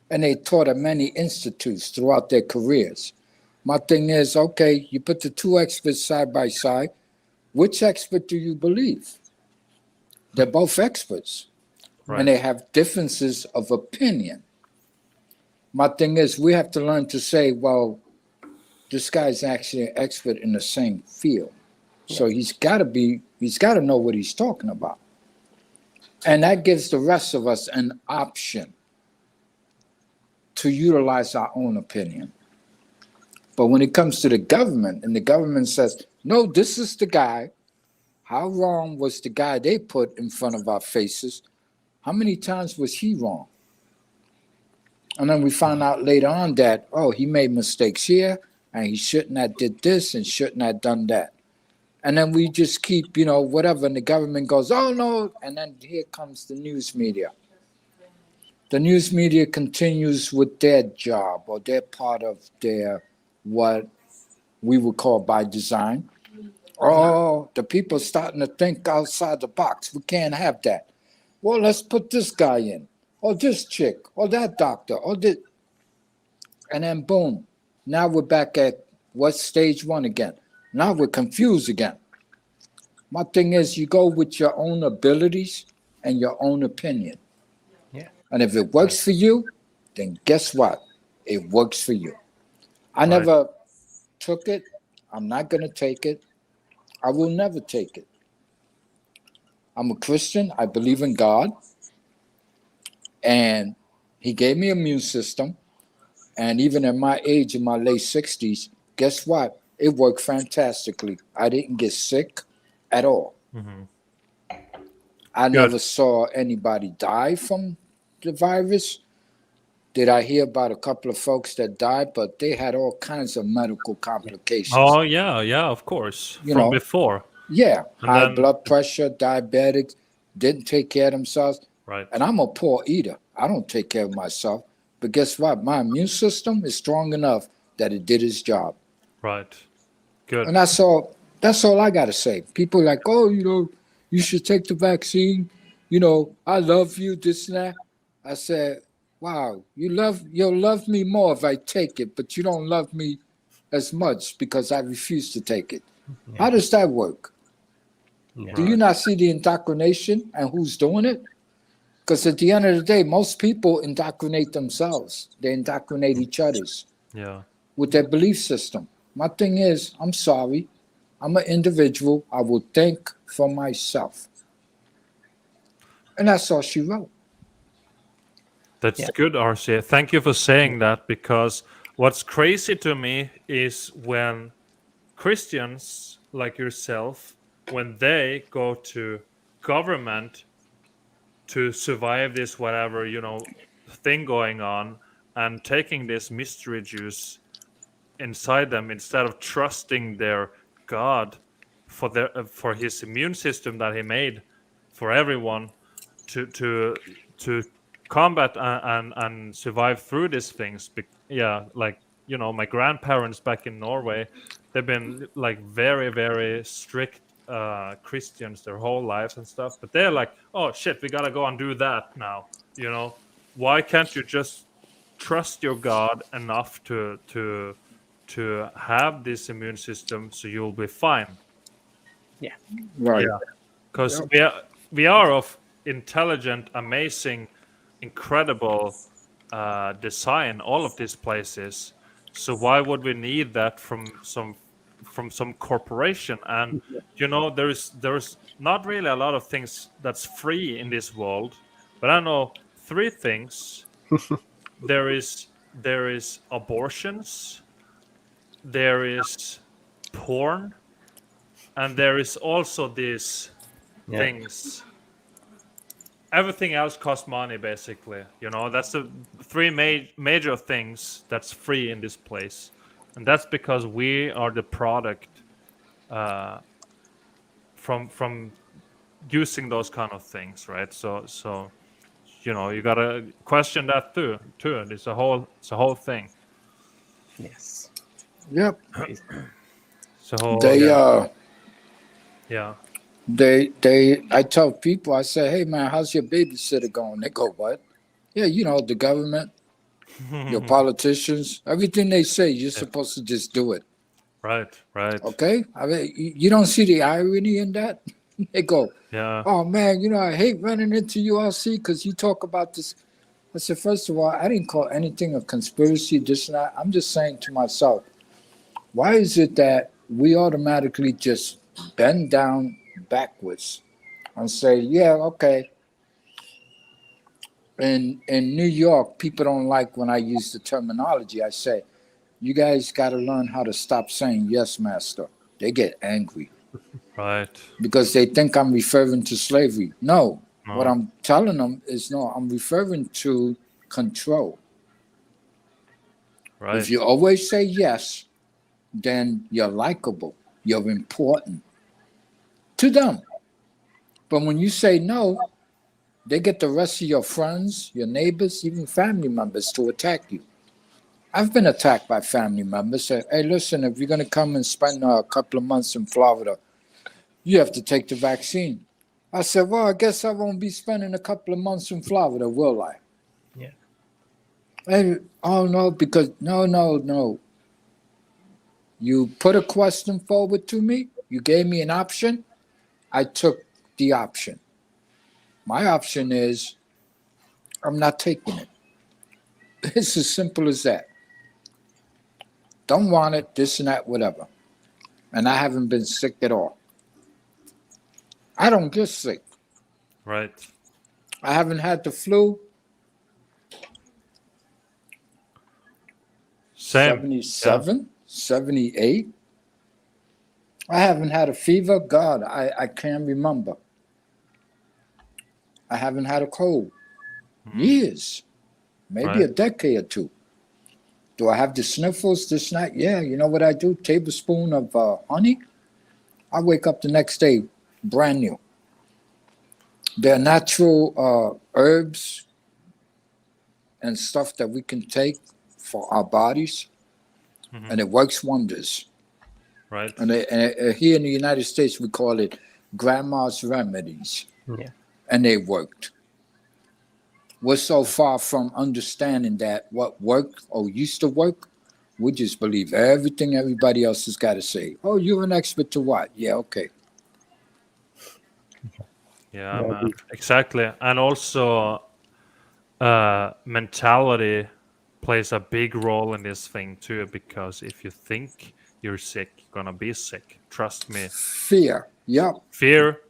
And they taught at many institutes throughout their careers. My thing is, okay, you put the two experts side by side. Which expert do you believe? They're both experts. Right. And they have differences of opinion. My thing is, we have to learn to say, well, this guy's actually an expert in the same field. So he's got to know what he's talking about. And that gives the rest of us an option to utilize our own opinion. But when it comes to the government, and the government says, no, this is the guy, how wrong was the guy they put in front of our faces? How many times was he wrong? And then we found out later on that, oh, he made mistakes here, and he shouldn't have did this and shouldn't have done that. And then we just keep, whatever, and the government goes, oh, no, and then here comes the news media. The news media continues with their job, or their part of their, what we would call by design. Oh, the people starting to think outside the box. We can't have that. Well, let's put this guy in, or this chick, or that doctor, or this. And then boom, now we're back at what's stage one again. Now we're confused again. My thing is, you go with your own abilities and your own opinion. Yeah. And if it works for you, then guess what? It works for you. I never took it. I'm not going to take it. I will never take it. I'm a Christian. I believe in God. And he gave me an immune system. And even at my age, in my late 60s, guess what? It worked fantastically. I didn't get sick at all. Mm-hmm. I never saw anybody die from the virus. Did I hear about a couple of folks that died, but they had all kinds of medical complications. Oh, yeah, of course. From before. Yeah, high blood pressure, diabetics, didn't take care of themselves. Right. And I'm a poor eater. I don't take care of myself. But guess what? My immune system is strong enough that it did its job. Right. Good. And that's all I got to say. People are like, oh, you should take the vaccine. I love you, this and that. I said, wow, you'll love me more if I take it, but you don't love me as much because I refuse to take it. Yeah. How does that work? Yeah. Do you not see the indoctrination and who's doing it? Because at the end of the day, most people indoctrinate themselves. They indoctrinate each other's with their belief system. My thing is, I'm sorry. I'm an individual. I will think for myself. And that's all she wrote. That's good, RC. Thank you for saying that, because what's crazy to me is when Christians like yourself, when they go to government to survive this whatever, thing going on, and taking this mystery juice inside them instead of trusting their God for his immune system that he made for everyone to combat and survive through these things. My grandparents back in Norway, they've been like very, very strict Christians their whole lives and stuff, but they're like, oh shit, we gotta go and do that now. Why can't you just trust your God enough to have this immune system so you'll be fine? Yeah, right. Because we are of intelligent, amazing, incredible design, all of these places. So why would we need that from some corporation? And there's not really a lot of things that's free in this world, but I know three things. there is abortions, there is porn, and there is also these things. Everything else costs money, basically. That's the three major things that's free in this place, and that's because we are the product from using those kind of things, right? So you gotta question that too. It's a whole thing. Yes. Yep. So They yeah. I tell people, I say, hey man, how's your babysitter going? They go, what? Yeah, the government, your politicians, everything they say, you're supposed to just do it. Right. Okay? I mean, you don't see the irony in that? They go, yeah. Oh man, I hate running into URC because you talk about this. I said, first of all, I didn't call anything a conspiracy, this and that. I'm just saying to myself, why is it that we automatically just bend down backwards and say, yeah, okay. In New York, people don't like when I use the terminology. I say, you guys got to learn how to stop saying yes, master. They get angry. Right. Because they think I'm referring to slavery. No. What I'm telling them is, no, I'm referring to control. Right. If you always say yes, then you're likable. You're important to them. But when you say no, they get the rest of your friends, your neighbors, even family members to attack you. I've been attacked by family members. Say, hey, listen, if you're going to come and spend a couple of months in Florida, you have to take the vaccine. I said, well, I guess I won't be spending a couple of months in Florida, will I? Yeah. And, oh, no, because no. You put a question forward to me. You gave me an option. I took the option. My option is I'm not taking it. It's as simple as that. Don't want it, this and that, whatever. And I haven't been sick at all. I don't get sick. Right. I haven't had the flu. Same. 77, 78. I haven't had a fever. God, I can't remember. I haven't had a cold. Years. Maybe a decade or two. Do I have the sniffles this night? Yeah, you know what I do? Tablespoon of honey. I wake up the next day brand new. They're natural herbs and stuff that we can take for our bodies, and it works wonders. Right. And here in the United States, we call it grandma's remedies. Yeah. And they worked. We're so far from understanding that what worked or used to work, we just believe everything everybody else has got to say. Oh, you're an expert to what? Yeah, okay. Yeah, man. Exactly. And also mentality plays a big role in this thing too, because if you think you're sick, you're gonna be sick. Trust me. Fear. Yep. Fear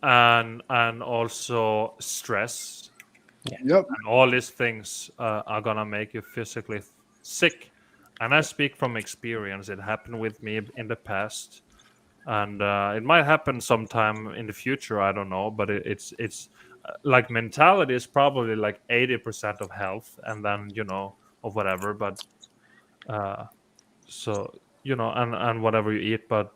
and also stress. Yeah. Yep. And all these things are gonna make you physically sick. And I speak from experience. It happened with me in the past, and it might happen sometime in the future. I don't know, but it's like mentality is probably like 80% of health, and then of whatever. But so and whatever you eat, but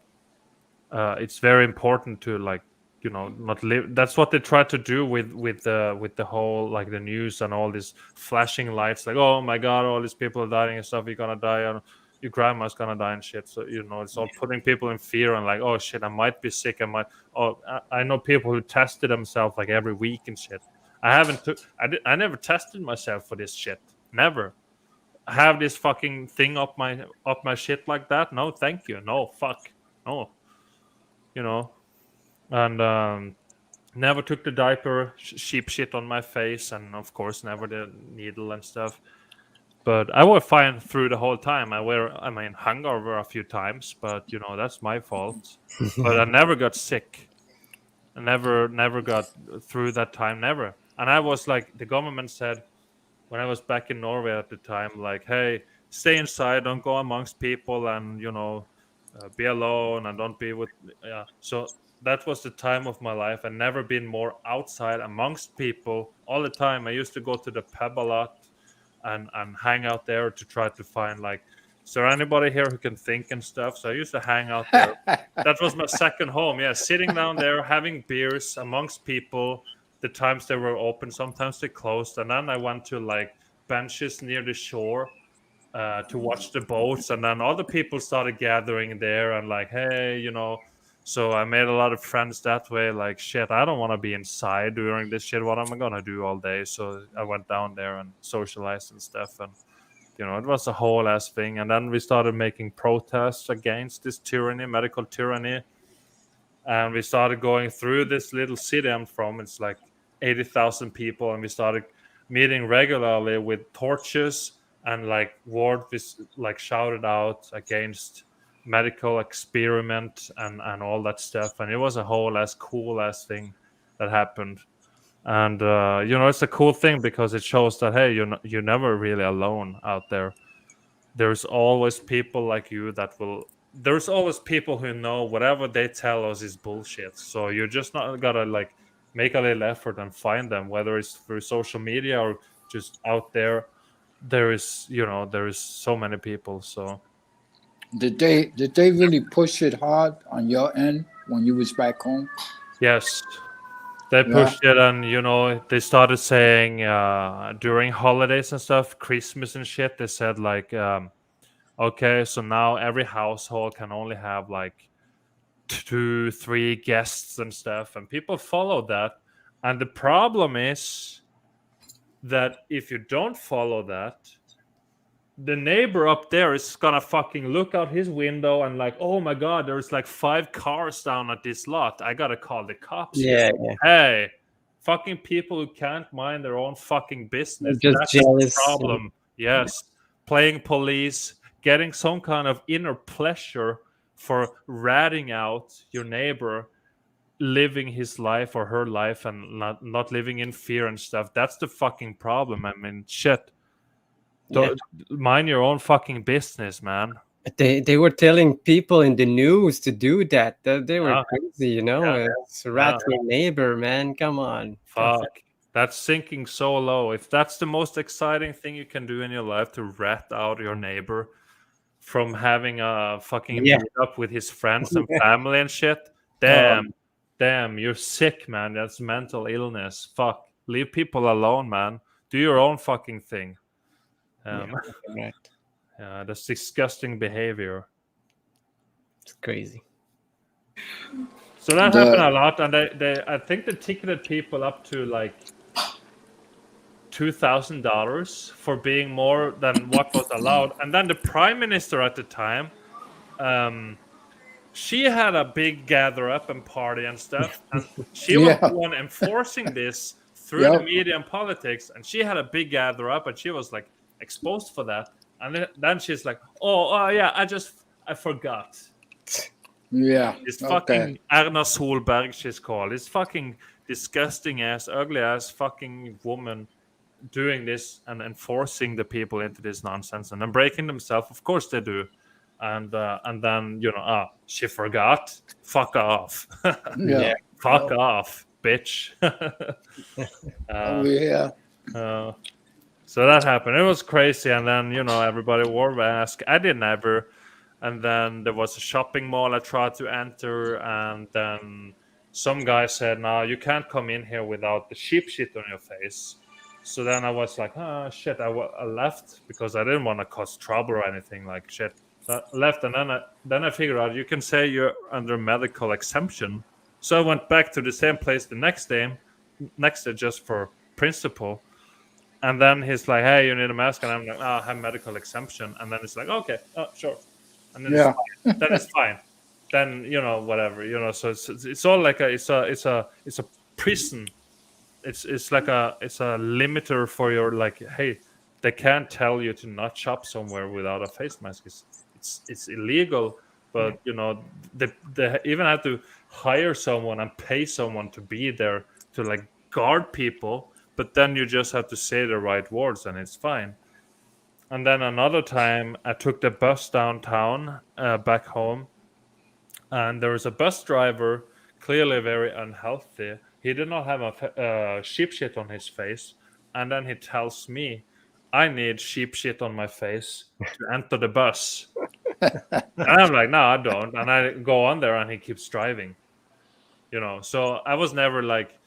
it's very important to not live. That's what they try to do with the whole like the news and all these flashing lights, like, oh my god, all these people are dying and stuff, you're gonna die and your grandma's gonna die and shit. So it's all putting people in fear and like, oh shit, I might be sick. I know people who tested themselves like every week and shit. I never tested myself for this shit. Never. I have this fucking thing up my shit like that. No, thank you. No, fuck. No. And never took the diaper, sheep shit on my face, and of course never the needle and stuff. But I was fine through the whole time. Hungover a few times, but that's my fault. But I never got sick. I never got through that time. Never. And I was like, the government said, when I was back in Norway at the time, like, hey, stay inside, don't go amongst people, and be alone and don't be with. Yeah. So that was the time of my life. I've never been more outside amongst people all the time. I used to go to the pub a lot and hang out there to try to find, like, is there anybody here who can think and stuff? So I used to hang out there. That was my second home. Yeah, sitting down there, having beers amongst people. The times they were open, sometimes they closed, and then I went to like benches near the shore to watch the boats, and then all the people started gathering there and like, hey, so I made a lot of friends that way. Like, shit, I don't want to be inside during this shit. What am I gonna do all day? So I went down there and socialized and stuff, and it was a whole ass thing. And then we started making protests against this tyranny, medical tyranny, and we started going through this little city I'm from. It's like 80,000 people, and we started meeting regularly with torches and like word like shouted out against medical experiment and all that stuff. And it was a whole ass cool ass thing that happened. And it's a cool thing because it shows that, hey, you're never really alone out there. There's always people like you there's always people who know whatever they tell us is bullshit. So you're just not gotta like make a little effort and find them, whether it's through social media or just out there. There is so many people. So did they really push it hard on your end when you was back home? Yes, they pushed it, and they started saying during holidays and stuff, Christmas and shit, they said like, okay, so now every household can only have like 2-3 guests and stuff, and people follow that. And the problem is that if you don't follow that, the neighbor up there is gonna fucking look out his window and like, oh my god, there's like 5 cars down at this lot, I gotta call the cops. Yeah. Hey, fucking people who can't mind their own fucking business. Just That's jealous. the problem. Yes, playing police, getting some kind of inner pleasure for ratting out your neighbor living his life or her life and not living in fear and stuff. That's the fucking problem. I mean, shit. Mind your own fucking business, man. They were telling people in the news to do that. They were crazy, It's a rat to a neighbor, man. Come on. Fuck. That's sinking so low. If that's the most exciting thing you can do in your life, to rat out your neighbor from having a fucking meet up with his friends and family and shit, damn, you're sick, man. That's mental illness. Fuck. Leave people alone, man. Do your own fucking thing. That's disgusting behavior. It's crazy. So that happened a lot, and I think they ticketed people up to like $2,000 for being more than what was allowed. And then the prime minister at the time, she had a big gather up and party and stuff, and she was the one enforcing this through the media and politics, and she had a big gather up, and she was like exposed for that. And then she's like, oh yeah, I forgot. Yeah. This fucking Erna Solberg, she's called. This fucking disgusting ass, ugly ass fucking woman doing this and enforcing the people into this nonsense and then breaking themselves. Of course they do. And then, she forgot. Fuck off. Fuck off, bitch. So that happened. It was crazy. And then, everybody wore masks. I didn't ever. And then there was a shopping mall I tried to enter. And then some guy said, no, you can't come in here without the sheep shit on your face. So then I was like, oh, shit. I left because I didn't want to cause trouble or anything like shit. I left. And then I figured out you can say you're under medical exemption. So I went back to the same place the next day just for principle. And then he's like, hey, you need a mask. And I'm like, I have medical exemption. And then it's like, okay, sure. And then it's fine. Then it's fine. Then, whatever, so it's all like it's a prison. It's like a limiter for your, like, hey, they can't tell you to not shop somewhere without a face mask. It's illegal, but they even have to hire someone and pay someone to be there to like guard people but then you just have to say the right words and it's fine. And then another time I took the bus downtown back home, and there was a bus driver, clearly very unhealthy. He did not have a sheep shit on his face. And then he tells me, I need sheep shit on my face to enter the bus. And I'm like, no, I don't. And I go on there and he keeps driving. So I was never like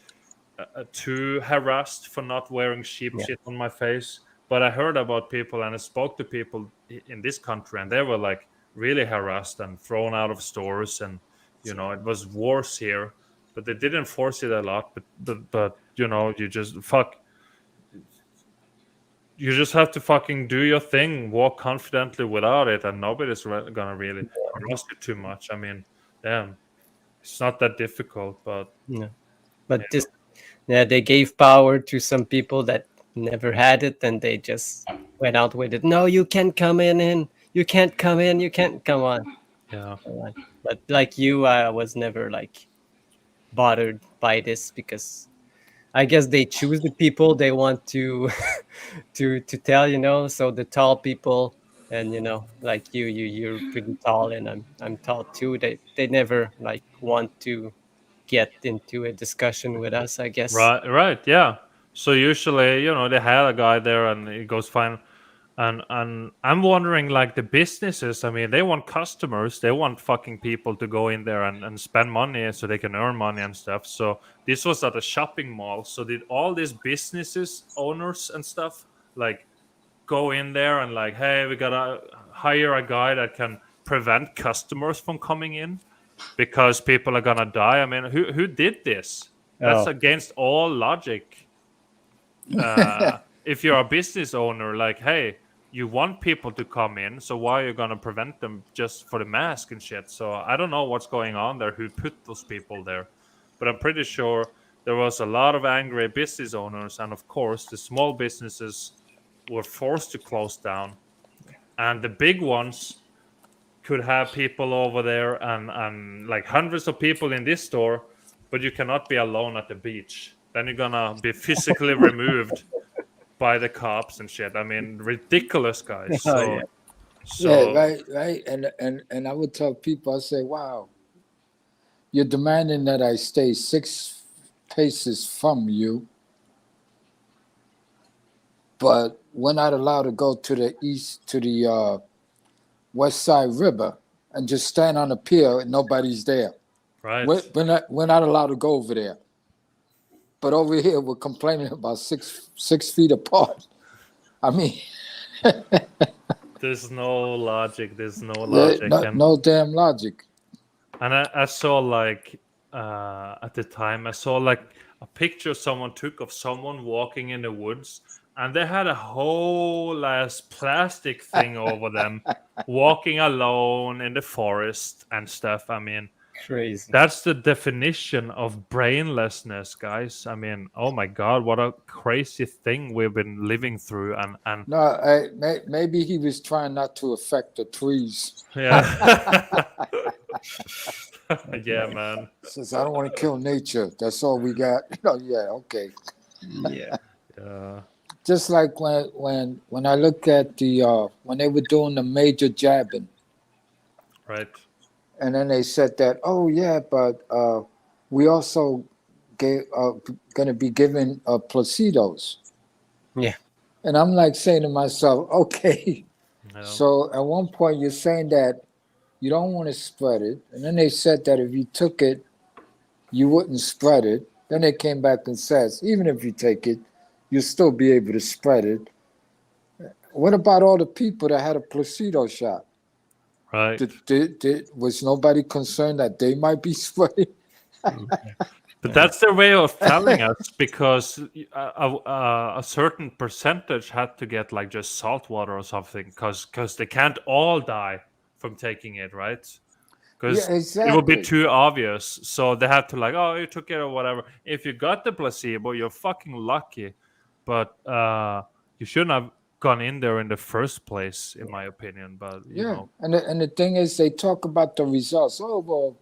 too harassed for not wearing sheep shit on my face. But I heard about people and I spoke to people in this country, and they were like really harassed and thrown out of stores, and it was worse here. But they didn't force it a lot. But you just you just have to fucking do your thing, walk confidently without it, and nobody's gonna really harass you too much. I mean, damn, it's not that difficult, but they gave power to some people that never had it, and they just went out with it. No, you can't come in. You can't come in. You can't come on. Yeah. But like you, I was never like bothered by this, because I guess they choose the people they want to to tell. So the tall people, and like you're pretty tall, and I'm tall too. They never like want to get into a discussion with us, I guess. Right, yeah. So usually, they had a guy there and it goes fine. And I'm wondering, like, the businesses, I mean, they want customers. They want fucking people to go in there and spend money so they can earn money and stuff. So this was at a shopping mall. So did all these businesses, owners and stuff, like, go in there and like, hey, we gotta hire a guy that can prevent customers from coming in because people are gonna die? I mean, who did this? That's against all logic. If you're a business owner, like, hey, you want people to come in, so why are you gonna prevent them just for the mask and shit? So I don't know what's going on there, who put those people there, but I'm pretty sure there was a lot of angry business owners, and of course the small businesses were forced to close down, and the big ones could have people over there and like hundreds of people in this store, but you cannot be alone at the beach. Then you're gonna be physically removed by the cops and shit. I mean, ridiculous, guys. So right. And I would tell people, I say, wow, you're demanding that I stay 6 paces from you, but we're not allowed to go to the West Side River and just stand on a pier and nobody's there. Right. We're not allowed to go over there. But over here, we're complaining about 6 feet apart. I mean, there's no logic. There's no logic. No damn logic. And I saw like at the time, I saw like a picture someone took of someone walking in the woods, and they had a whole ass plastic thing over them, walking alone in the forest and stuff. I mean, crazy. That's the definition of brainlessness, guys. I mean, oh my God, what a crazy thing we've been living through. And no, maybe he was trying not to affect the trees. Yeah. Yeah, man. Says, I don't want to kill nature. That's all we got. Yeah, okay. Yeah. Just like when I look at the when they were doing the major jabbing. Right. And then they said that, oh yeah, but we also going to be giving placebos. Yeah. And I'm like saying to myself, okay. No. So at one point you're saying that you don't want to spread it, and then they said that if you took it, you wouldn't spread it. Then they came back and says, even if you take it, you'll still be able to spread it. What about all the people that had a placebo shot? Right. Was nobody concerned that they might be spreading? But that's their way of telling us, because a certain percentage had to get like just salt water or something, because they can't all die from taking it, right? Because exactly. It would be too obvious. So they have to like, oh, you took it or whatever. If you got the placebo, you're fucking lucky. But you shouldn't have gone in there in the first place, in my opinion. But you know. And the thing is, they talk about the results. Oh well,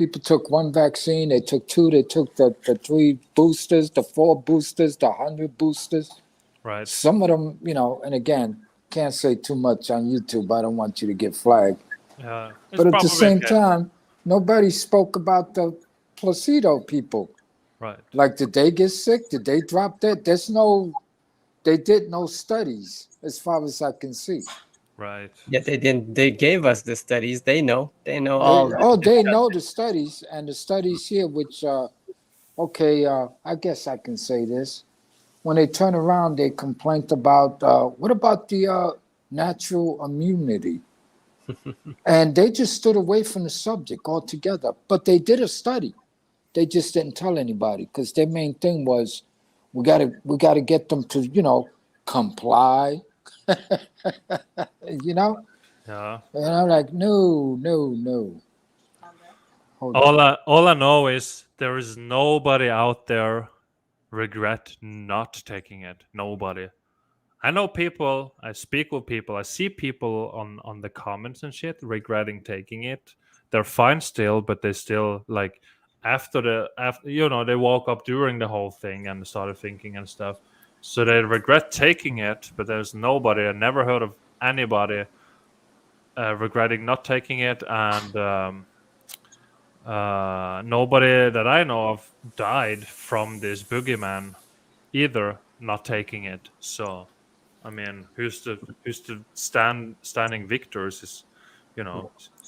People took one vaccine, they took two, they took the 3 boosters, the 4 boosters, the 100 boosters. Right. Some of them, and again, can't say too much on YouTube. I don't want you to get flagged. Yeah. But at the same time, nobody spoke about the placebo people. Right. Like, did they get sick? Did they drop dead? They did no studies as far as I can see. Right. Yeah, they didn't. They gave us the studies. They know all. They know the studies, and the studies here, which, I guess I can say this. When they turn around, they complained about, what about the natural immunity? And they just stood away from the subject altogether. But they did a study. They just didn't tell anybody because their main thing was, we gotta get them to, comply. Yeah. And I'm like, no. All I know is there is nobody out there regret not taking it. Nobody. I know people. I speak with people. I see people on the comments and shit regretting taking it. They're fine still, but they still like after they woke up during the whole thing and started thinking and stuff. So they regret taking it, but there's nobody. I never heard of anybody regretting not taking it, and nobody that I know of died from this boogeyman either not taking it. So, I mean, who's the standing victors is,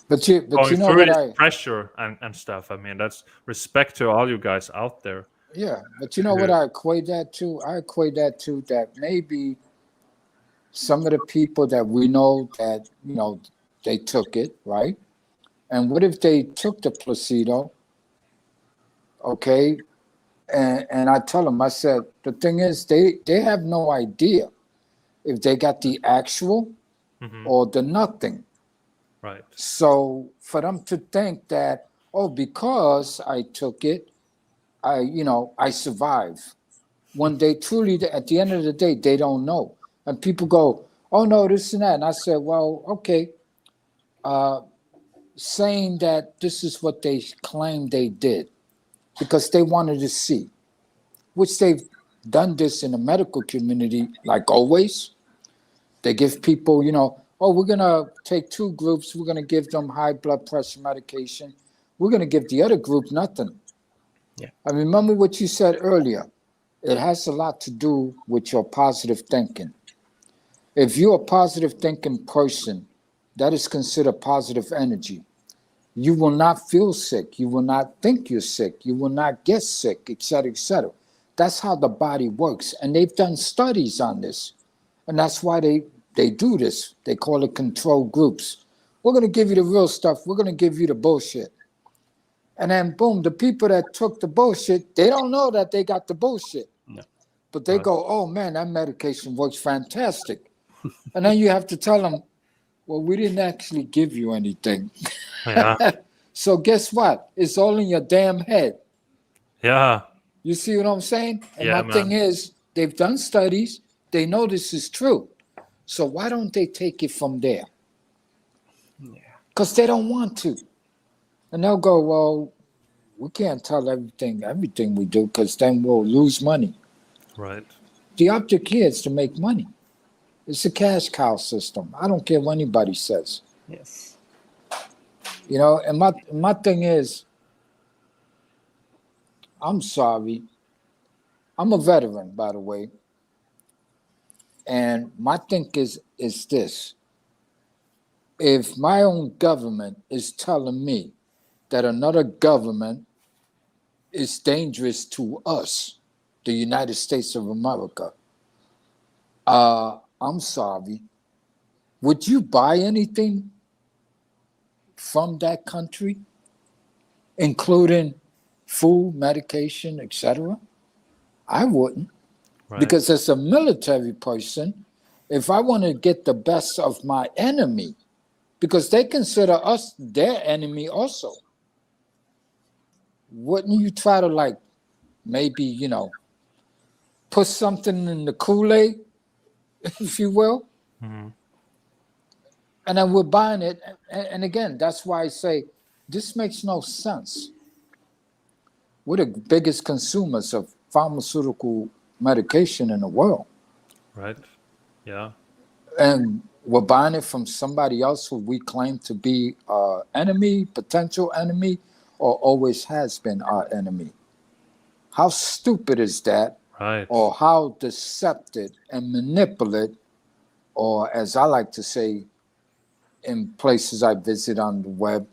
But you going know through what this pressure and stuff. I mean, that's respect to all you guys out there. Yeah, but you know what I equate that to? I equate that to that maybe some of the people that we know that, they took it, right? And what if they took the placebo, okay? And I tell them, I said, the thing is, they have no idea if they got the actual or the nothing. Right. So for them to think that, because I took it, I survive. When they truly, at the end of the day, they don't know. And people go, oh, no, this and that. And I said, well, okay. Saying that this is what they claim they did because they wanted to see, which they've done this in the medical community, like always. They give people, we're going to take 2 groups. We're going to give them high blood pressure medication. We're going to give the other group nothing. Yeah. I remember what you said earlier. It has a lot to do with your positive thinking. If you're a positive thinking person, that is considered positive energy. You will not feel sick. You will not think you're sick. You will not get sick, et cetera, et cetera. That's how the body works. And they've done studies on this. And that's why they do this. They call it control groups. We're going to give you the real stuff. We're going to give you the bullshit. And then, boom, the people that took the bullshit, they don't know that they got the bullshit. No. But they go, oh, man, that medication works fantastic. And then you have to tell them, well, we didn't actually give you anything. Yeah. So guess what? It's all in your damn head. Yeah. You see what I'm saying? And yeah, my thing is, they've done studies. They know this is true. So why don't they take it from there? Because they don't want to. And they'll go, well, we can't tell everything we do because then we'll lose money. Right. The object here is to make money. It's a cash cow system. I don't care what anybody says. Yes. And my thing is, I'm sorry. I'm a veteran, by the way. And my thing is this. If my own government is telling me that another government is dangerous to us, the United States of America, I'm sorry. Would you buy anything from that country, including food, medication, etc.? I wouldn't. Right. Because as a military person, if I want to get the best of my enemy, because they consider us their enemy also, wouldn't you try to maybe, put something in the Kool-Aid, if you will? Mm-hmm. And then we're buying it. And again, that's why I say this makes no sense. We're the biggest consumers of pharmaceutical medication in the world. Right. Yeah. And we're buying it from somebody else who we claim to be our enemy, potential enemy, or always has been our enemy. How stupid is that? Right. Or how deceptive and manipulative, or as I like to say in places I visit on the web,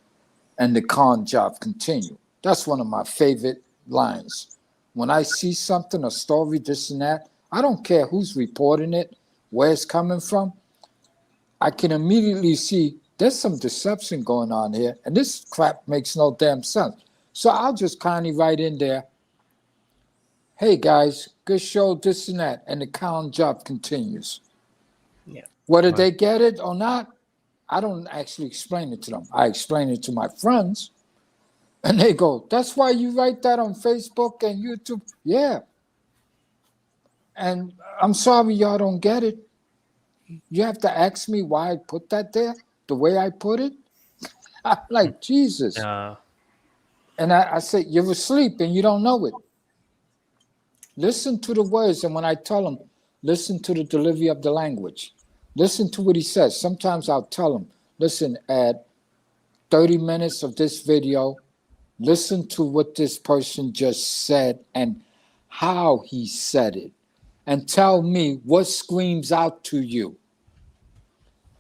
and the con job continue. That's one of my favorite lines. When I see something, a story, this and that, I don't care who's reporting it, where it's coming from. I can immediately see there's some deception going on here, and this crap makes no damn sense. So I'll just kindly write in there, hey guys, good show, this and that, and the con job continues. Yeah. Whether they get it or not, I don't actually explain it to them. I explain it to my friends, and they go, that's why you write that on Facebook and YouTube? Yeah. And I'm sorry y'all don't get it. You have to ask me why I put that there, the way I put it. I'm like, Jesus. Yeah. And I said, you're asleep and you don't know it. Listen to the words. And when I tell them, listen to the delivery of the language. Listen to what he says. Sometimes I'll tell him, listen, at 30 minutes of this video, listen to what this person just said and how he said it. And tell me what screams out to you.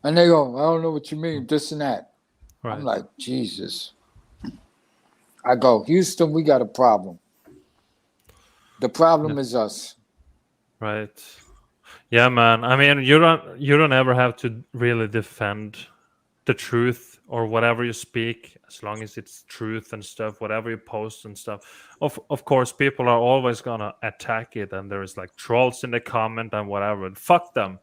And they go, I don't know what you mean, this and that. Right. I'm like, Jesus. I go, Houston, we got a problem. The problem is us. Right. Yeah, man. I mean, you don't ever have to really defend the truth or whatever you speak, as long as it's truth and stuff, whatever you post and stuff. Of course, people are always gonna attack it, and there's like trolls in the comment and whatever. And fuck them.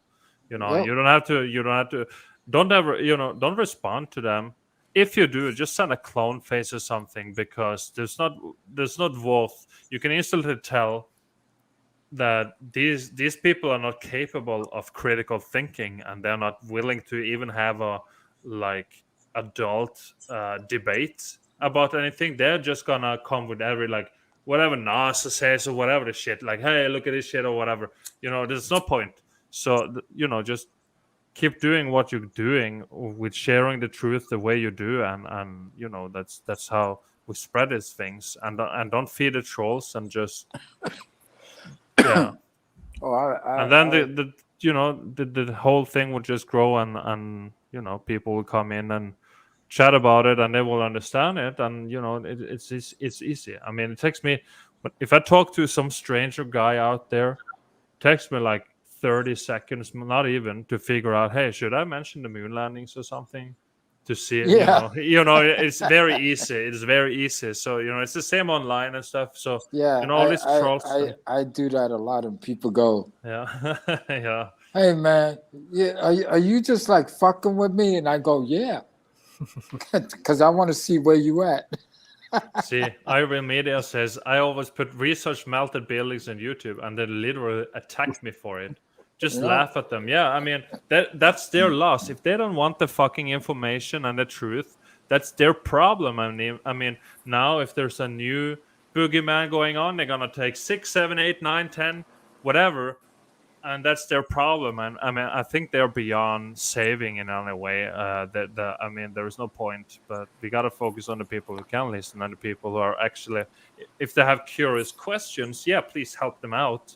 You know, you don't have to. Don't ever, don't respond to them. If you do, just send a clone face or something, because there's not worth. You can instantly tell that these people are not capable of critical thinking, and they're not willing to even have a adult debate about anything. They're just gonna come with every whatever NASA says or whatever the shit, like, hey, look at this shit or whatever. There's no point. So just keep doing what you're doing with sharing the truth the way you do, and that's how we spread these things, and don't feed the trolls, and just yeah. And then the whole thing would just grow, and people will come in and chat about it, and they will understand it, and it's easy. I mean, it takes me, if I talk to some stranger guy out there, it takes me like 30 seconds, not even, to figure out, hey, should I mention the moon landings or something, to see it? It's very easy. It's very easy. So it's the same online and stuff. So all these trolls. I do that a lot, and people go, yeah. Yeah. Hey man, are you just like fucking with me? And I go, yeah, because I want to see where you at. See, Irene Media says, I always put research melted buildings on YouTube, and they literally attack me for it. Just laugh at them. Yeah, I mean, that's their loss. If they don't want the fucking information and the truth, that's their problem. I mean, now if there's a new boogeyman going on, they're gonna take 6, 7, 8, 9, 10, whatever, and that's their problem. And I mean, I think they're beyond saving in any way. I mean, there is no point. But we gotta focus on the people who can listen, and the people who are actually, if they have curious questions, yeah, please help them out.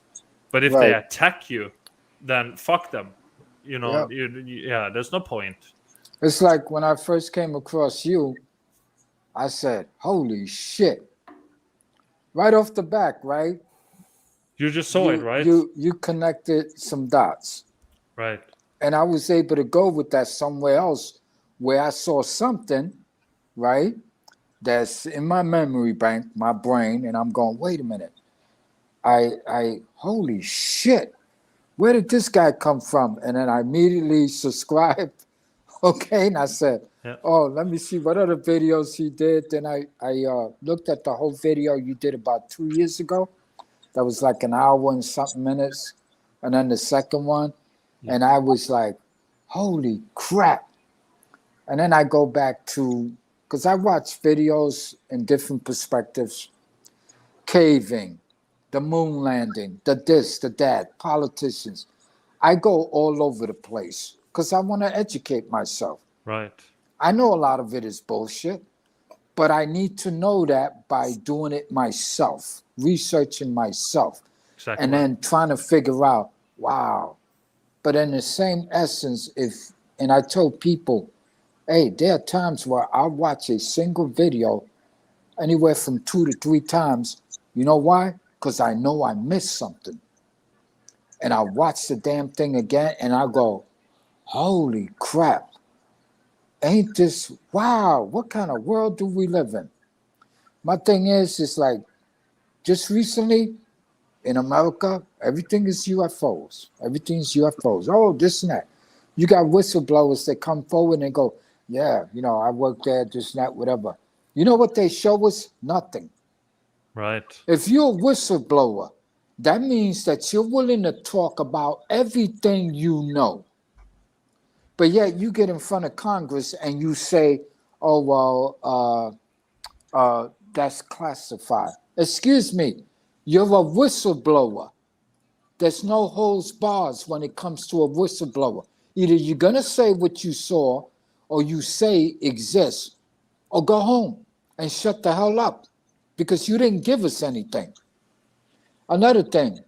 But if they attack you, then fuck them. There's no point. It's like when I first came across you, I said, holy shit. Right off the back, right? You just saw it, right? You connected some dots. Right. And I was able to go with that somewhere else where I saw something, right, that's in my memory bank, my brain, and I'm going, wait a minute. Holy shit. Where did this guy come from? And then I immediately subscribed. Okay, and I said, oh, let me see what other videos he did. Then I looked at the whole video you did about 2 years ago. That was like an hour and something minutes. And then the second one. And I was like, holy crap. And then I go back to because I watch videos in different perspectives. Caving, the moon landing, the this, the that, politicians. I go all over the place because I want to educate myself. Right. I know a lot of it is bullshit, but I need to know that by doing it myself, researching myself, Exactly. and then trying to figure out, wow. But in the same essence, and I told people, hey, there are times where I watch a single video anywhere from 2 to 3 times. You know why? Because I know I missed something. And I watch the damn thing again and I go, holy crap. Ain't this, wow, what kind of world do we live in? My thing is, it's like, just recently in America, everything is UFOs. Everything's UFOs. Oh, this and that. You got whistleblowers that come forward and go, yeah, I work there, this and that, whatever. You know what they show us? Nothing. Right. If you're a whistleblower, that means that you're willing to talk about everything you know. But yet you get in front of Congress and you say, oh, well, that's classified. Excuse me, you're a whistleblower. There's no holds bars when it comes to a whistleblower. Either you're going to say what you saw or you say exists, or go home and shut the hell up because you didn't give us anything. Another thing,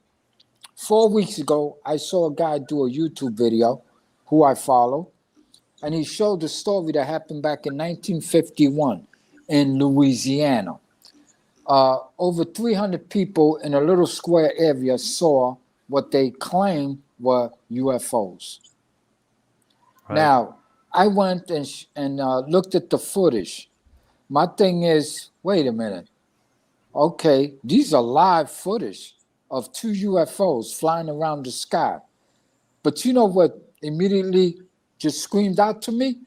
4 weeks ago, I saw a guy do a YouTube video who I follow, and he showed the story that happened back in 1951 in Louisiana. Over 300 people in a little square area saw what they claimed were UFOs. Right. Now, I went and looked at the footage. My thing is, wait a minute. Okay, these are live footage of 2 UFOs flying around the sky. But you know what immediately just screamed out to me?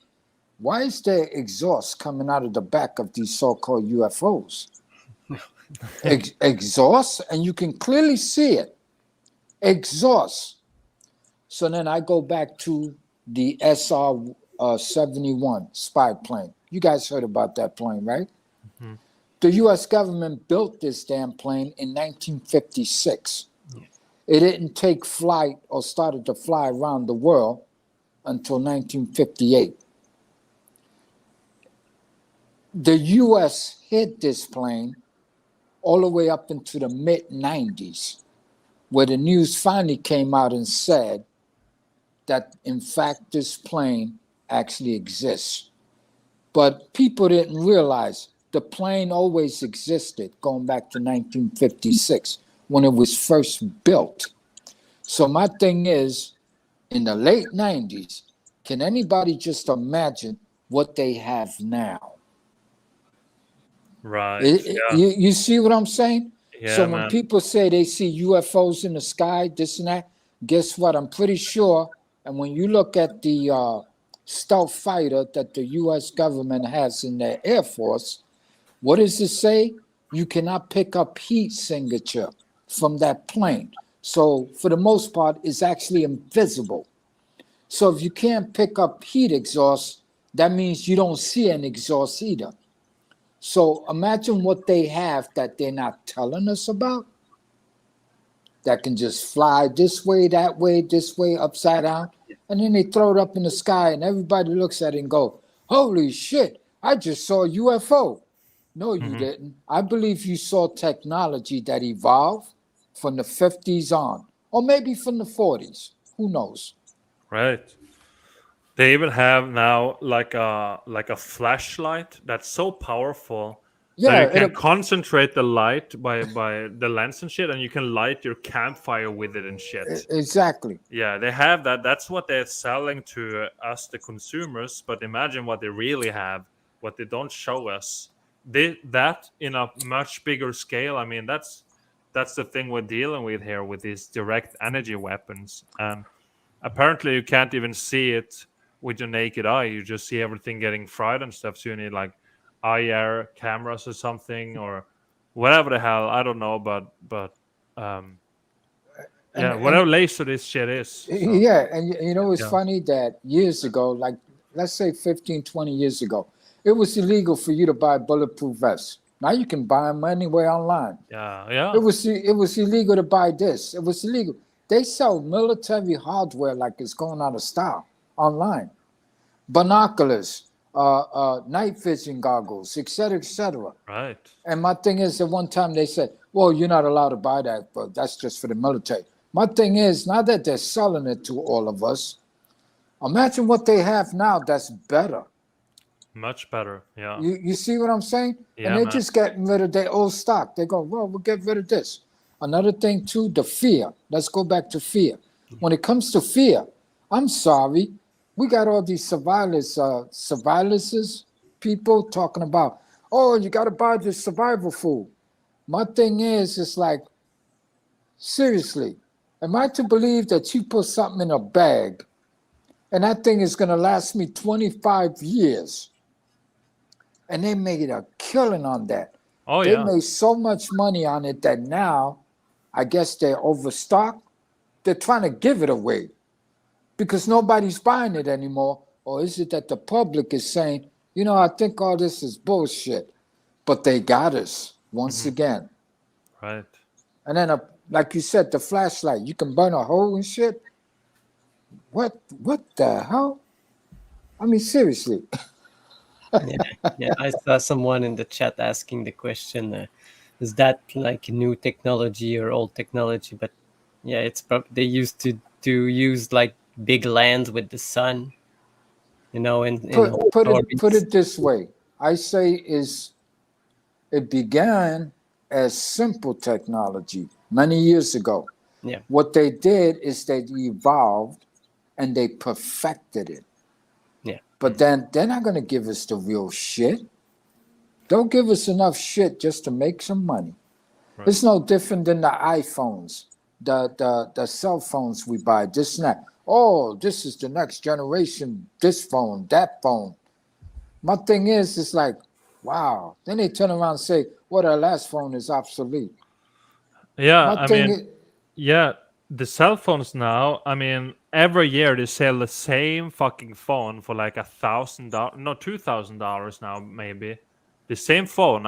Why is there exhaust coming out of the back of these so-called UFOs? Exhaust, and you can clearly see it. Exhaust. So then I go back to the SR-71 spy plane. You guys heard about that plane, right? Mm-hmm. The U.S. government built this damn plane in 1956. It didn't take flight or started to fly around the world until 1958. The U.S. hit this plane all the way up into the mid-90s, where the news finally came out and said that, in fact, this plane actually exists. But people didn't realize the plane always existed, going back to 1956, when it was first built. So my thing is, in the late 90s, can anybody just imagine what they have now? Right. You see what I'm saying? Yeah, so when people say they see UFOs in the sky, this and that, guess what? I'm pretty sure. And when you look at the stealth fighter that the U.S. government has in their Air Force, what does it say? You cannot pick up heat signature from that plane. So for the most part, it's actually invisible. So if you can't pick up heat exhaust, that means you don't see an exhaust either. So imagine what they have that they're not telling us about, that can just fly this way, upside down, and then they throw it up in the sky and everybody looks at it and go, holy shit, I just saw a UFO. No, you didn't. I believe you saw technology that evolved from the 50s on, or maybe from the 40s. Who knows? Right. They even have now like a flashlight that's so powerful that you can concentrate the light by the lens and shit, and you can light your campfire with it and shit. Exactly. Yeah, they have that. That's what they're selling to us, the consumers. But imagine what they really have, what they don't show us. That in a much bigger scale. I mean, that's the thing we're dealing with here with these direct energy weapons, and apparently you can't even see it with your naked eye. You just see everything getting fried and stuff. So you need like IR cameras or something or whatever the hell. I don't know, but whatever laser this shit is. So. Yeah, and you know it's funny that years ago, like let's say 15, 20 years ago, it was illegal for you to buy bulletproof vests. Now you can buy them anywhere online. Yeah. It was illegal to buy this. It was illegal. They sell military hardware like it's going out of style online. Binoculars, night vision goggles, etc., etc. Right. And my thing is, at one time they said, well, you're not allowed to buy that, but that's just for the military. My thing is, now that they're selling it to all of us, imagine what they have now that's better. Much better, yeah. You see what I'm saying? Yeah, and they're man. just getting rid of their old stock. They go, well, we'll get rid of this. Another thing, too, the fear. Let's go back to fear. When it comes to fear, I'm sorry. We got all these survivalists, people talking about, oh, you got to buy this survival food. My thing is, it's like, seriously, am I to believe that you put something in a bag and that thing is going to last me 25 years? And they made a killing on that. Oh, they yeah. made so much money on it that now, I guess they're overstocked. They're trying to give it away because nobody's buying it anymore. Or is it that the public is saying, I think all this is bullshit, but they got us once again. Right. And then, like you said, the flashlight, you can burn a hole and shit. What the hell? I mean, seriously. Yeah, I saw someone in the chat asking the question, is that like new technology or old technology? But yeah, it's probably they used to use like big lands with the sun, put it this way. I say it began as simple technology many years ago. Yeah. What they did is they evolved and they perfected it. Yeah. But then they're not going to give us the real shit. Don't give us enough shit just to make some money. Right. It's no different than the iPhones, the cell phones we buy, this and that. Oh, this is the next generation, this phone, that phone. My thing is, it's like, wow. Then they turn around and say, well, our last phone is obsolete. Yeah, the cell phones now, every year they sell the same fucking phone for like $1,000, no, $2,000 now, maybe. The same phone.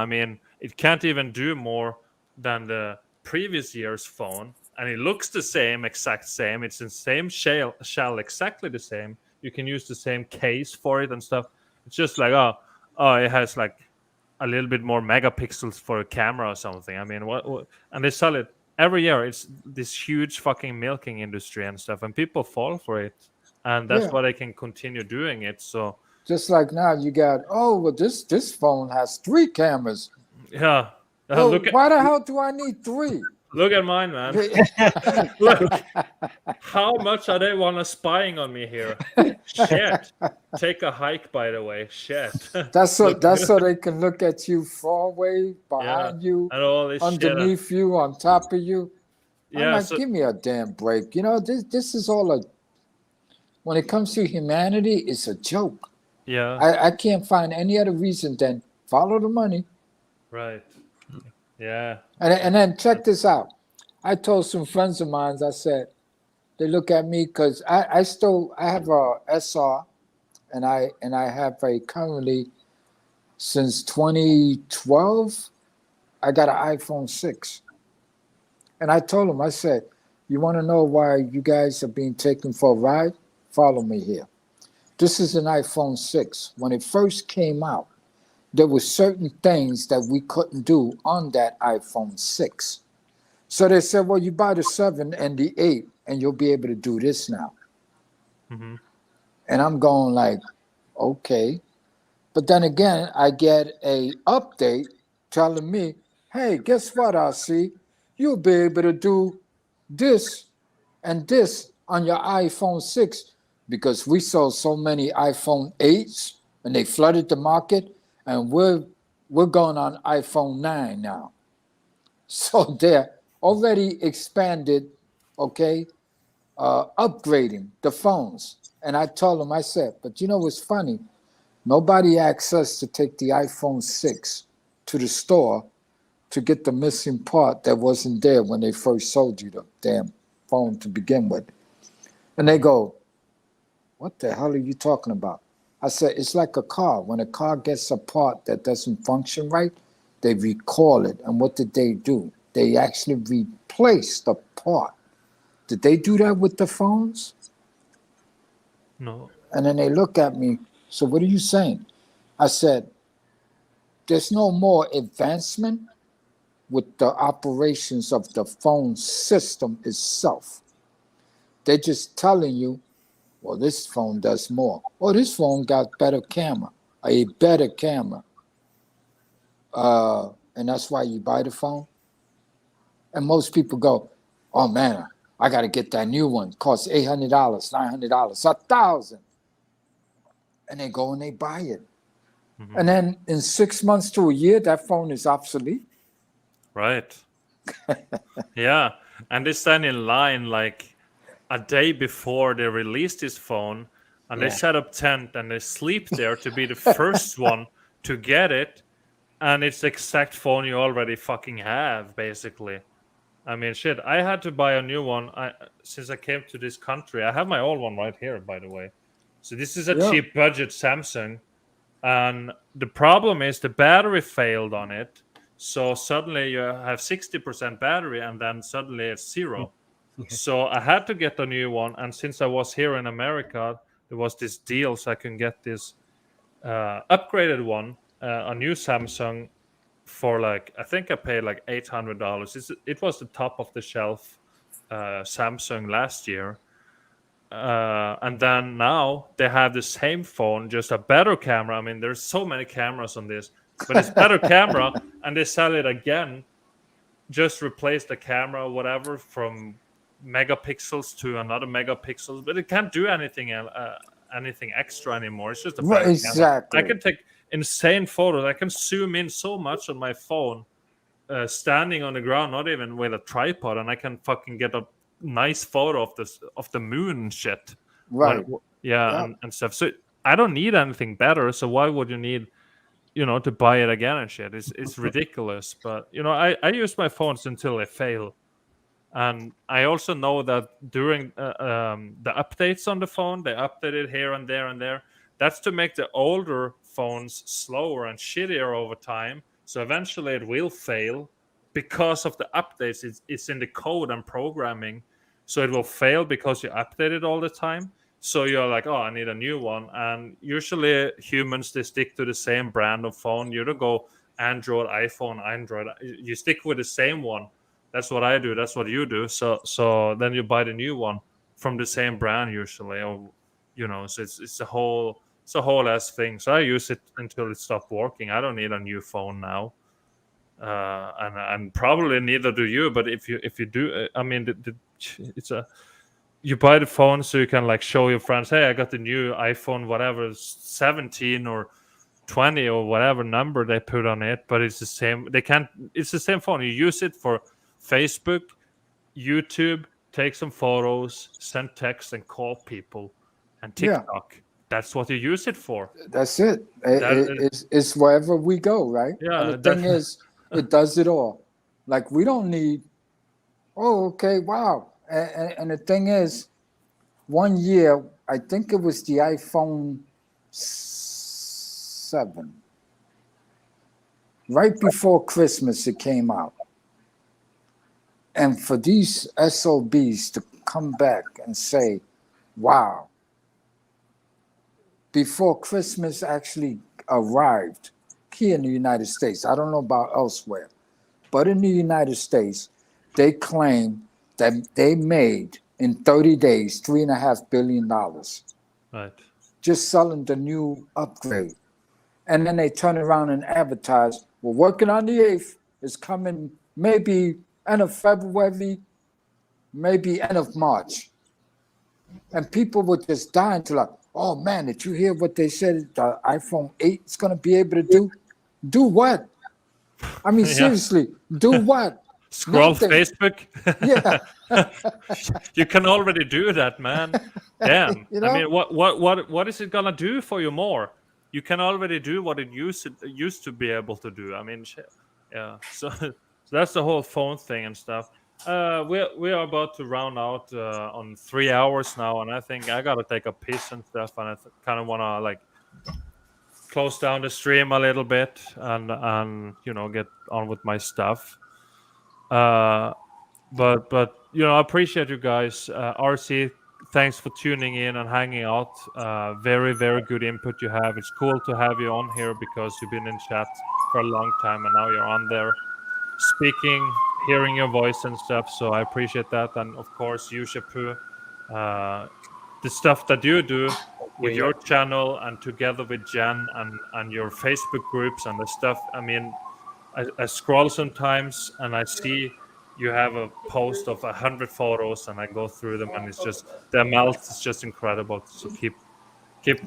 It can't even do more than the previous year's phone. And it looks the same, exact same. It's in the same shell, exactly the same. You can use the same case for it and stuff. It's just like, oh, it has like a little bit more megapixels for a camera or something. What? And they sell it every year. It's this huge fucking milking industry and stuff, and people fall for it, and that's why they can continue doing it. So just like now, you got this phone has 3 cameras. Yeah. Why the hell do I need 3? Look at mine, man. Look, how much are they spying on me here? Shit. Take a hike, by the way. Shit. That's so they can look at you far away, behind you, and all this underneath you, on top of you. Yeah, I'm like, give me a damn break. This is all when it comes to humanity, it's a joke. Yeah. I can't find any other reason than follow the money. Right. Yeah. And then check this out. I told some friends of mine, I said, they look at me because I have a SR and I have a currently since 2012, I got an iPhone 6. And I told them, I said, you want to know why you guys are being taken for a ride? Follow me here. This is an iPhone 6. When it first came out, there were certain things that we couldn't do on that iPhone 6. So they said, well, you buy the 7 and the 8 and you'll be able to do this now. Mm-hmm. And I'm going like, okay. But then again, I get a update telling me, hey, guess what, RC? You'll be able to do this and this on your iPhone 6 because we sold so many iPhone 8s and they flooded the market. And we're going on iPhone 9 now. So they're already expanded, upgrading the phones. And I told them, I said, but what's funny? Nobody asked us to take the iPhone 6 to the store to get the missing part that wasn't there when they first sold you the damn phone to begin with. And they go, what the hell are you talking about? I I said, it's like a car. When a car gets a part that doesn't function right, they recall it. And what did they do? They actually replaced the part. Did they do that with the phones? No. And then they look at me, so what are you saying? I said, there's no more advancement with the operations of the phone system itself. They're just telling you, well, this phone does more. Oh, this phone got better camera, a better camera. And that's why you buy the phone. And most people go, oh man, I got to get that new one. It costs $800, $900, $1,000. And they go and they buy it. Mm-hmm. And then in 6 months to a year, that phone is obsolete. Right. Yeah. And they stand in line like a day before they release this phone, and they set up tent and they sleep there to be the first one to get it. And it's the exact phone you already fucking have, basically. I mean, shit, I had to buy a new one since I came to this country. I have my old one right here, by the way. So this is a cheap budget Samsung. And the problem is the battery failed on it. So suddenly you have 60% battery and then suddenly it's zero. So I had to get a new one. And since I was here in America, there was this deal so I can get this upgraded one, a new Samsung for like, I think I paid like $800. It was the top of the shelf Samsung last year. And then now they have the same phone, just a better camera. I mean, there's so many cameras on this, but it's better camera, and they sell it again. Just replace the camera, whatever, from megapixels to another megapixels, but it can't do anything extra anymore. It's just a better camera. I can take insane photos. I can zoom in so much on my phone, standing on the ground, not even with a tripod, and I can fucking get a nice photo of the moon and shit. Right. And stuff. So I don't need anything better. So why would you need, to buy it again and shit? It's ridiculous. But I use my phones until they fail. And I also know that during the updates on the phone, they update it here and there and there. That's to make the older phones slower and shittier over time. So eventually it will fail because of the updates. It's in the code and programming. So it will fail because you update it all the time. So you're like, oh, I need a new one. And usually humans, they stick to the same brand of phone. You don't go Android, iPhone, Android. You stick with the same one. That's what I do. That's what you do. So then you buy the new one from the same brand usually, or so it's a whole ass thing. So I use it until it stops working. I don't need a new phone now, and probably neither do you. But if you do, I mean, you buy the phone so you can like show your friends, hey, I got the new iPhone, whatever, 17 or 20 or whatever number they put on it. But it's the same. It's the same phone. You use it for Facebook, YouTube, take some photos, send text, and call people, and TikTok. Yeah. That's what you use it for. That's it. It's wherever we go, right? Yeah. And the thing is, it does it all. Like we don't need. Oh, okay, wow. And the thing is, 1 year, I think it was the iPhone 7. Right before Christmas, it came out. And for these SOBs to come back and say, wow, before Christmas actually arrived here in the United States, I don't know about elsewhere, but in the United States, they claim that they made in 30 days $3.5 billion. Right. Just selling the new upgrade. And then they turn around and advertise, we're working on the 8th, it's coming maybe end of February, maybe end of March. And people were just dying to like, oh man, did you hear what they said the iPhone 8 is going to be able to do? Do what? I mean, seriously, do what? Scroll Nothing. Facebook. Yeah. You can already do that, man. Damn. I mean, what is it going to do for you more? You can already do what it used to be able to do. I mean, yeah. So that's the whole phone thing and stuff. We are about to round out on 3 hours now, and I think I gotta take a piss and stuff, and I kind of want to like close down the stream a little bit and get on with my stuff. But I appreciate you guys. RC, thanks for tuning in and hanging out. Very, very good input you have. It's cool to have you on here because you've been in chat for a long time and now you're on there speaking, hearing your voice and stuff. So I appreciate that. And of course, you, Shapu, the stuff that you do with your channel and together with Jen and your Facebook groups and the stuff. I mean, I scroll sometimes and I see you have a post of 100 photos and I go through them and it's just the melt is just incredible. So keep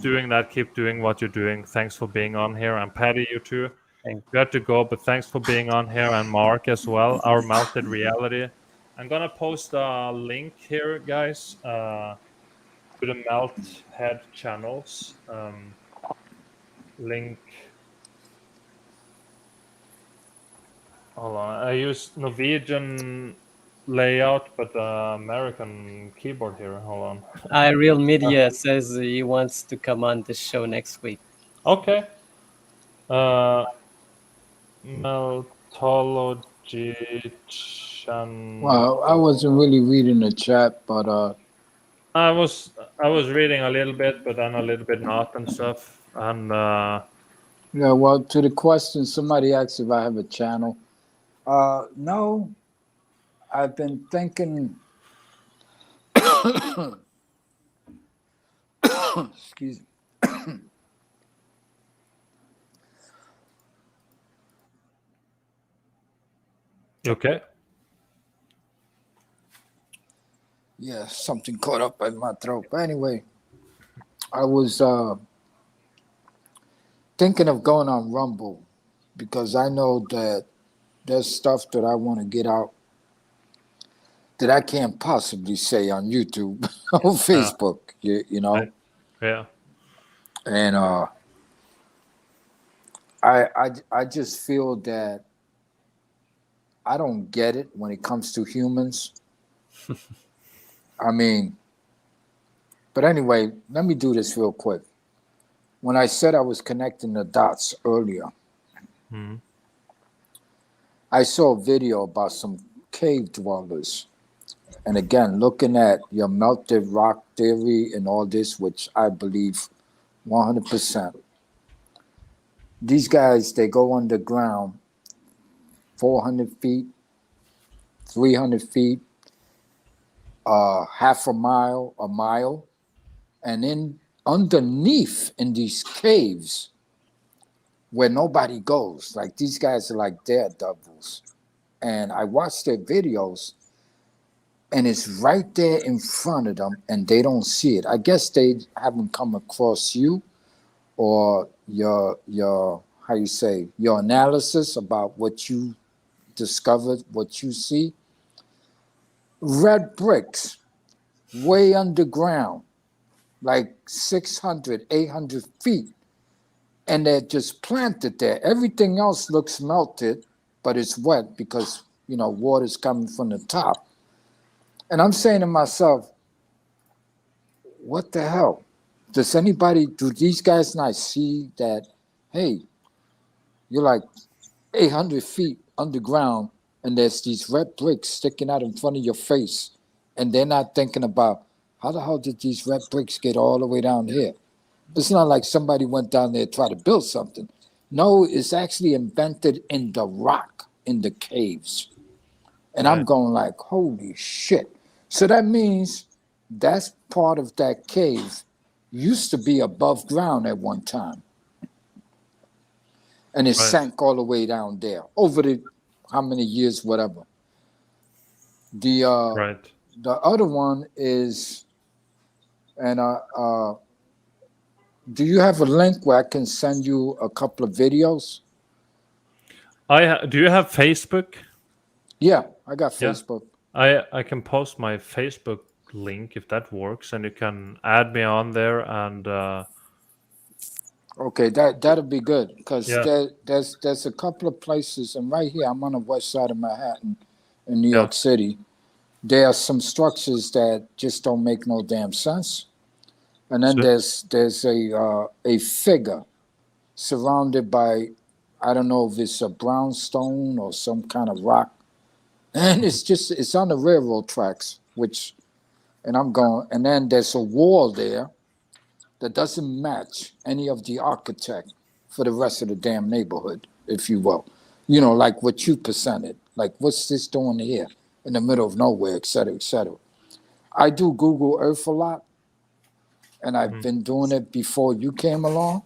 doing that. Keep doing what you're doing. Thanks for being on here. And Patty, you too. You have to go, but thanks for being on here, and Mark as well. Our melted reality. I'm gonna post a link here, guys, to the Melt Head channels. Link. Hold on. I use Norwegian layout, but American keyboard here. Hold on. Real Media says he wants to come on the show next week. Okay. Meltology Channel. Well, I wasn't really reading the chat, but I was reading a little bit, but then a little bit not and stuff. And yeah, well, to the question, somebody asked if I have a channel. No, I've been thinking. Excuse me. Okay. Yeah, something caught up in my throat. But anyway, I was thinking of going on Rumble because I know that there's stuff that I want to get out that I can't possibly say on YouTube or Facebook, you know? Yeah. And I just feel that I don't get it when it comes to humans. I mean, but anyway, let me do this real quick. When I said I was connecting the dots earlier, I saw a video about some cave dwellers. And again, looking at your melted rock theory and all this, which I believe 100%. These guys, they go underground 400 feet, 300 feet, half a mile, and in underneath in these caves where nobody goes, like these guys are like daredevils. And I watched their videos, and it's right there in front of them, and they don't see it. I guess they haven't come across you or your how you say, your analysis about what you discovered, what you see. Red bricks, way underground, like 600, 800 feet. And they're just planted there. Everything else looks melted, but it's wet because, you know, water's coming from the top. And I'm saying to myself, what the hell? Do these guys not see that, hey, you're like 800 feet underground and there's these red bricks sticking out in front of your face, and they're not thinking about how the hell did these red bricks get all the way down here? It's not like somebody went down there to try to build something. No, it's actually invented in the rock, in the caves. And I'm going like, holy shit. So that means that's part of that cave used to be above ground at one time. And it sank all the way down there over the how many years, whatever. The other one is, and do you have a link where I can send you a couple of videos? Do you have Facebook? Yeah, I got Facebook. I can post my Facebook link if that works, and you can add me on there and. Okay, that'll be good because there's a couple of places, and right here I'm on the west side of Manhattan in New York City. There are some structures that just don't make no damn sense, and then there's a figure surrounded by, I don't know if it's a brownstone or some kind of rock, and it's on the railroad tracks, and I'm going, and then there's a wall there that doesn't match any of the architect for the rest of the damn neighborhood, if you will. You know, like what you presented. Like, what's this doing here in the middle of nowhere, et cetera, et cetera. I do Google Earth a lot, and I've been doing it before you came along.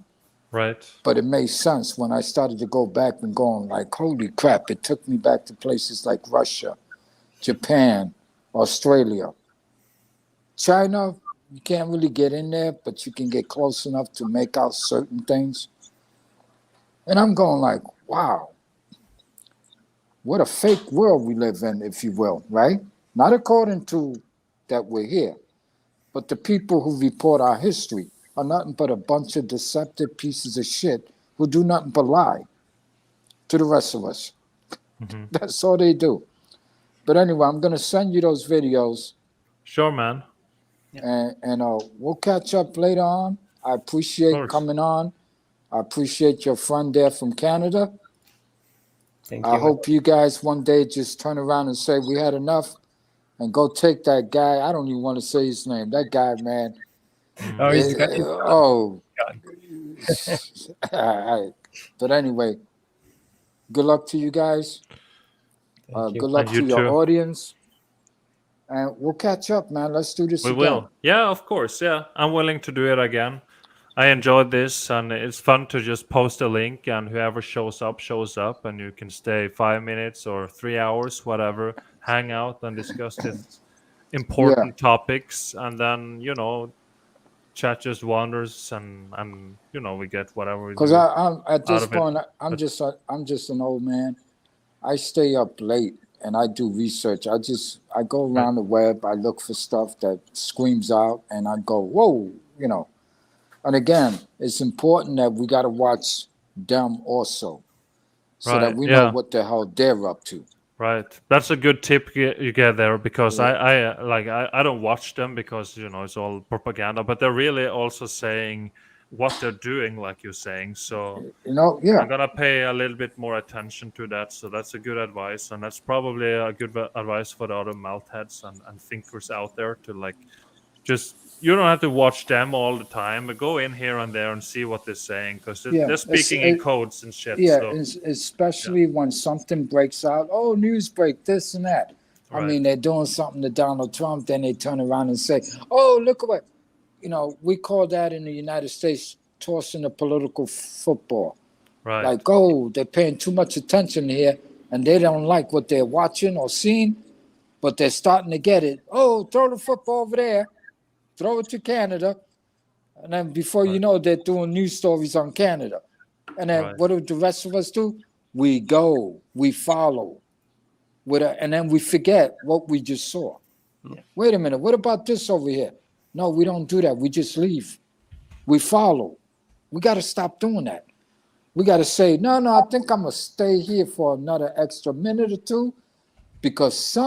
Right. But it made sense when I started to go back and going like, holy crap, it took me back to places like Russia, Japan, Australia. China, you can't really get in there, but you can get close enough to make out certain things. And I'm going like, wow, what a fake world we live in, if you will, right? Not according to that we're here, but the people who report our history are nothing but a bunch of deceptive pieces of shit who do nothing but lie to the rest of us. That's all they do. But anyway, I'm going to send you those videos. Sure, man. And we'll catch up later on. I appreciate coming on. I appreciate your friend there from Canada. Thank you. I hope you guys one day just turn around and say we had enough and go take that guy. I don't even want to say his name. That guy, man. Oh, he's got But anyway, good luck to you guys. Good luck to your audience. And we'll catch up, man. Let's do this again. We will. Yeah, of course. Yeah, I'm willing to do it again. I enjoyed this, and it's fun to just post a link, and whoever shows up, and you can stay 5 minutes or 3 hours, whatever, hang out and discuss these important topics, and then, you know, chat just wanders, and you know, we get whatever. Because I'm at this point, I'm just an old man. I stay up late and I do research. I go around the web. I look for stuff that screams out, and I go, whoa, you know. And again, it's important that we got to watch them also, so that we know what the hell they're up to. Right, that's a good tip you get there, because I don't watch them because, you know, it's all propaganda, but they're really also saying what they're doing, like you're saying. So, you know, I'm gonna pay a little bit more attention to that. So that's a good advice, and that's probably a good advice for the other melt heads and thinkers out there to, like, just, you don't have to watch them all the time, but go in here and there and see what they're saying, because they're speaking in codes and shit. Yeah, especially when something breaks out. Oh, news break, this and that. I mean, they're doing something to Donald Trump, then they turn around and say, oh, look at what, you know, we call that in the United States tossing the political football. Right. Like, oh, they're paying too much attention here, and they don't like what they're watching or seeing, but they're starting to get it. Oh, throw the football over there. Throw it to Canada, and then before you know, they're doing news stories on Canada. And then what do the rest of us do? We go, we follow, and then we forget what we just saw. Yeah. Wait a minute, what about this over here? No, we don't do that. We just leave. We follow. We got to stop doing that. We got to say, no, I think I'm going to stay here for another extra minute or two, because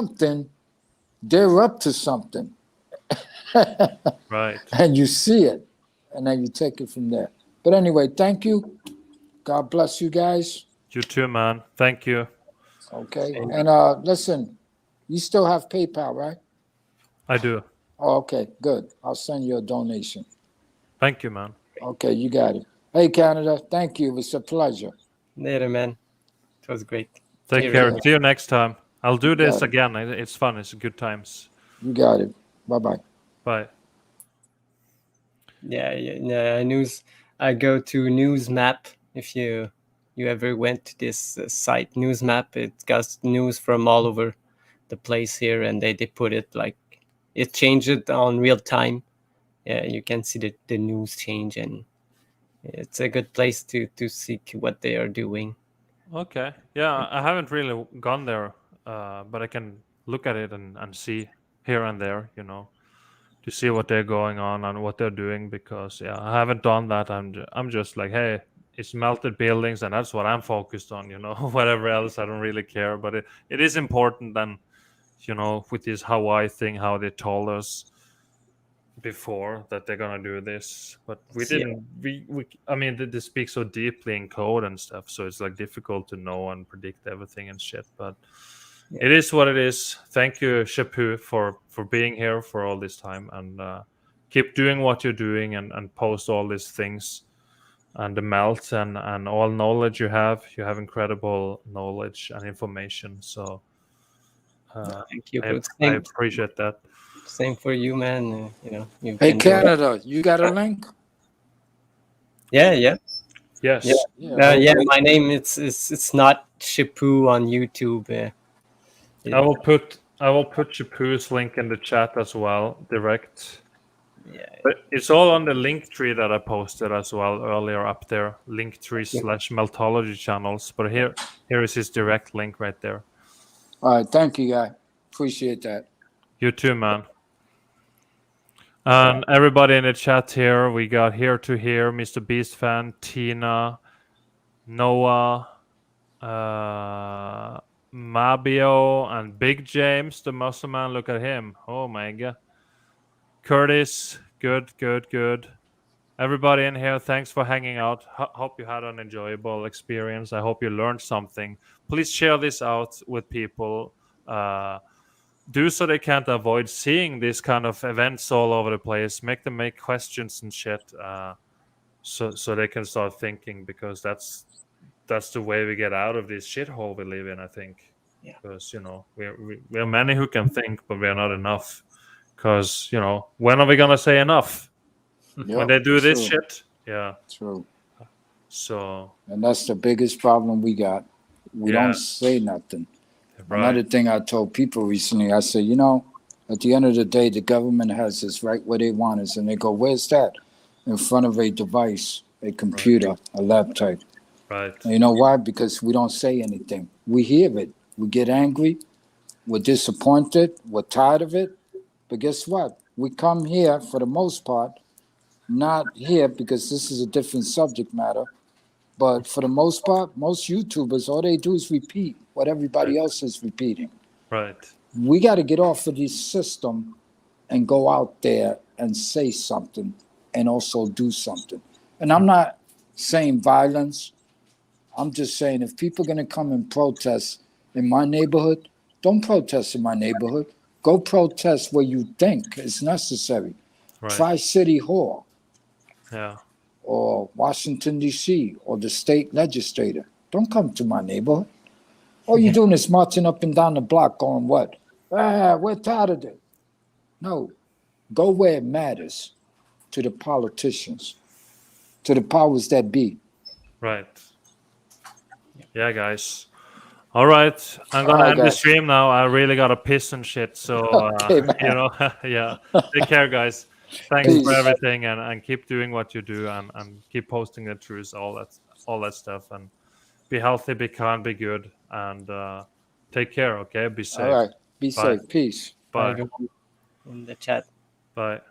they're up to something. Right. And you see it, and then you take it from there. But anyway, thank you. God bless you guys. You too, man. Thank you. Okay. And listen, you still have PayPal, right? I do. Oh, okay, good. I'll send you a donation. Thank you, man. Okay, you got it. Hey, Canada, thank you. It's a pleasure. Later, man. It was great. Take care. See you next time. I'll do this again. It's fun. It's good times. You got it. Bye-bye. Bye. Yeah. News. I go to News Map. If you ever went to this site, News Map, it got news from all over the place here, and they put it like it changed it on real time. Yeah, you can see the news change, and it's a good place to see what they are doing. Okay. Yeah, I haven't really gone there, but I can look at it and see here and there, you know, to see what they're going on and what they're doing, because I haven't done that. I'm just like, hey, it's melted buildings, and that's what I'm focused on, you know. Whatever else, I don't really care. But it is important then, you know, with this Hawaii thing, how they told us, before that they're gonna do this, but we didn't. I mean, they speak so deeply in code and stuff, so it's like difficult to know and predict everything and shit. But it is what it is. Thank you, Shapu, for being here for all this time, and keep doing what you're doing and post all these things and the melt and all knowledge you have. You have incredible knowledge and information. So thank you. I appreciate that. Same for you, man. Hey, Canada, you got a link? Yeah. Yes. Yeah. My name it's not Shapu on YouTube. I will put Shapu's link in the chat as well, direct. Yeah. But it's all on the link tree that I posted as well earlier up there. Linktree/Meltology channels. But here is his direct link right there. All right, thank you, guy. Appreciate that. You too, man. And everybody in the chat here, we got Here to Here, Mr. Beast Fan, Tina, Noah, Mabio, and Big James, the muscle man. Look at him. Oh my god. Curtis, good. Everybody in here, thanks for hanging out. Hope you had an enjoyable experience. I hope you learned something. Please share this out with people. Do so they can't avoid seeing these kind of events all over the place. Make them make questions and shit, so they can start thinking, because that's the way we get out of this shithole we live in. I think, because we are many who can think, but we are not enough. Because when are we gonna say enough? When they do this shit, True. So, and that's the biggest problem we got. We don't say nothing. Right. Another thing I told people recently, I said, at the end of the day, the government has us right where they want us. And they go, where's that? In front of a device, a computer, a laptop. Right. And you know why? Because we don't say anything. We hear it. We get angry. We're disappointed. We're tired of it. But guess what? We come here, for the most part, not here because this is a different subject matter. But for the most part, most YouTubers, all they do is repeat what everybody else is repeating. Right. We got to get off of this system and go out there and say something and also do something. And I'm not saying violence. I'm just saying if people are going to come and protest in my neighborhood, don't protest in my neighborhood. Go protest where you think is necessary. Right. Try City Hall. Yeah. Or Washington, D.C., or the state legislator. Don't come to my neighborhood. All you're doing is marching up and down the block going, what? We're tired of it. No. Go where it matters, to the politicians, to the powers that be. Right. Yeah, guys. All right. I'm going to end the stream now. I really got to piss and shit. So, okay, yeah. Take care, guys. Thanks for everything, and keep doing what you do, and keep posting the truth, all that stuff, and be healthy, be kind, be good, and take care. Okay, be safe. All right, be safe. Peace. Bye. In the chat. Bye.